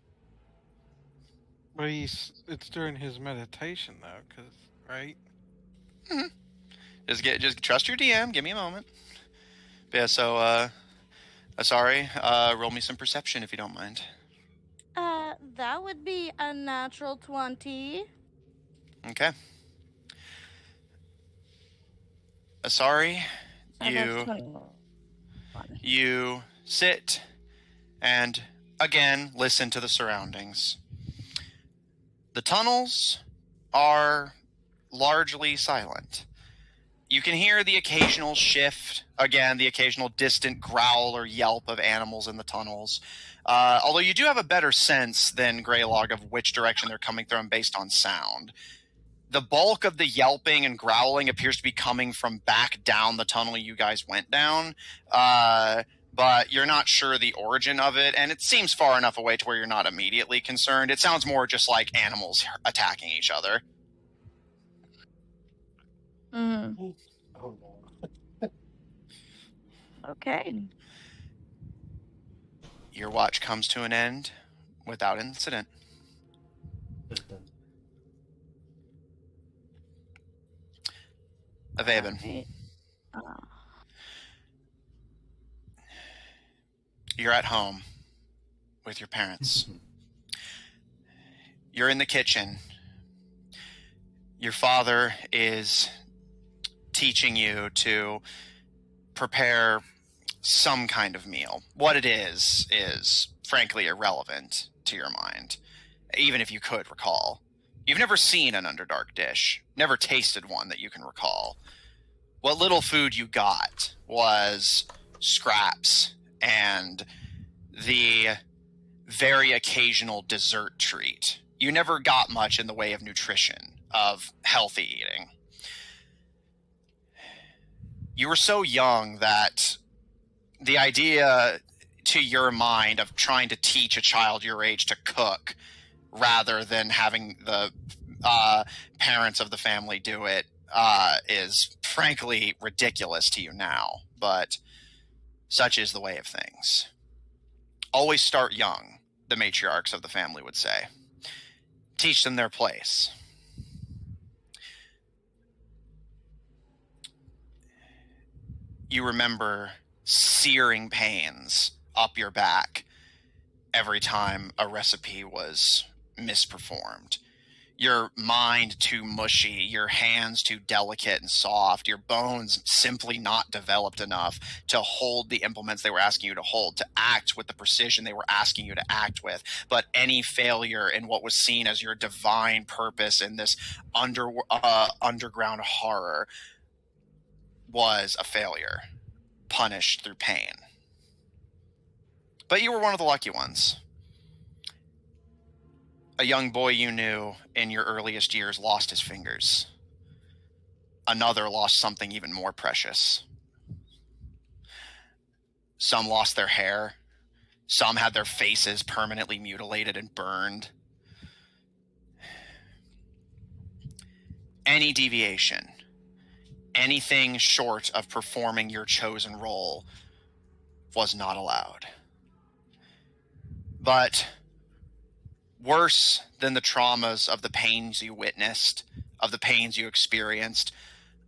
But it's during his meditation though, right? Mm-hmm. Just trust your DM. Give me a moment. But yeah, so Asari, roll me some perception if you don't mind. That would be a natural 20. Okay. Asari, you sit and again listen to the surroundings. The tunnels are largely silent. You can hear the occasional shift, again, the occasional distant growl or yelp of animals in the tunnels. Although you do have a better sense than Greylog of which direction they're coming from based on sound. The bulk of the yelping and growling appears to be coming from back down the tunnel you guys went down, but you're not sure the origin of it, and it seems far enough away to where you're not immediately concerned. It sounds more just like animals attacking each other. Mm-hmm. Oh, no. Okay. Your watch comes to an end without incident. Avaben. Right. You're at home with your parents. You're in the kitchen. Your father is teaching you to prepare some kind of meal. What it is frankly irrelevant to your mind, even if you could recall. You've never seen an Underdark dish, never tasted one that you can recall. What little food you got was scraps and the very occasional dessert treat. You never got much in the way of nutrition, of healthy eating. You were so young that the idea to your mind of trying to teach a child your age to cook rather than having the parents of the family do it is frankly ridiculous to you now, but such is the way of things. Always start young, the matriarchs of the family would say. Teach them their place. You remember searing pains up your back every time a recipe was misperformed. Your mind too mushy, your hands too delicate and soft, your bones simply not developed enough to hold the implements they were asking you to hold, to act with the precision they were asking you to act with. But any failure in what was seen as your divine purpose in this underground horror was a failure, punished through pain. But you were one of the lucky ones. A young boy you knew in your earliest years lost his fingers. Another lost something even more precious. Some lost their hair. Some had their faces permanently mutilated and burned. Any deviation, anything short of performing your chosen role was not allowed. But worse than the traumas of the pains you witnessed, of the pains you experienced,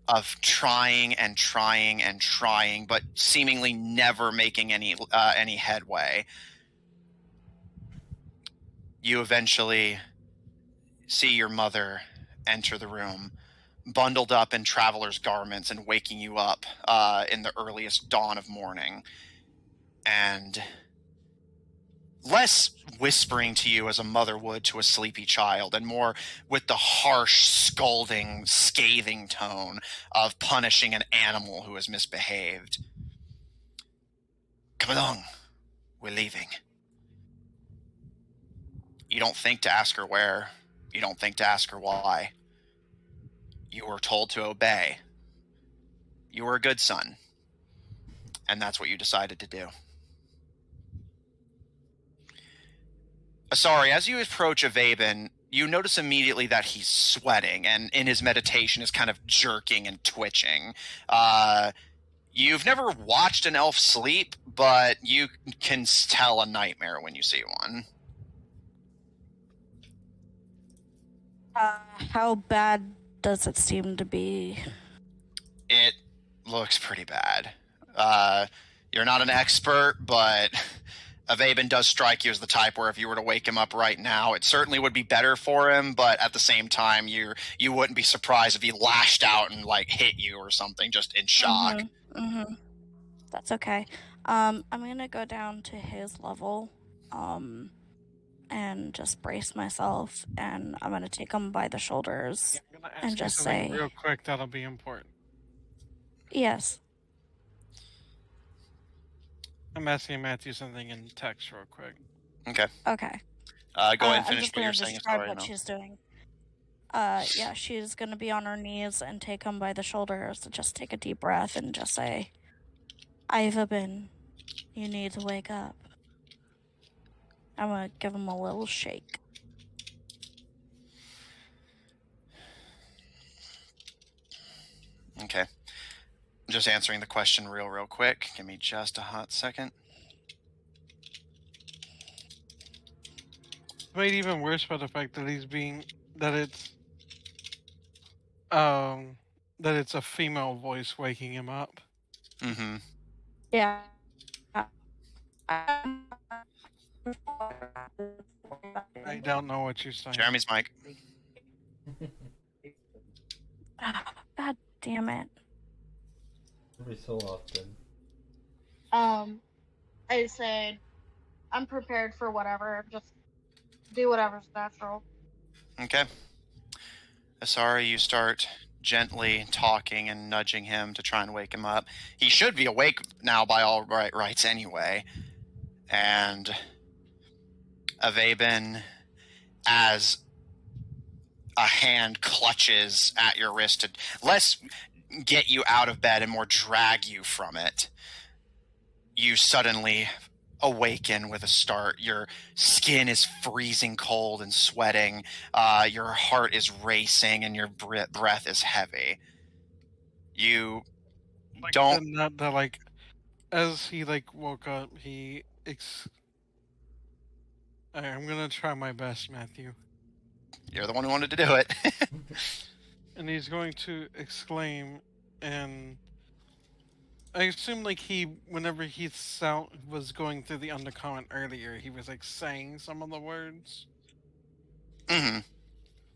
of trying and trying and trying, but seemingly never making any headway, you eventually see your mother enter the room, bundled up in traveler's garments and waking you up in the earliest dawn of morning. And less whispering to you as a mother would to a sleepy child, and more with the harsh, scolding, scathing tone of punishing an animal who has misbehaved. Come along, we're leaving. You don't think to ask her where. You don't think to ask her why. You were told to obey. You were a good son. And that's what you decided to do. Sorry, as you approach Avaben, you notice immediately that he's sweating, and in his meditation is kind of jerking and twitching. You've never watched an elf sleep, but you can tell a nightmare when you see one. How bad does it seem to be? It looks pretty bad. You're not an expert, but Avaben does strike you as the type where if you were to wake him up right now, it certainly would be better for him, but at the same time, you wouldn't be surprised if he lashed out and like hit you or something, just in shock. That's okay. I'm gonna go down to his level, and just brace myself, and I'm gonna take him by the shoulders I'm gonna ask and you just something say, real quick that'll be important. yes. I'm asking Matthew something in text real quick. Okay. Okay. Go ahead and I'm finish just what gonna you're saying. describe Sorry, what no. she's doing. Yeah, she's gonna be on her knees and take him by the shoulders, just take a deep breath and just say, Ivaben, you need to wake up. I'm gonna give him a little shake. Okay. I'm just answering the question real quick. Give me just a hot second. It's made even worse by the fact that it's a female voice waking him up. Mm-hmm. Yeah. I don't know what you're saying. Jeremy's mic. God damn it. Every so often. I said, I'm prepared for whatever. Just do whatever's natural. Okay. Asari, you start gently talking and nudging him to try and wake him up. He should be awake now by all rights anyway. And Avaben, as a hand clutches at your wrist to less get you out of bed and more drag you from it, you suddenly awaken with a start. Your skin is freezing cold and sweating. Your heart is racing and your breath is heavy. You don't... As he woke up, I'm gonna try my best, Matthew. You're the one who wanted to do it. And he's going to exclaim, and I assume whenever he was going through the undercurrent earlier, he was saying some of the words. Mm-hmm.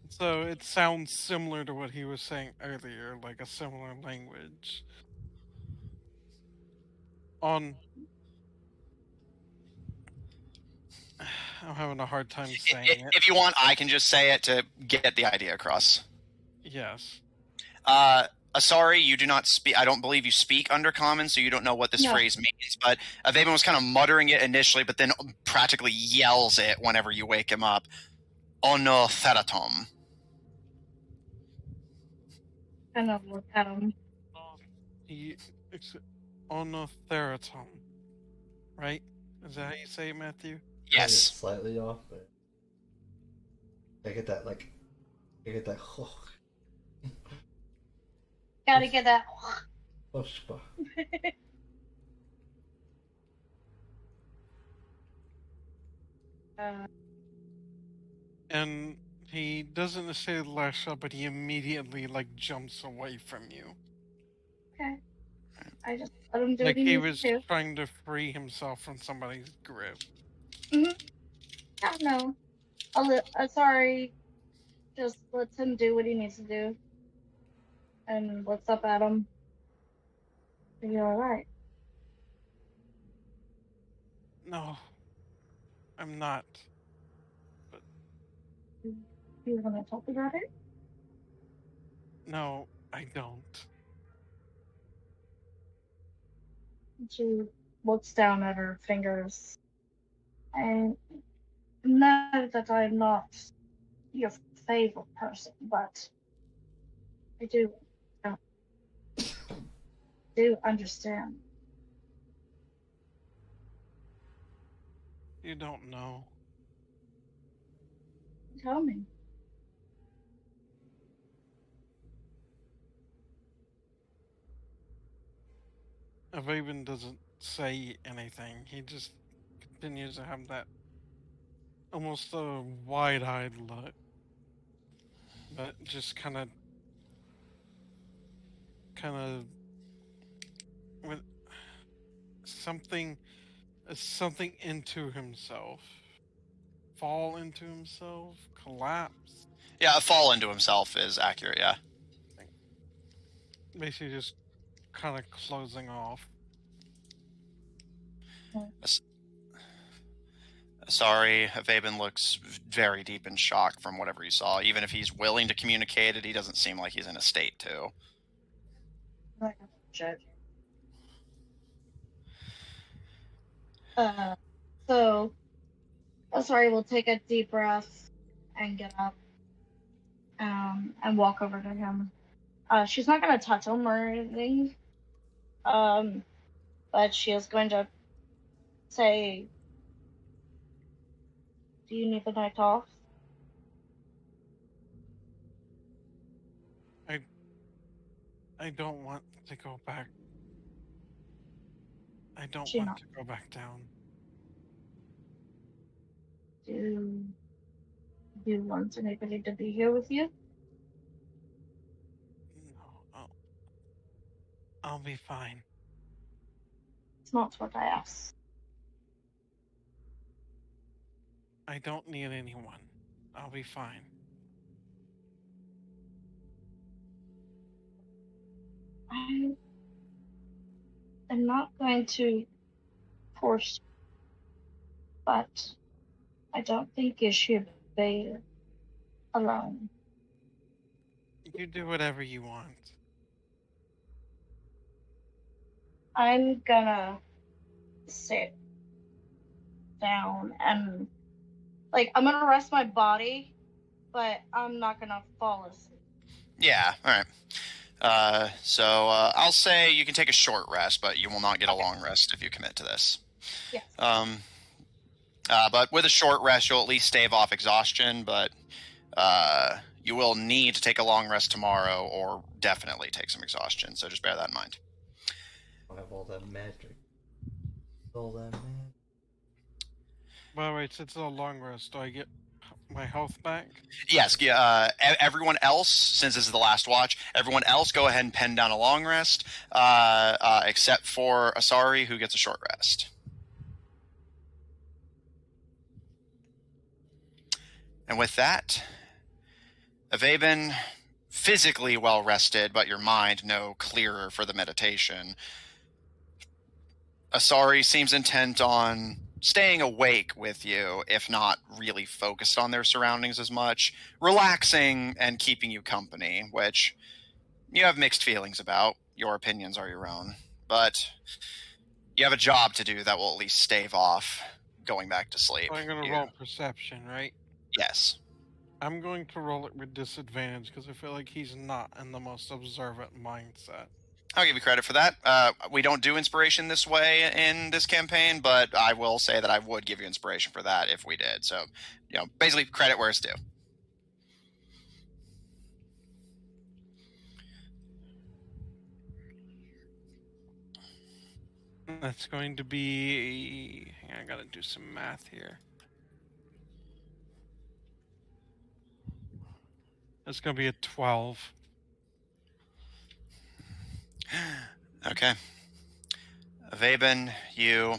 So it sounds similar to what he was saying earlier, like a similar language. I'm having a hard time saying it. If you want, I can just say it to get the idea across. Yes. Asari, you do not speak. I don't believe you speak Undercommon, so you don't know what this phrase means. But Avaben was kind of muttering it initially, but then practically yells it whenever you wake him up. Ono theratom. Kind of look at him. Onotheratum. Right? Is that how you say it, Matthew? Yes. Slightly off, but I get that. Gotta get that. And he doesn't say the last shot, but he immediately jumps away from you. Okay. I just let him do Like what he he needs was to do. trying to free himself from somebody's grip. Yeah, no. Sorry. Just let him do what he needs to do. And looks up at him. Are you alright? No, I'm not. You want to talk about it? No, I don't. She looks down at her fingers. And know that I'm not your favorite person, but I do understand. You don't know. Tell me. Avaven doesn't say anything. He just continues to have that almost a wide-eyed look, but just kind of with something, something into himself, fall into himself, collapse. Yeah, a fall into himself is accurate, yeah. Basically, just kind of closing off. Sorry, Vaben looks very deep in shock from whatever he saw. Even if he's willing to communicate it, he doesn't seem like he's in a state to. Like a judge. So sorry, we'll take a deep breath and get up, and walk over to him. She's not gonna touch him or anything, but she is going to say, "Do you need the night off?" I don't want to go back. I don't She want not. to go back down. Do you want anybody to be here with you? No, I'll be fine. It's not what I asked. I don't need anyone. I'll be fine. I am not going to force, but I don't think you should be alone. You do whatever you want. I'm gonna sit down and I'm gonna rest my body, but I'm not gonna fall asleep. Yeah, all right. So I'll say you can take a short rest, but you will not get a long rest if you commit to this. Yes. But with a short rest, you'll at least stave off exhaustion, but you will need to take a long rest tomorrow or definitely take some exhaustion, so just bear that in mind. I have all that magic. All that magic. Well, wait, since it's a long rest, do I get my health back? Yes, everyone else, since this is the last watch, everyone else go ahead and pen down a long rest, except for Asari, who gets a short rest. And with that, Avaben, physically well rested, but your mind no clearer for the meditation. Asari seems intent on staying awake with you, if not really focused on their surroundings as much, relaxing and keeping you company, which you have mixed feelings about. Your opinions are your own. But you have a job to do that will at least stave off going back to sleep. I'm going to roll perception, right? Yes. I'm going to roll it with disadvantage because I feel like he's not in the most observant mindset. I'll give you credit for that. We don't do inspiration this way in this campaign, but I will say that I would give you inspiration for that if we did. So, basically credit where it's due. That's going to be... I gotta do some math here. That's gonna be a 12. Okay. Vaben, you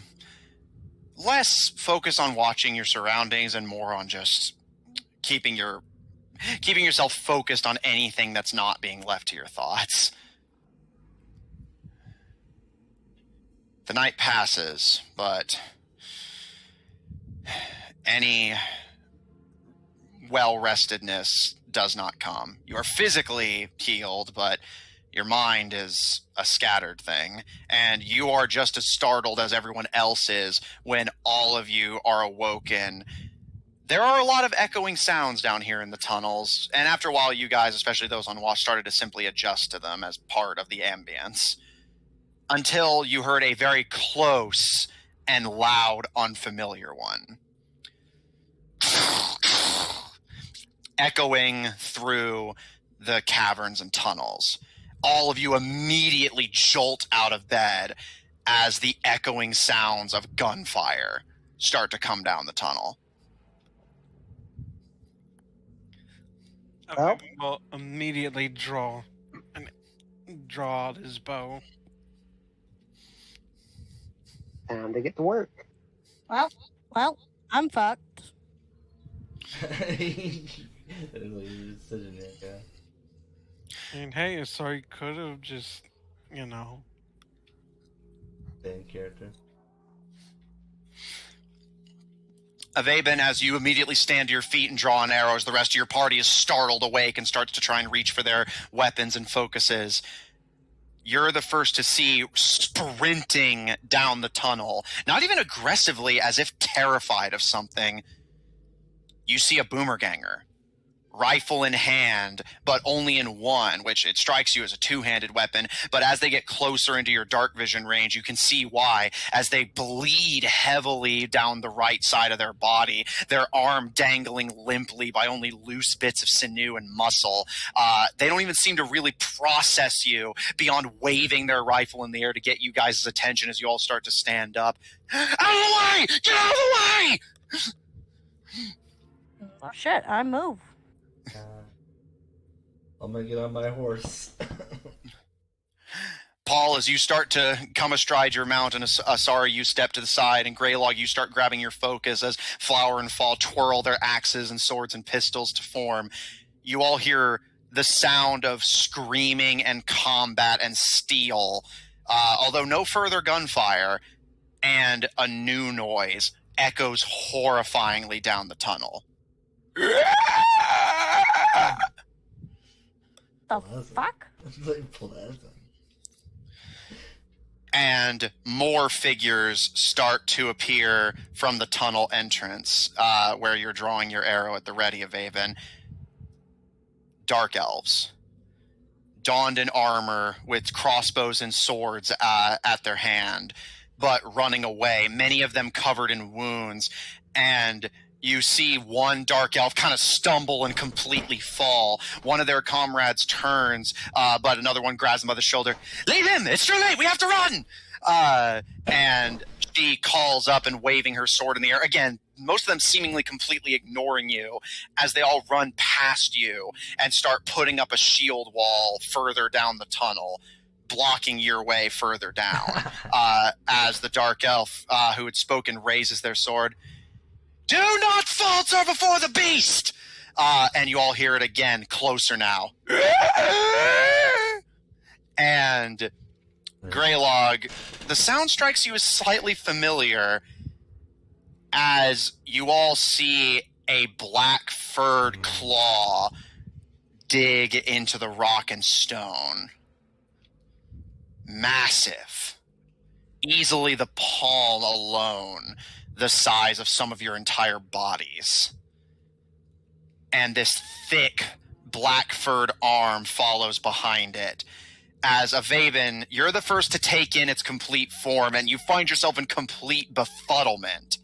less focus on watching your surroundings and more on just keeping yourself focused on anything that's not being left to your thoughts. The night passes, but any well-restedness does not come. You are physically healed, but your mind is a scattered thing, and you are just as startled as everyone else is when all of you are awoken. There are a lot of echoing sounds down here in the tunnels, and after a while you guys, especially those on watch, started to simply adjust to them as part of the ambience. Until you heard a very close and loud, unfamiliar one. Echoing through the caverns and tunnels. All of you immediately jolt out of bed as the echoing sounds of gunfire start to come down the tunnel. Okay, will immediately draw out his bow. Time to get to work. Well, I'm fucked. And hey, so he could have just, Same character. Avaben, as you immediately stand to your feet and draw an arrow, as the rest of your party is startled awake and starts to try and reach for their weapons and focuses, you're the first to see sprinting down the tunnel, not even aggressively, as if terrified of something. You see a boomerganger, rifle in hand, but only in one, which it strikes you as a two-handed weapon. But as they get closer into your dark vision range, you can see why, as they bleed heavily down the right side of their body, their arm dangling limply by only loose bits of sinew and muscle. They don't even seem to really process you beyond waving their rifle in the air to get you guys' attention as you all start to stand up. Out of the way! Get out of the way! Oh, shit, I move. I'm gonna get on my horse. Paul, as you start to come astride your mount, and Asari, you step to the side, and Greylog, you start grabbing your focus as Flower and Fall twirl their axes and swords and pistols to form. You all hear the sound of screaming and combat and steel, although no further gunfire, and a new noise echoes horrifyingly down the tunnel. The fuck? And more figures start to appear from the tunnel entrance, where you're drawing your arrow at the ready of Avon. Dark elves, donned in armor with crossbows and swords at their hand, but running away, many of them covered in wounds. And you see one dark elf kind of stumble and completely fall. One of their comrades turns, but another one grabs him by the shoulder. Leave him! It's too late! We have to run! And she calls up and waving her sword in the air. Again, most of them seemingly completely ignoring you as they all run past you and start putting up a shield wall further down the tunnel, blocking your way further down. As the dark elf who had spoken raises their sword. Do not falter before the beast! And you all hear it again, closer now. And Greylog, the sound strikes you as slightly familiar as you all see a black furred claw dig into the rock and stone. Massive. Easily the palm alone the size of some of your entire bodies. And this thick, black-furred arm follows behind it. As Avaven, you're the first to take in its complete form, and you find yourself in complete befuddlement.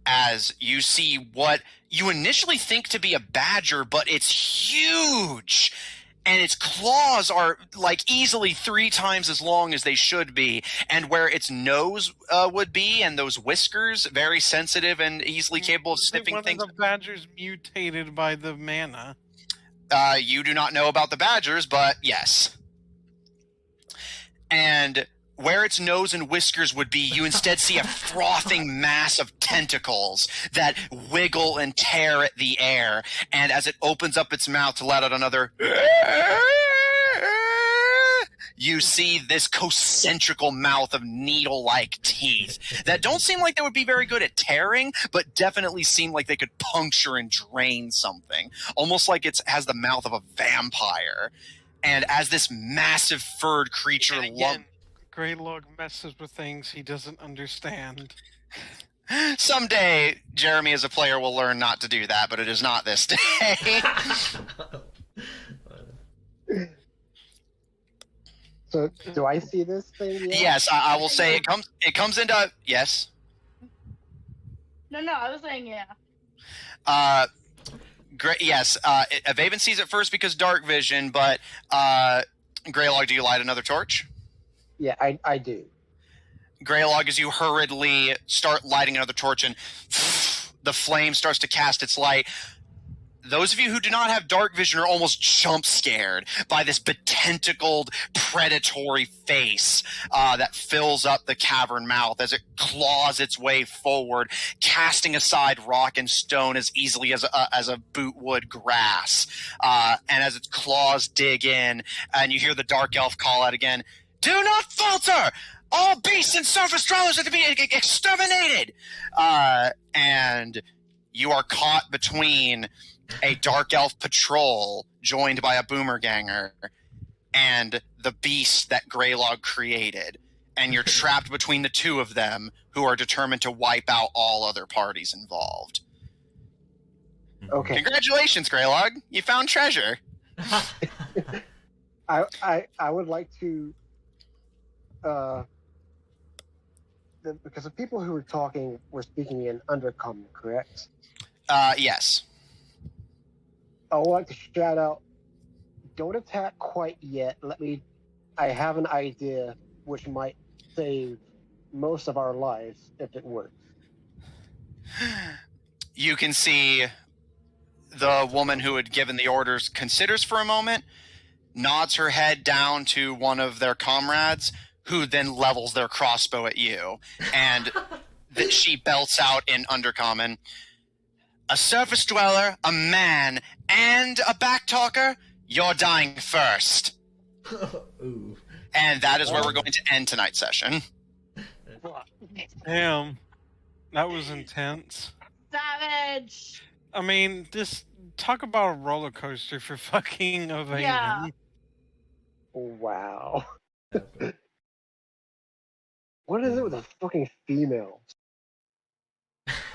As you see what you initially think to be a badger, but it's huge! And its claws are like easily 3 times as long as they should be. And where its nose would be, and those whiskers, very sensitive and easily capable of sniffing one things. One of the badgers mutated by the mana. You do not know about the badgers, but yes. And where its nose and whiskers would be, you instead see a frothing mass of tentacles that wiggle and tear at the air. And as it opens up its mouth to let out another, you see this concentrical mouth of needle-like teeth that don't seem like they would be very good at tearing, but definitely seem like they could puncture and drain something. Almost like it has the mouth of a vampire. And as this massive furred creature... And again, Greylog messes with things he doesn't understand. Someday, Jeremy as a player will learn not to do that, but it is not this day. So, do I see this thing yet? Yes, I will say it comes into... Yes? No, I was saying yeah. Yes, Avaven sees it first because dark vision, but Greylog, do you light another torch? Yeah, I do. Greylog, as you hurriedly start lighting another torch and the flame starts to cast its light, those of you who do not have dark vision are almost jump scared by this betentacled, predatory face that fills up the cavern mouth as it claws its way forward, casting aside rock and stone as easily as a boot would grass. And as its claws dig in, and you hear the dark elf call out again, "Do not falter! All beasts and surface dwellers are to be exterminated!" And you are caught between a dark elf patrol joined by a boomerganger and the beast that Greylog created. And you're trapped between the two of them who are determined to wipe out all other parties involved. Okay. Congratulations, Greylog. You found treasure. I would like to, because the people who were talking were speaking in undercommon, correct? Yes. I would like to shout out, don't attack quite yet. I have an idea which might save most of our lives if it works. You can see the woman who had given the orders considers for a moment, nods her head down to one of their comrades, who then levels their crossbow at you. And that she belts out in undercommon, "A surface dweller, a man, and a backtalker, you're dying first." Ooh. And that is where we're going to end tonight's session. Damn. That was intense. Savage. I mean, this talk about a roller coaster for fucking Avaven. Yeah. Wow. What is it with the fucking females?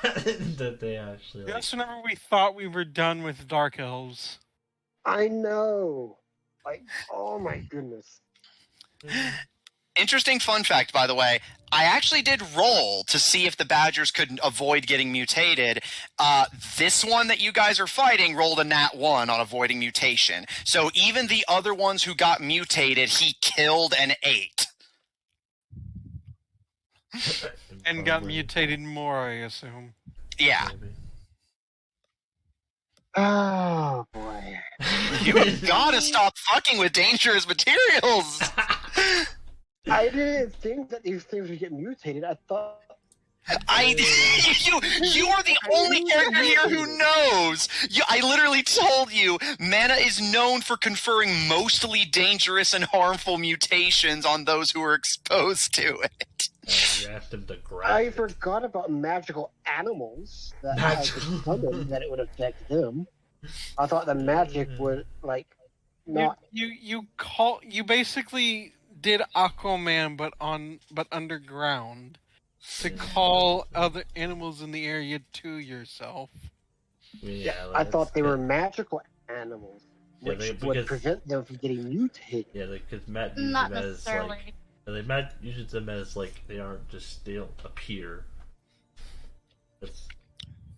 That they actually like... Just whenever we thought we were done with Dark Elves. I know. Like, oh my goodness. Interesting fun fact, by the way. I actually did roll to see if the Badgers could avoid getting mutated. This one that you guys are fighting rolled a nat 1 on avoiding mutation. So even the other ones who got mutated, he killed and ate. And got mutated more, I assume. Yeah. Maybe. Oh boy. You gotta stop fucking with dangerous materials! I didn't think that these things would get mutated. I thought... You are the only character here who knows! I literally told you, mana is known for conferring mostly dangerous and harmful mutations on those who are exposed to it. You asked him to grab I it. forgot about magical animals that Magical. I could summon that it would affect them. I thought the magic would, like, not... You basically did Aquaman but underground to call other animals in the area to yourself. Yeah, I thought they were magical animals, Yeah, which they- would because- prevent them from getting mutated. Yeah, because Matt uses Not them as necessarily. like Matt uses them as like they don't appear. That's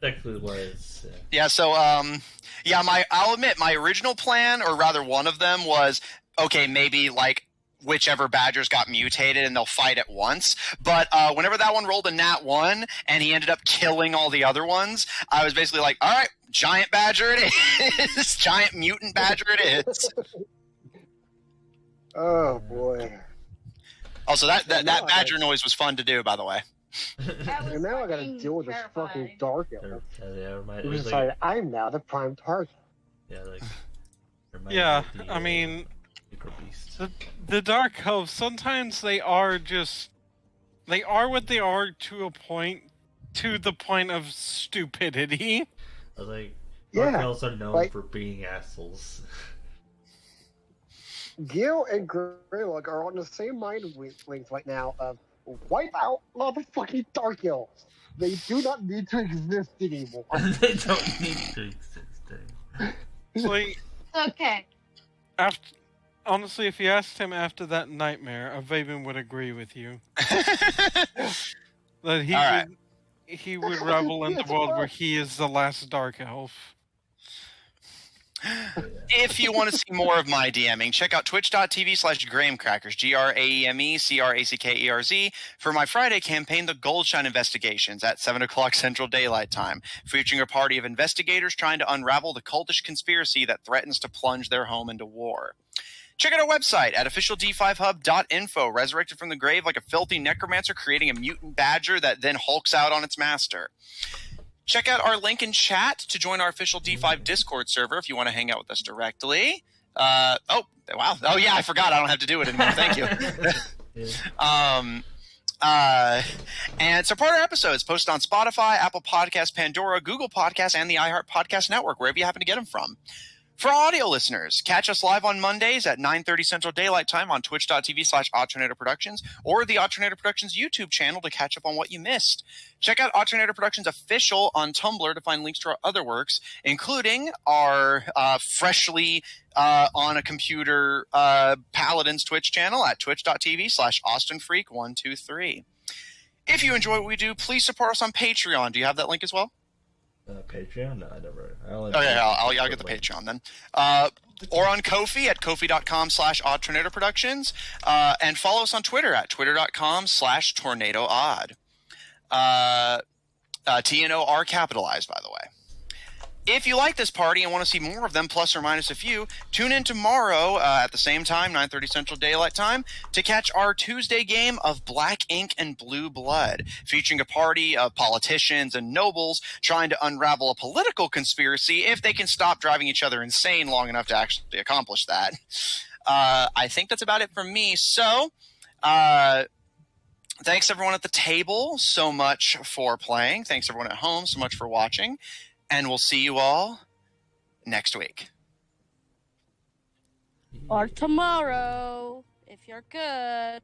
technically what it's. Yeah, so, I'll admit, my original plan, or rather one of them, was, okay, maybe, like, whichever badgers got mutated, and they'll fight at once. But whenever that one rolled a nat 1 and he ended up killing all the other ones, I was basically like, all right, giant badger it is. Giant mutant badger it is. Oh boy. Also, that badger noise was fun to do, by the way. And now I gotta deal with this fucking dark elf. Who Like, decided I'm now the prime target. yeah, like. Yeah, of the, I mean, Micro Beast. the Dark Elves, sometimes they are what they are to the point of stupidity. I was like, Yeah, Dark Elves are known like- for being assholes. Gil and Greylock are on the same mind wavelength right now of wipe out motherfucking dark elves. They do not need to exist anymore. They don't need to exist anymore. Like, Okay. honestly, if you asked him after that nightmare, Avaven would agree with you. That he would revel in the world where he is the last Dark Elf. If you want to see more of my DMing, check out twitch.tv/GrahamCrackers, GrameCrackers, for my Friday campaign, The Goldshine Investigations, at 7 o'clock Central Daylight Time, featuring a party of investigators trying to unravel the cultish conspiracy that threatens to plunge their home into war. Check out our website at officiald5hub.info, resurrected from the grave like a filthy necromancer creating a mutant badger that then hulks out on its master. Check out our link in chat to join our official D5 Discord server if you want to hang out with us directly. Oh, wow. Oh, yeah, I forgot. I don't have to do it anymore. Thank you. And support our episodes posted on Spotify, Apple Podcasts, Pandora, Google Podcasts, and the iHeart Podcast Network, wherever you happen to get them from. For audio listeners, catch us live on Mondays at 9:30 Central Daylight Time on twitch.tv/Alternator Productions or the Alternator Productions YouTube channel to catch up on what you missed. Check out Alternator Productions Official on Tumblr to find links to our other works, including our freshly on a computer Paladins Twitch channel at twitch.tv/AustinFreak123. If you enjoy what we do, please support us on Patreon. Do you have that link as well? Patreon? No, I never. Okay, I'll get the Patreon then. Or on Ko-fi at kofi.com/Alternator Productions. And follow us on Twitter at twitter.com/TornadoOdd. TNOR capitalized, by the way. If you like this party and want to see more of them, plus or minus a few, tune in tomorrow at the same time, 9:30 Central Daylight Time, to catch our Tuesday game of Black Ink and Blue Blood, featuring a party of politicians and nobles trying to unravel a political conspiracy if they can stop driving each other insane long enough to actually accomplish that. I think that's about it from me. So, thanks everyone at the table so much for playing. Thanks everyone at home so much for watching. And we'll see you all next week. Or tomorrow, if you're good.